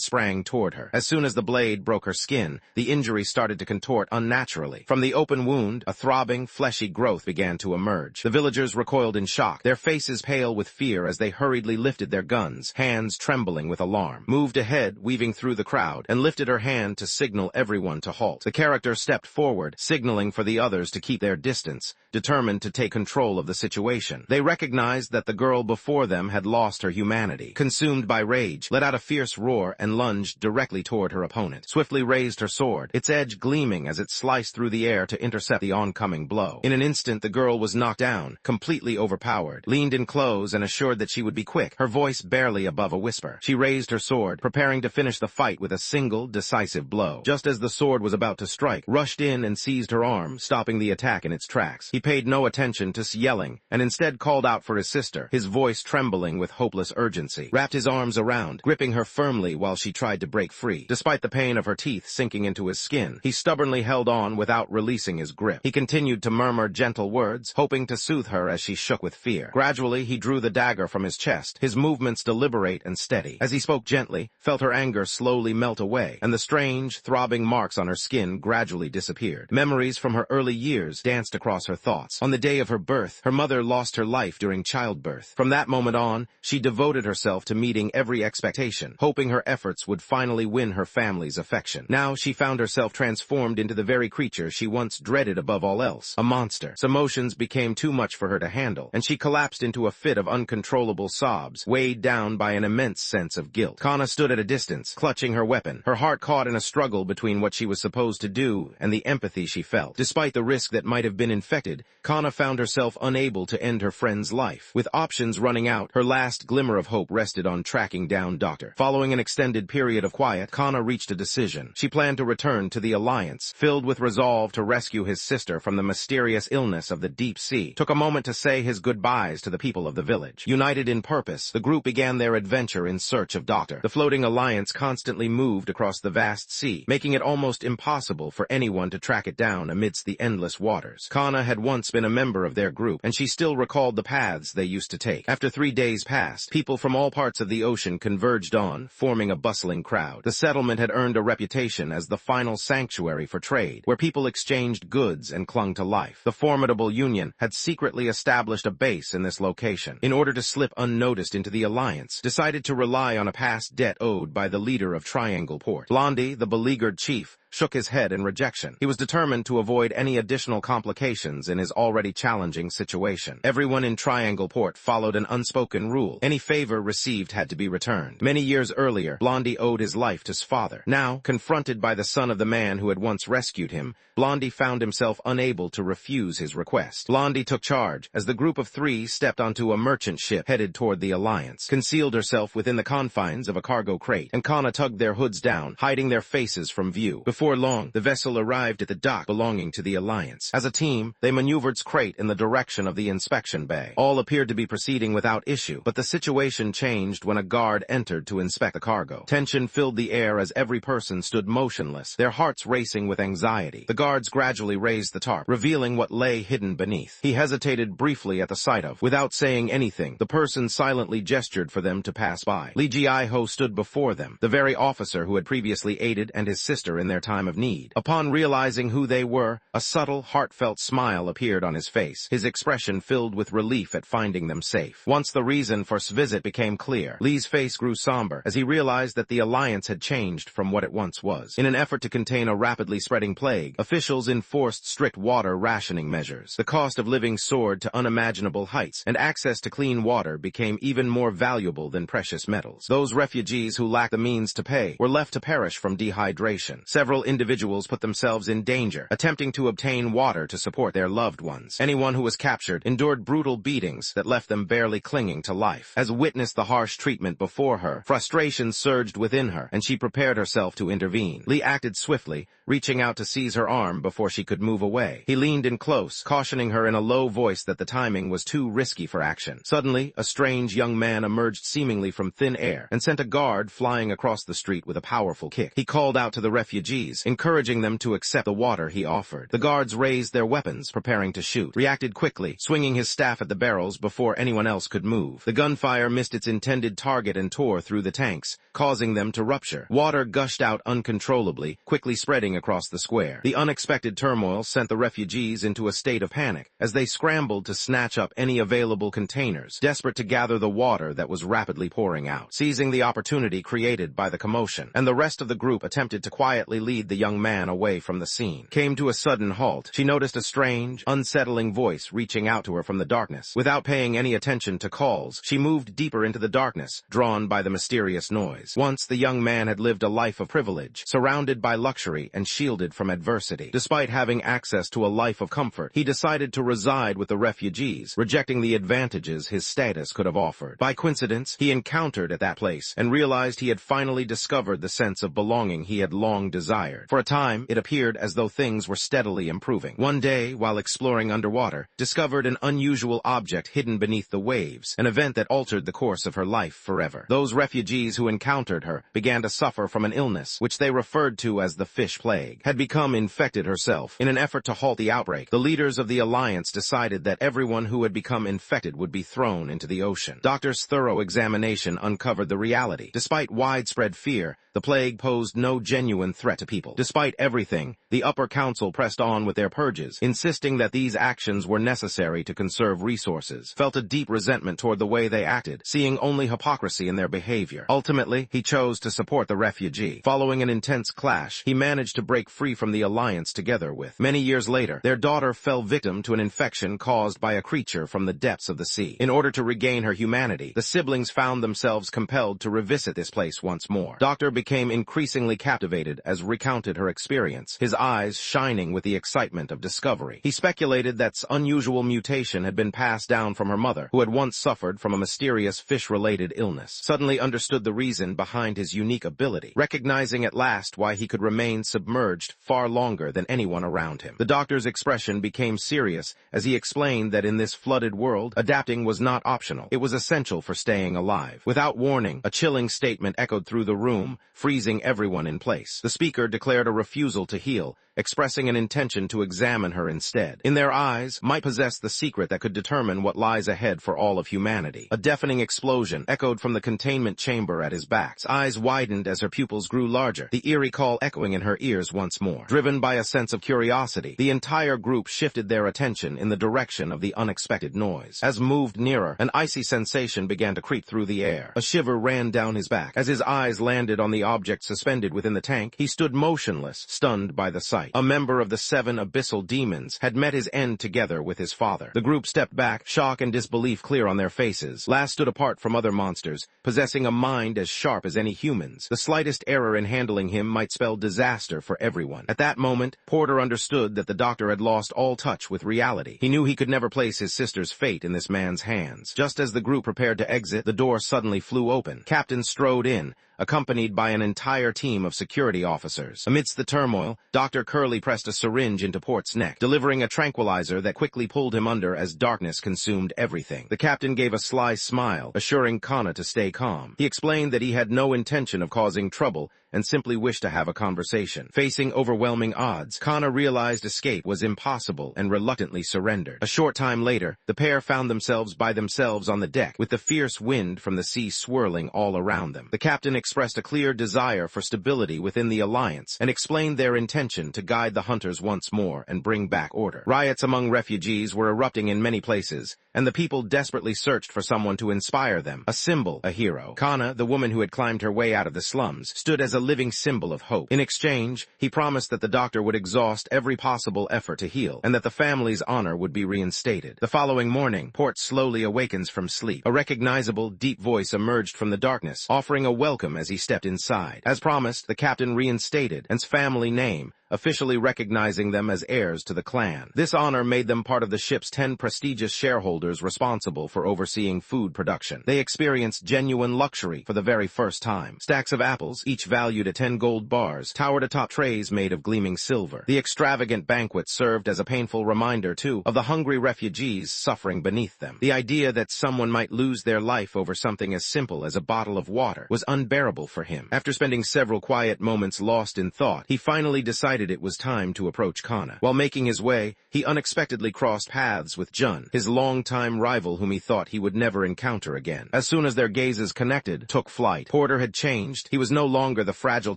S1: sprang toward her. As soon as the blade broke her skin, the injury started to contort unnaturally. From the open wound, a throbbing, fleshy growth began to emerge. The villagers recoiled in shock, their faces pale with fear as they hurriedly lifted their guns, hands trembling with alarm. Moved ahead, weaving through the crowd, and lifted her hand to signal everyone to halt. The character stepped forward, signaling for the others to keep their distance, determined to take control of the situation. They recognized that the girl before them had lost her humanity. Consumed by rage, let out a fierce roar and lunged directly toward her opponent. Swiftly raised her sword, its edge gleaming as it sliced through the air to intercept the oncoming blow. In an instant, the girl was knocked down, completely overpowered, leaned in close and assured that she would be quick, her voice barely above a whisper. She raised her sword, preparing to finish the fight with a single, decisive blow. Just as the sword was about to strike, rushed in and seized her arm, stopping the attack in its tracks. He paid no attention to yelling, and instead called out for his sister, his voice trembling with hopeless urgency. Wrapped his arms around, gripping her firmly while she tried to break free. Despite the pain of her teeth sinking into his skin, he stubbornly held on without releasing his grip. He continued to murmur gentle words, hoping to soothe her as she shook with fear. Gradually, he drew the dagger from his chest, his movements deliberate and steady. As he spoke gently, felt her anger slowly melt away, and the strange, throbbing marks on her skin gradually disappeared. Memories from her early years danced across her thoughts. On the day of her birth, her mother lost her life during childbirth. From that moment on, she devoted herself to meeting every expectation, hoping her efforts would finally win her family's affection. Now she found herself transformed into the very creature she once dreaded above all else, a monster. Emotions became too much for her to handle, and she collapsed into a fit of uncontrollable sobs, weighed down by an immense sense of guilt. Kana stood at a distance, clutching her weapon, her heart caught in a struggle between what she was supposed to do and the empathy she felt. Despite the risk that might have been infected, Kana found herself unable to end her friend's life. With options running out, her last glimmer of hope rested on tracking down Doctor. Following an extended period of quiet, Kana reached a decision. She planned to return to the Alliance, filled with resolve to rescue his sister from the mysterious illness of the deep sea. Took a moment to say his goodbyes to the people of the village. United in purpose, the group began their adventure in search of Doctor. The floating Alliance constantly moved across the vast sea, making it almost impossible for anyone to track it down amidst the endless waters. Kana had once been a member of their group, and she still recalled the paths they used to take. After 3 days passed, people from all parts of the ocean converged on, forming a bustling crowd. The settlement had earned a reputation as the final sanctuary for trade, where people exchanged goods and clung to life. The formidable union had secretly established a base in this location. In order to slip unnoticed into the alliance, decided to rely on a past debt owed by the leader of Triangle Port. Blondie, the beleaguered chief, shook his head in rejection. He was determined to avoid any additional complications in his already challenging situation. Everyone in Triangle Port followed an unspoken rule. Any favor received had to be returned. Many years earlier, Blondie owed his life to his father. Now, confronted by the son of the man who had once rescued him, Blondie found himself unable to refuse his request. Blondie took charge as the group of 3 stepped onto a merchant ship headed toward the Alliance, concealed herself within the confines of a cargo crate, and Kana tugged their hoods down, hiding their faces from view. Before long, the vessel arrived at the dock belonging to the Alliance. As a team, they maneuvered crate in the direction of the inspection bay. All appeared to be proceeding without issue, but the situation changed when a guard entered to inspect the cargo. Tension filled the air as every person stood motionless, their hearts racing with anxiety. The guards gradually raised the tarp, revealing what lay hidden beneath. He hesitated briefly at the sight of. Without saying anything, the person silently gestured for them to pass by. Lee Ji-ho stood before them, the very officer who had previously aided and his sister in their time of need. Upon realizing who they were, a subtle, heartfelt smile appeared on his face, his expression filled with relief at finding them safe. Once the reason for his visit became clear, Lee's face grew somber as he realized that the alliance had changed from what it once was. In an effort to contain a rapidly spreading plague, officials enforced strict water rationing measures. The cost of living soared to unimaginable heights, and access to clean water became even more valuable than precious metals. Those refugees who lacked the means to pay were left to perish from dehydration. Several individuals put themselves in danger, attempting to obtain water to support their loved ones. Anyone who was captured endured brutal beatings that left them barely clinging to life. As witnessed the harsh treatment before her, frustration surged within her, and she prepared herself to intervene. Lee acted swiftly, reaching out to seize her arm before she could move away. He leaned in close, cautioning her in a low voice that the timing was too risky for action. Suddenly, a strange young man emerged seemingly from thin air and sent a guard flying across the street with a powerful kick. He called out to the refugees, encouraging them to accept the water he offered. The guards raised their weapons, preparing to shoot, reacted quickly, swinging his staff at the barrels before anyone else could move. The gunfire missed its intended target and tore through the tanks, causing them to rupture. Water gushed out uncontrollably, quickly spreading across the square. The unexpected turmoil sent the refugees into a state of panic as they scrambled to snatch up any available containers, desperate to gather the water that was rapidly pouring out. Seizing the opportunity created by the commotion, and the rest of the group attempted to quietly lead the young man away from the scene, came to a sudden halt. She noticed a strange, unsettling voice reaching out to her from the darkness. Without paying any attention to calls, she moved deeper into the darkness, drawn by the mysterious noise. Once the young man had lived a life of privilege, surrounded by luxury and shielded from adversity. Despite having access to a life of comfort, he decided to reside with the refugees, rejecting the advantages his status could have offered. By coincidence, he encountered at that place and realized he had finally discovered the sense of belonging he had long desired. For a time, it appeared as though things were steadily improving. One day, while exploring underwater, discovered an unusual object hidden beneath the waves, an event that altered the course of her life forever. Those refugees who encountered her began to suffer from an illness, which they referred to as the fish plague, had become infected herself. In an effort to halt the outbreak, the leaders of the alliance decided that everyone who had become infected would be thrown into the ocean. Doctors' thorough examination uncovered the reality. Despite widespread fear, the plague posed no genuine threat to people. Despite everything, the upper council pressed on with their purges, insisting that these actions were necessary to conserve resources, felt a deep resentment toward the way they acted, seeing only hypocrisy in their behavior. Ultimately, he chose to support the refugee. Following an intense clash, he managed to break free from the alliance together with. Many years later, their daughter fell victim to an infection caused by a creature from the depths of the sea. In order to regain her humanity, the siblings found themselves compelled to revisit this place once more. Doctor became increasingly captivated as recounted her experience, his eyes shining with the excitement of discovery. He speculated that unusual mutation had been passed down from her mother, who had once suffered from a mysterious fish-related illness. Suddenly understood the reason behind his unique ability, recognizing at last why he could remain submerged far longer than anyone around him. The doctor's expression became serious as he explained that in this flooded world, adapting was not optional. It was essential for staying alive. Without warning, a chilling statement echoed through the room, freezing everyone in place. The speaker declared a refusal to heal, expressing an intention to examine her instead. In their eyes might possess the secret that could determine what lies ahead for all of humanity. A deafening explosion echoed from the containment chamber at his back. His eyes widened as her pupils grew larger, the eerie call echoing in her ears once more. Driven by a sense of curiosity, the entire group shifted their attention in the direction of the unexpected noise. As moved nearer, an icy sensation began to creep through the air. A shiver ran down his back. As his eyes landed on the object suspended within the tank, he stood motionless, stunned by the sight. A member of the 7 abyssal demons had met his end together with his father. The group stepped back, shock and disbelief clear on their faces. Last stood apart from other monsters, possessing a mind as sharp as any human's. The slightest error in handling him might spell disaster for everyone. At that moment, Porter understood that the doctor had lost all touch with reality. He knew he could never place his sister's fate in this man's hands. Just as the group prepared to exit, the door suddenly flew open. Captain strode in, accompanied by an entire team of security officers. Amidst the turmoil, Dr. Curley pressed a syringe into Port's neck, delivering a tranquilizer that quickly pulled him under as darkness consumed everything. The captain gave a sly smile, assuring Kana to stay calm. He explained that he had no intention of causing trouble and simply wished to have a conversation. Facing overwhelming odds, Kana realized escape was impossible and reluctantly surrendered. A short time later, the pair found themselves by themselves on the deck, with the fierce wind from the sea swirling all around them. The captain expressed a clear desire for stability within the alliance and explained their intention to guide the hunters once more and bring back order. Riots among refugees were erupting in many places, and the people desperately searched for someone to inspire them, a symbol, a hero. Kana, the woman who had climbed her way out of the slums, stood as a living symbol of hope. In exchange, he promised that the doctor would exhaust every possible effort to heal, and that the family's honor would be reinstated. The following morning, Port slowly awakens from sleep. A recognizable, deep voice emerged from the darkness, offering a welcome as he stepped inside. As promised, the captain reinstated An's family name, officially recognizing them as heirs to the clan. This honor made them part of the ship's 10 prestigious shareholders responsible for overseeing food production. They experienced genuine luxury for the very first time. Stacks of apples, each valued at 10 gold bars, towered atop trays made of gleaming silver. The extravagant banquet served as a painful reminder, too, of the hungry refugees suffering beneath them. The idea that someone might lose their life over something as simple as a bottle of water was unbearable for him. After spending several quiet moments lost in thought, he finally decided it was time to approach Kana. While making his way, he unexpectedly crossed paths with Jun, his longtime rival whom he thought he would never encounter again. As soon as their gazes connected, took flight. Porter had changed. He was no longer the fragile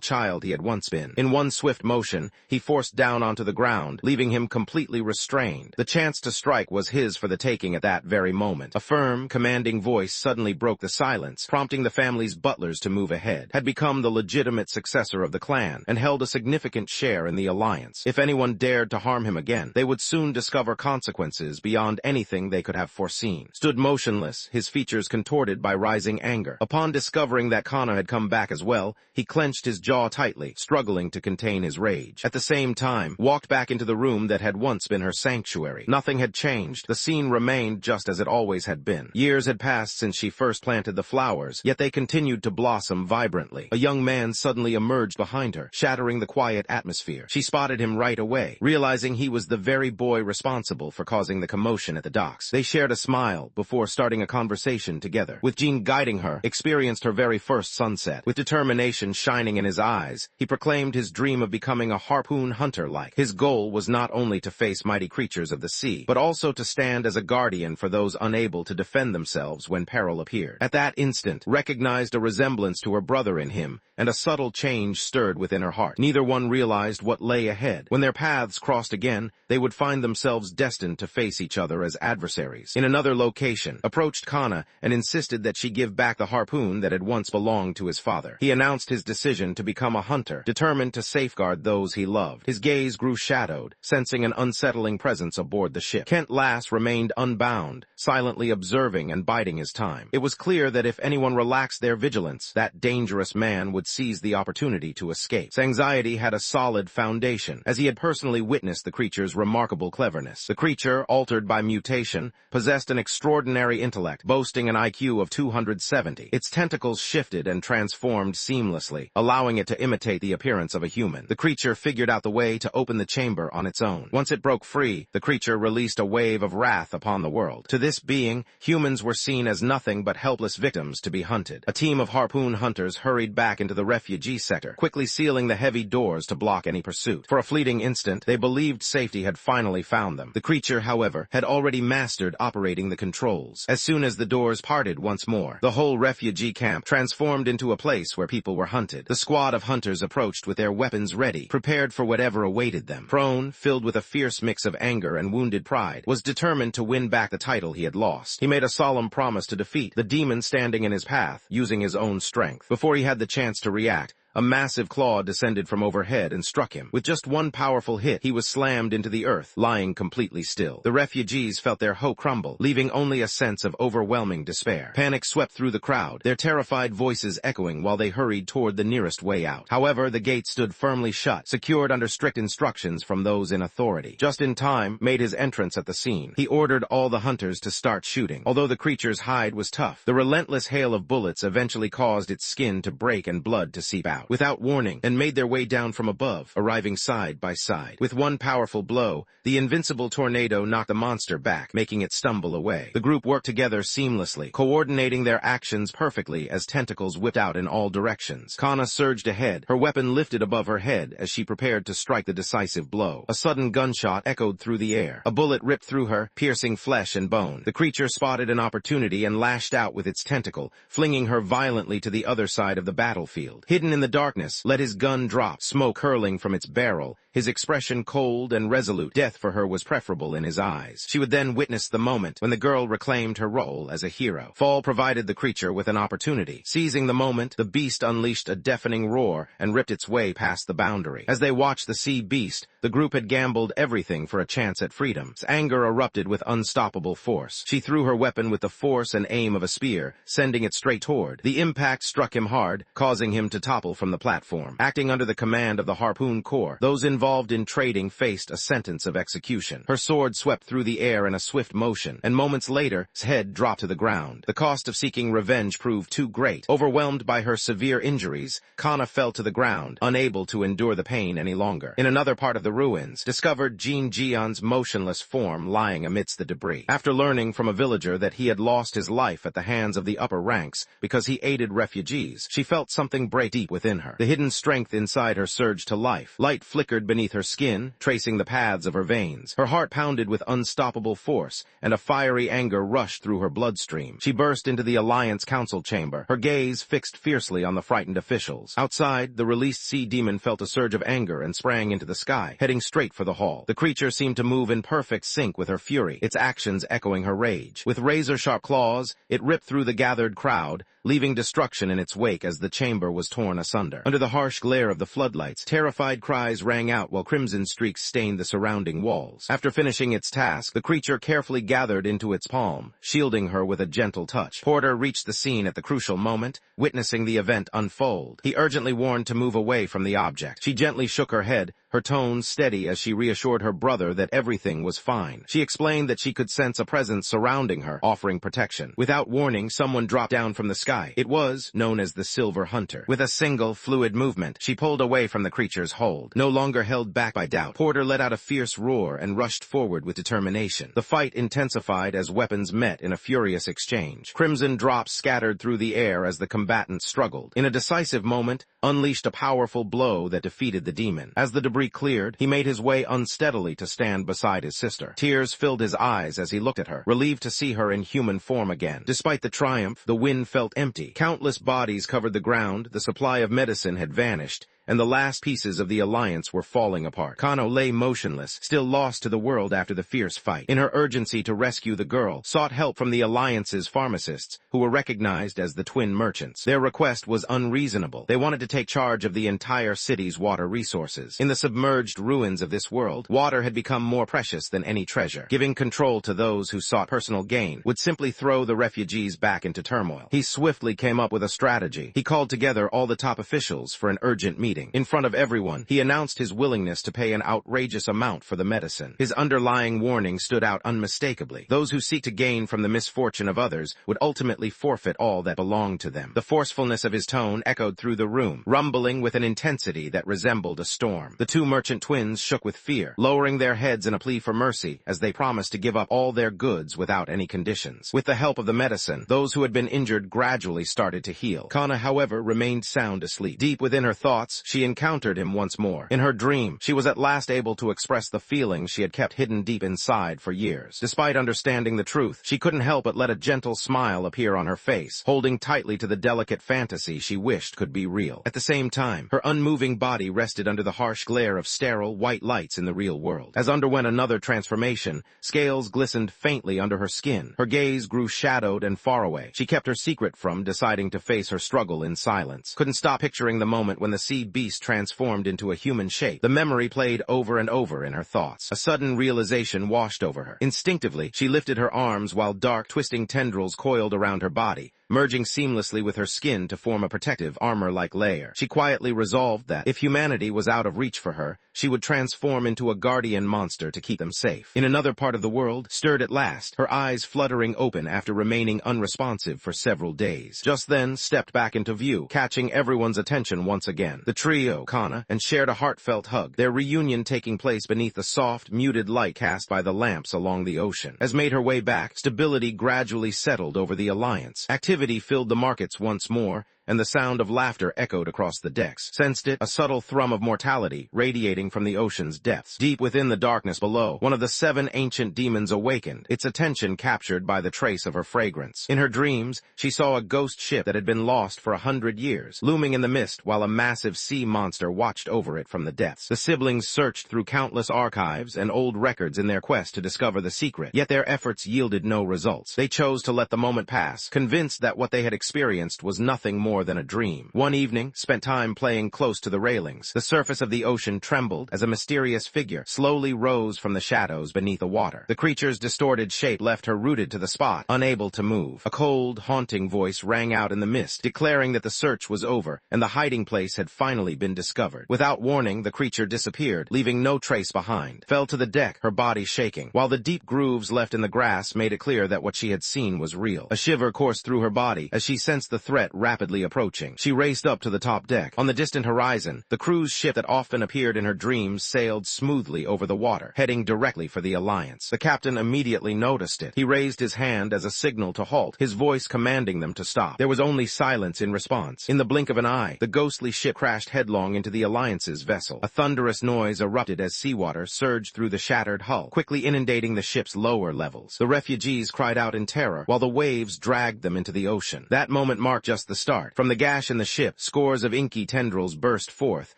S1: child he had once been. In one swift motion, he forced down onto the ground, leaving him completely restrained. The chance to strike was his for the taking at that very moment. A firm, commanding voice suddenly broke the silence, prompting the family's butlers to move ahead. Had become the legitimate successor of the clan, and held a significant share in the alliance. If anyone dared to harm him again, they would soon discover consequences beyond anything they could have foreseen. Stood motionless, his features contorted by rising anger. Upon discovering that Kana had come back as well, he clenched his jaw tightly, struggling to contain his rage. At the same time, walked back into the room that had once been her sanctuary. Nothing had changed. The scene remained just as it always had been. Years had passed since she first planted the flowers, yet they continued to blossom vibrantly. A young man suddenly emerged behind her, shattering the quiet atmosphere. She spotted him right away, realizing he was the very boy responsible for causing the commotion at the docks. They shared a smile before starting a conversation together. With Jean guiding her, experienced her very first sunset. With determination shining in his eyes, he proclaimed his dream of becoming a harpoon hunter-like. His goal was not only to face mighty creatures of the sea, but also to stand as a guardian for those unable to defend themselves when peril appeared. At that instant, recognized a resemblance to her brother in him, and a subtle change stirred within her heart. Neither one realized what lay ahead. When their paths crossed again, they would find themselves destined to face each other as adversaries. In another location, approached Kana and insisted that she give back the harpoon that had once belonged to his father. He announced his decision to become a hunter, determined to safeguard those he loved. His gaze grew shadowed, sensing an unsettling presence aboard the ship. Kent Lass remained unbound, silently observing and biding his time. It was clear that if anyone relaxed their vigilance, that dangerous man would seize the opportunity to escape. His anxiety had a solid foundation, as he had personally witnessed the creature's remarkable cleverness. The creature, altered by mutation, possessed an extraordinary intellect, boasting an IQ of 270. Its tentacles shifted and transformed seamlessly, allowing it to imitate the appearance of a human. The creature figured out the way to open the chamber on its own. Once it broke free, the creature released a wave of wrath upon the world. To this being, humans were seen as nothing but helpless victims to be hunted. A team of harpoon hunters hurried back into the refugee sector, quickly sealing the heavy doors to block any pursuit. For a fleeting instant, they believed safety had finally found them. The creature, however, had already mastered operating the controls. As soon as the doors parted once more, the whole refugee camp transformed into a place where people were hunted. The squad of hunters approached with their weapons ready, prepared for whatever awaited them. Prone, filled with a fierce mix of anger and wounded pride, was determined to win back the title he had lost. He made a solemn promise to defeat the demon standing in his path, using his own strength. Before he had the chance to react, a massive claw descended from overhead and struck him. With just one powerful hit, he was slammed into the earth, lying completely still. The refugees felt their hope crumble, leaving only a sense of overwhelming despair. Panic swept through the crowd, their terrified voices echoing while they hurried toward the nearest way out. However, the gate stood firmly shut, secured under strict instructions from those in authority. Just in time, made his entrance at the scene. He ordered all the hunters to start shooting. Although the creature's hide was tough, the relentless hail of bullets eventually caused its skin to break and blood to seep out. Without warning, and made their way down from above, arriving side by side. With one powerful blow, the invincible tornado knocked the monster back, making it stumble away. The group worked together seamlessly, coordinating their actions perfectly as tentacles whipped out in all directions. Kana surged ahead, her weapon lifted above her head as she prepared to strike the decisive blow. A sudden gunshot echoed through the air. A bullet ripped through her, piercing flesh and bone. The creature spotted an opportunity and lashed out with its tentacle, flinging her violently to the other side of the battlefield. Hidden in the darkness, let his gun drop, smoke hurling from its barrel, his expression cold and resolute. Death for her was preferable in his eyes. She would then witness the moment when the girl reclaimed her role as a hero. Fall provided the creature with an opportunity. Seizing the moment, the beast unleashed a deafening roar and ripped its way past the boundary. As they watched the sea beast, the group had gambled everything for a chance at freedom. Its anger erupted with unstoppable force. She threw her weapon with the force and aim of a spear, sending it straight toward. The impact struck him hard, causing him to topple from the platform. Acting under the command of the Harpoon Corps, those involved in trading faced a sentence of execution. Her sword swept through the air in a swift motion, and moments later, his head dropped to the ground. The cost of seeking revenge proved too great. Overwhelmed by her severe injuries, Kana fell to the ground, unable to endure the pain any longer. In another part of the ruins, discovered Jin Jian's motionless form lying amidst the debris. After learning from a villager that he had lost his life at the hands of the upper ranks because he aided refugees, she felt something break deep within her. The hidden strength inside her surged to life. Light flickered beneath her skin, tracing the paths of her veins. Her heart pounded with unstoppable force, and a fiery anger rushed through her bloodstream. She burst into the Alliance Council chamber, her gaze fixed fiercely on the frightened officials. Outside, the released sea demon felt a surge of anger and sprang into the sky, heading straight for the hall. The creature seemed to move in perfect sync with her fury, its actions echoing her rage. With razor-sharp claws, it ripped through the gathered crowd, leaving destruction in its wake as the chamber was torn asunder. Under the harsh glare of the floodlights, terrified cries rang out while crimson streaks stained the surrounding walls. After finishing its task, the creature carefully gathered into its palm, shielding her with a gentle touch. Porter reached the scene at the crucial moment, witnessing the event unfold. He urgently warned to move away from the object. She gently shook her head, her tone steady as she reassured her brother that everything was fine. She explained that she could sense a presence surrounding her, offering protection. Without warning, someone dropped down from the sky. It was known as the Silver Hunter. With a single, fluid movement, she pulled away from the creature's hold. No longer held back by doubt, Porter let out a fierce roar and rushed forward with determination. The fight intensified as weapons met in a furious exchange. Crimson drops scattered through the air as the combatants struggled. In a decisive moment, unleashed a powerful blow that defeated the demon. As the debris cleared, he made his way unsteadily to stand beside his sister. Tears filled his eyes as he looked at her, relieved to see her in human form again. Despite the triumph, the wind felt empty. Countless bodies covered the ground, the supply of medicine had vanished, and the last pieces of the Alliance were falling apart. Kano lay motionless, still lost to the world after the fierce fight. In her urgency to rescue the girl, sought help from the Alliance's pharmacists, who were recognized as the twin merchants. Their request was unreasonable. They wanted to take charge of the entire city's water resources. In the submerged ruins of this world, water had become more precious than any treasure. Giving control to those who sought personal gain would simply throw the refugees back into turmoil. He swiftly came up with a strategy. He called together all the top officials for an urgent meeting. bleeding. In front of everyone, he announced his willingness to pay an outrageous amount for the medicine. His underlying warning stood out unmistakably. Those who seek to gain from the misfortune of others would ultimately forfeit all that belonged to them. The forcefulness of his tone echoed through the room, rumbling with an intensity that resembled a storm. The two merchant twins shook with fear, lowering their heads in a plea for mercy as they promised to give up all their goods without any conditions. With the help of the medicine, those who had been injured gradually started to heal. Kana, however, remained sound asleep. Deep within her thoughts, she encountered him once more. In her dream, she was at last able to express the feelings she had kept hidden deep inside for years. Despite understanding the truth, she couldn't help but let a gentle smile appear on her face, holding tightly to the delicate fantasy she wished could be real. At the same time, her unmoving body rested under the harsh glare of sterile, white lights in the real world. As underwent another transformation, scales glistened faintly under her skin. Her gaze grew shadowed and far away. She kept her secret from deciding to face her struggle in silence. Couldn't stop picturing the moment when the sea beast transformed into a human shape. The memory played over and over in her thoughts. A sudden realization washed over her. Instinctively, she lifted her arms while dark, twisting tendrils coiled around her body, merging seamlessly with her skin to form a protective, armor-like layer. She quietly resolved that, if humanity was out of reach for her, she would transform into a guardian monster to keep them safe. In another part of the world, stirred at last, her eyes fluttering open after remaining unresponsive for several days. Just then, stepped back into view, catching everyone's attention once again. The trio, Kana, and shared a heartfelt hug, their reunion taking place beneath the soft, muted light cast by the lamps along the ocean. As made her way back, stability gradually settled over the alliance. Activity filled the markets once more, and the sound of laughter echoed across the decks. Sensed it, a subtle thrum of mortality radiating from the ocean's depths. Deep within the darkness below, one of the 7 ancient demons awakened, its attention captured by the trace of her fragrance. In her dreams, she saw a ghost ship that had been lost for 100 years, looming in the mist while a massive sea monster watched over it from the depths. The siblings searched through countless archives and old records in their quest to discover the secret, yet their efforts yielded no results. They chose to let the moment pass, convinced that what they had experienced was nothing more than a dream. One evening, spent time playing close to the railings, the surface of the ocean trembled as a mysterious figure slowly rose from the shadows beneath the water. The creature's distorted shape left her rooted to the spot, unable to move. A cold, haunting voice rang out in the mist, declaring that the search was over and the hiding place had finally been discovered. Without warning, the creature disappeared, leaving no trace behind. Fell to the deck, her body shaking, while the deep grooves left in the grass made it clear that what she had seen was real. A shiver coursed through her body as she sensed the threat rapidly approaching. She raced up to the top deck. On the distant horizon, the cruise ship that often appeared in her dreams sailed smoothly over the water, heading directly for the Alliance. The captain immediately noticed it. He raised his hand as a signal to halt, his voice commanding them to stop. There was only silence in response. In the blink of an eye, the ghostly ship crashed headlong into the Alliance's vessel. A thunderous noise erupted as seawater surged through the shattered hull, quickly inundating the ship's lower levels. The refugees cried out in terror, while the waves dragged them into the ocean. That moment marked just the start. From the gash in the ship, scores of inky tendrils burst forth,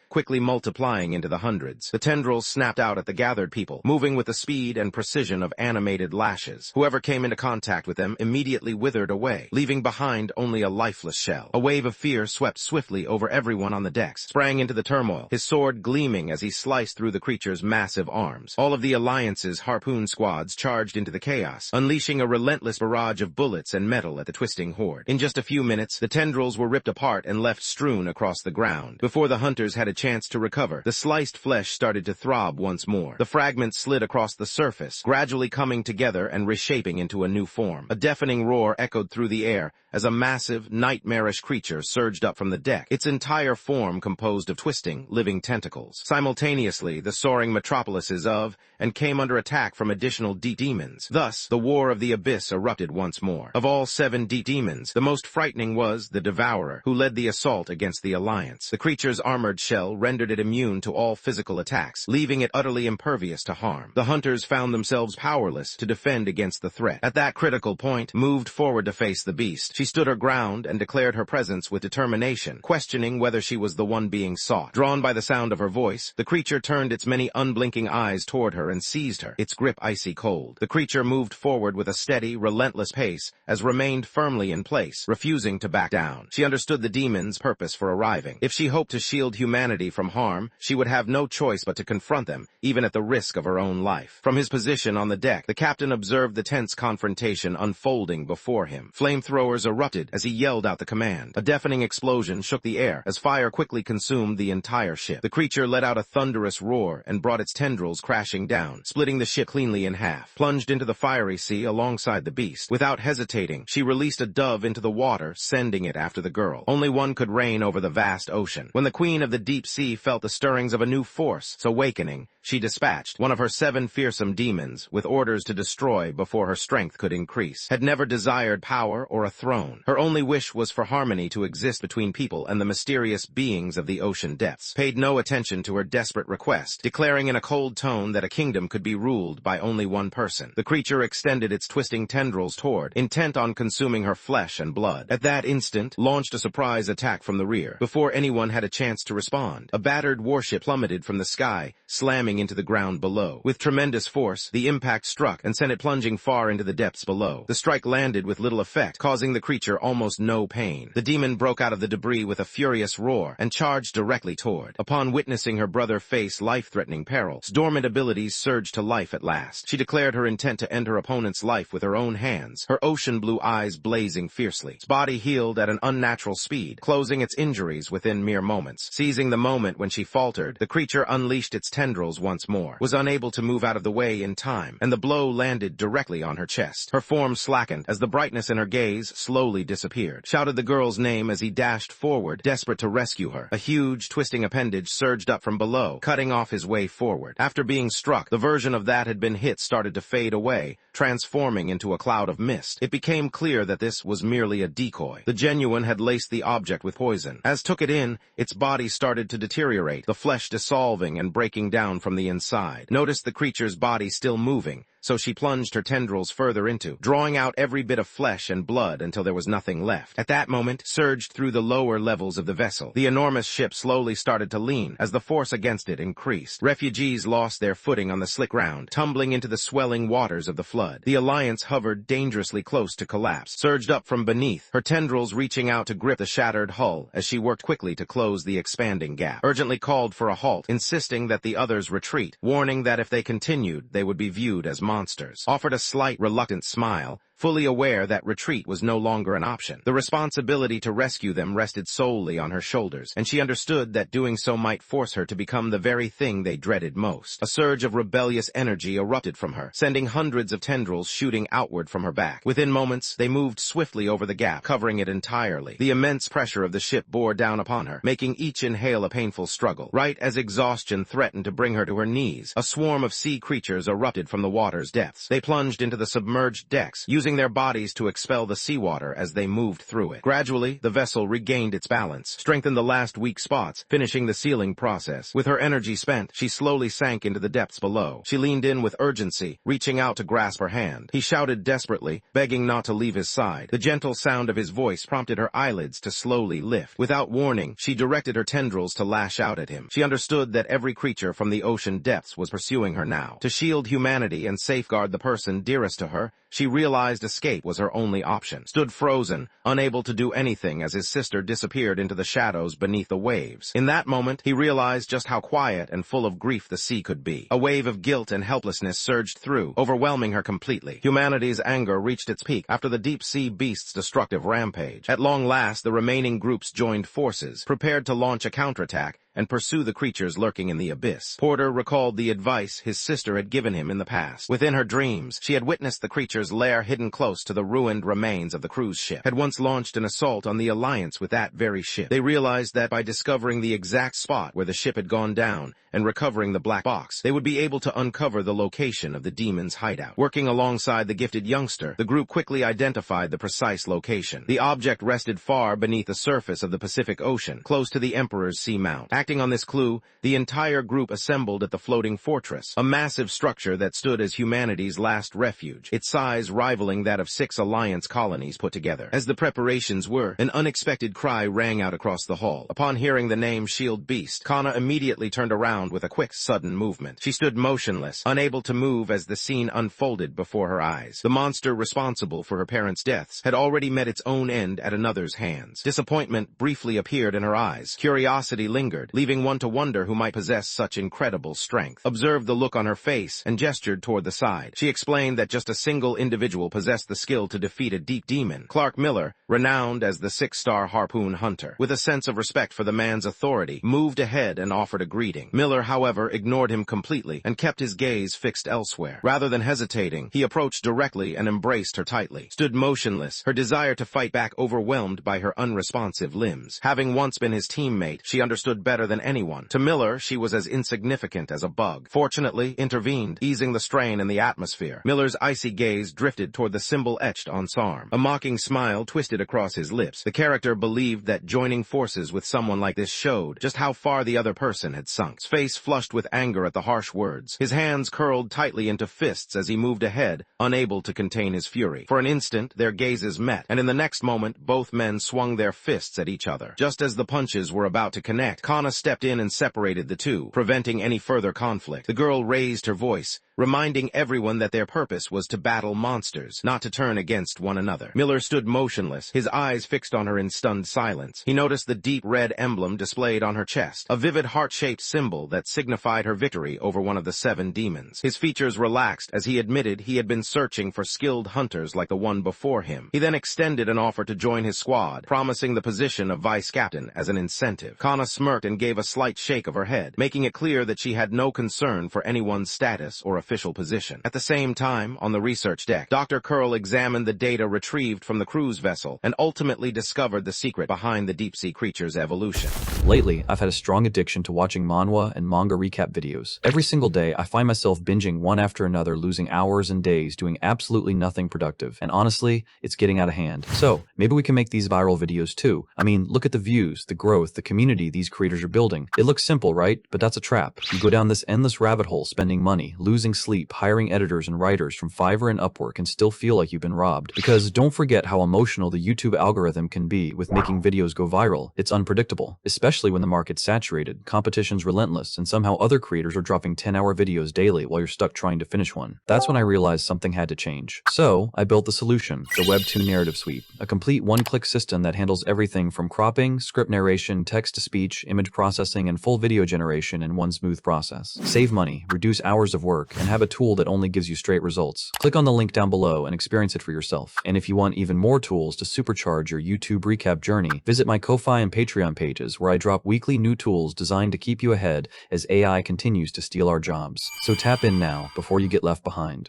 S1: quickly multiplying into the hundreds. The tendrils snapped out at the gathered people, moving with the speed and precision of animated lashes. Whoever came into contact with them immediately withered away, leaving behind only a lifeless shell. A wave of fear swept swiftly over everyone on the decks, sprang into the turmoil, his sword gleaming as he sliced through the creature's massive arms. All of the Alliance's harpoon squads charged into the chaos, unleashing a relentless barrage of bullets and metal at the twisting horde. In just a few minutes, the tendrils were ripped apart and left strewn across the ground. Before the hunters had a chance to recover, the sliced flesh started to throb once more. The fragments slid across the surface, gradually coming together and reshaping into a new form. A deafening roar echoed through the air as a massive, nightmarish creature surged up from the deck, its entire form composed of twisting, living tentacles. Simultaneously, the soaring metropolises of and came under attack from additional deep demons. Thus, the war of the abyss erupted once more. Of all 7 deep demons, the most frightening was the Devourer, who led the assault against the Alliance. The creature's armored shell rendered it immune to all physical attacks, leaving it utterly impervious to harm. The hunters found themselves powerless to defend against the threat. At that critical point, moved forward to face the beast. She stood her ground and declared her presence with determination, questioning whether she was the one being sought. Drawn by the sound of her voice, the creature turned its many unblinking eyes toward her and seized her, its grip icy cold. The creature moved forward with a steady, relentless pace, as remained firmly in place, refusing to back down. She understood the demon's purpose for arriving. If she hoped to shield humanity from harm, she would have no choice but to confront them, even at the risk of her own life. From his position on the deck, the captain observed the tense confrontation unfolding before him. Flamethrowers erupted as he yelled out the command. A deafening explosion shook the air as fire quickly consumed the entire ship. The creature let out a thunderous roar and brought its tendrils crashing down, splitting the ship cleanly in half. Plunged into the fiery sea alongside the beast. Without hesitating, she released a dove into the water, sending it after the girl. Only one could reign over the vast ocean. When the queen of the deep sea felt the stirrings of a new force, awakening, she dispatched one of her 7 fearsome demons with orders to destroy before her strength could increase. Had never desired power or a throne. Her only wish was for harmony to exist between people and the mysterious beings of the ocean depths. Paid no attention to her desperate request, declaring in a cold tone that a kingdom could be ruled by only one person. The creature extended its twisting tendrils toward, intent on consuming her flesh and blood. At that instant, launched a surprise attack from the rear. Before anyone had a chance to respond, a battered warship plummeted from the sky, slamming into the ground below. With tremendous force, the impact struck and sent it plunging far into the depths below. The strike landed with little effect, causing the creature almost no pain. The demon broke out of the debris with a furious roar and charged directly toward. Upon witnessing her brother face life-threatening perils, dormant abilities surged to life at last. She declared her intent to end her opponent's life with her own hands, her ocean blue eyes blazing fiercely. Its body healed at an unnatural speed, closing its injuries within mere moments. Seizing the moment when she faltered, the creature unleashed its tendrils once more, was unable to move out of the way in time, and the blow landed directly on her chest. Her form slackened as the brightness in her gaze slowly disappeared. Shouted the girl's name as he dashed forward, desperate to rescue her. A huge, twisting appendage surged up from below, cutting off his way forward. After being struck, the version of that had been hit started to fade away, transforming into a cloud of mist. It became clear that this was merely a decoy. The genuine had laced the object with poison. As took it in, its body started to deteriorate, the flesh dissolving and breaking down from the inside. Noticed the creature's body still moving, so she plunged her tendrils further into, drawing out every bit of flesh and blood until there was nothing left. At that moment, surged through the lower levels of the vessel. The enormous ship slowly started to lean as the force against it increased. Refugees lost their footing on the slick ground, tumbling into the swelling waters of the flood. The Alliance hovered dangerously close to collapse, surged up from beneath, her tendrils reaching out to grip the shattered hull as she worked quickly to close the expanding gap. Urgently called for a halt, insisting that the others retreat, warning that if they continued, they would be viewed as monsters. Offered a slight, reluctant smile, fully aware that retreat was no longer an option. The responsibility to rescue them rested solely on her shoulders, and she understood that doing so might force her to become the very thing they dreaded most. A surge of rebellious energy erupted from her, sending hundreds of tendrils shooting outward from her back. Within moments, they moved swiftly over the gap, covering it entirely. The immense pressure of the ship bore down upon her, making each inhale a painful struggle. Right as exhaustion threatened to bring her to her knees, a swarm of sea creatures erupted from the water's depths. They plunged into the submerged decks, using their bodies to expel the seawater as they moved through it. Gradually, the vessel regained its balance, strengthened the last weak spots, finishing the sealing process. With her energy spent, she slowly sank into the depths below. She leaned in with urgency, reaching out to grasp her hand. He shouted desperately, begging not to leave his side. The gentle sound of his voice prompted her eyelids to slowly lift. Without warning, she directed her tendrils to lash out at him. She understood that every creature from the ocean depths was pursuing her now. To shield humanity and safeguard the person dearest to her, she realized escape was her only option. Stood frozen, unable to do anything as his sister disappeared into the shadows beneath the waves. In that moment, he realized just how quiet and full of grief the sea could be. A wave of guilt and helplessness surged through, overwhelming her completely. Humanity's anger reached its peak after the deep-sea beast's destructive rampage. At long last, the remaining groups joined forces, prepared to launch a counterattack and pursue the creatures lurking in the abyss. Porter recalled the advice his sister had given him in the past. Within her dreams, she had witnessed the creature's lair hidden close to the ruined remains of the cruise ship, had once launched an assault on the Alliance with that very ship. They realized that by discovering the exact spot where the ship had gone down and recovering the black box, they would be able to uncover the location of the demon's hideout. Working alongside the gifted youngster, the group quickly identified the precise location. The object rested far beneath the surface of the Pacific Ocean, close to the Emperor's seamount. Acting on this clue, the entire group assembled at the floating fortress, a massive structure that stood as humanity's last refuge, its size rivaling that of 6 Alliance colonies put together. As the preparations were, an unexpected cry rang out across the hall. Upon hearing the name Shield Beast, Kana immediately turned around with a quick, sudden movement. She stood motionless, unable to move as the scene unfolded before her eyes. The monster responsible for her parents' deaths had already met its own end at another's hands. Disappointment briefly appeared in her eyes. Curiosity lingered, disappeared, leaving one to wonder who might possess such incredible strength. Observed the look on her face and gestured toward the side. She explained that just a single individual possessed the skill to defeat a deep demon, Clark Miller, renowned as the 6-star harpoon hunter. With a sense of respect for the man's authority, moved ahead and offered a greeting. Miller, however, ignored him completely and kept his gaze fixed elsewhere. Rather than hesitating, he approached directly and embraced her tightly. Stood motionless, her desire to fight back overwhelmed by her unresponsive limbs. Having once been his teammate, she understood better than anyone. To Miller, she was as insignificant as a bug. Fortunately, intervened, easing the strain in the atmosphere. Miller's icy gaze drifted toward the symbol etched on his arm. A mocking smile twisted across his lips. The character believed that joining forces with someone like this showed just how far the other person had sunk. His face flushed with anger at the harsh words. His hands curled tightly into fists as he moved ahead, unable to contain his fury. For an instant, their gazes met, and in the next moment, both men swung their fists at each other. Just as the punches were about to connect, Kana stepped in and separated the two, preventing any further conflict. The girl raised her voice, reminding everyone that their purpose was to battle monsters, not to turn against one another. Miller stood motionless, his eyes fixed on her in stunned silence. He noticed the deep red emblem displayed on her chest, a vivid heart-shaped symbol that signified her victory over one of the 7 demons. His features relaxed as he admitted he had been searching for skilled hunters like the one before him. He then extended an offer to join his squad, promising the position of vice captain as an incentive. Kana smirked and gave a slight shake of her head, making it clear that she had no concern for anyone's status or official position. At the same time, on the research deck, Dr. Curl examined the data retrieved from the cruise vessel and ultimately discovered the secret behind the deep-sea creature's evolution.
S2: Lately, I've had a strong addiction to watching manhwa and manga recap videos. Every single day, I find myself binging one after another, losing hours and days doing absolutely nothing productive. And honestly, it's getting out of hand. So, maybe we can make these viral videos too. I mean, look at the views, the growth, the community these creators are building. It looks simple, right? But that's a trap. You go down this endless rabbit hole spending money, losing sleep, hiring editors and writers from Fiverr and Upwork and still feel like you've been robbed. Because don't forget how emotional the YouTube algorithm can be with making videos go viral. It's unpredictable, especially when the market's saturated, competition's relentless, and somehow other creators are dropping 10-hour videos daily while you're stuck trying to finish one. That's when I realized something had to change. So, I built the solution, the Web2 Narrative Suite, a complete one-click system that handles everything from cropping, script narration, text-to-speech, image processing, and full video generation in one smooth process. Save money, reduce hours of work, and have a tool that only gives you straight results. Click on the link down below and experience it for yourself. And if you want even more tools to supercharge your YouTube recap journey, visit my Ko-Fi and Patreon pages where I drop weekly new tools designed to keep you ahead as AI continues to steal our jobs. So tap in now before you get left behind.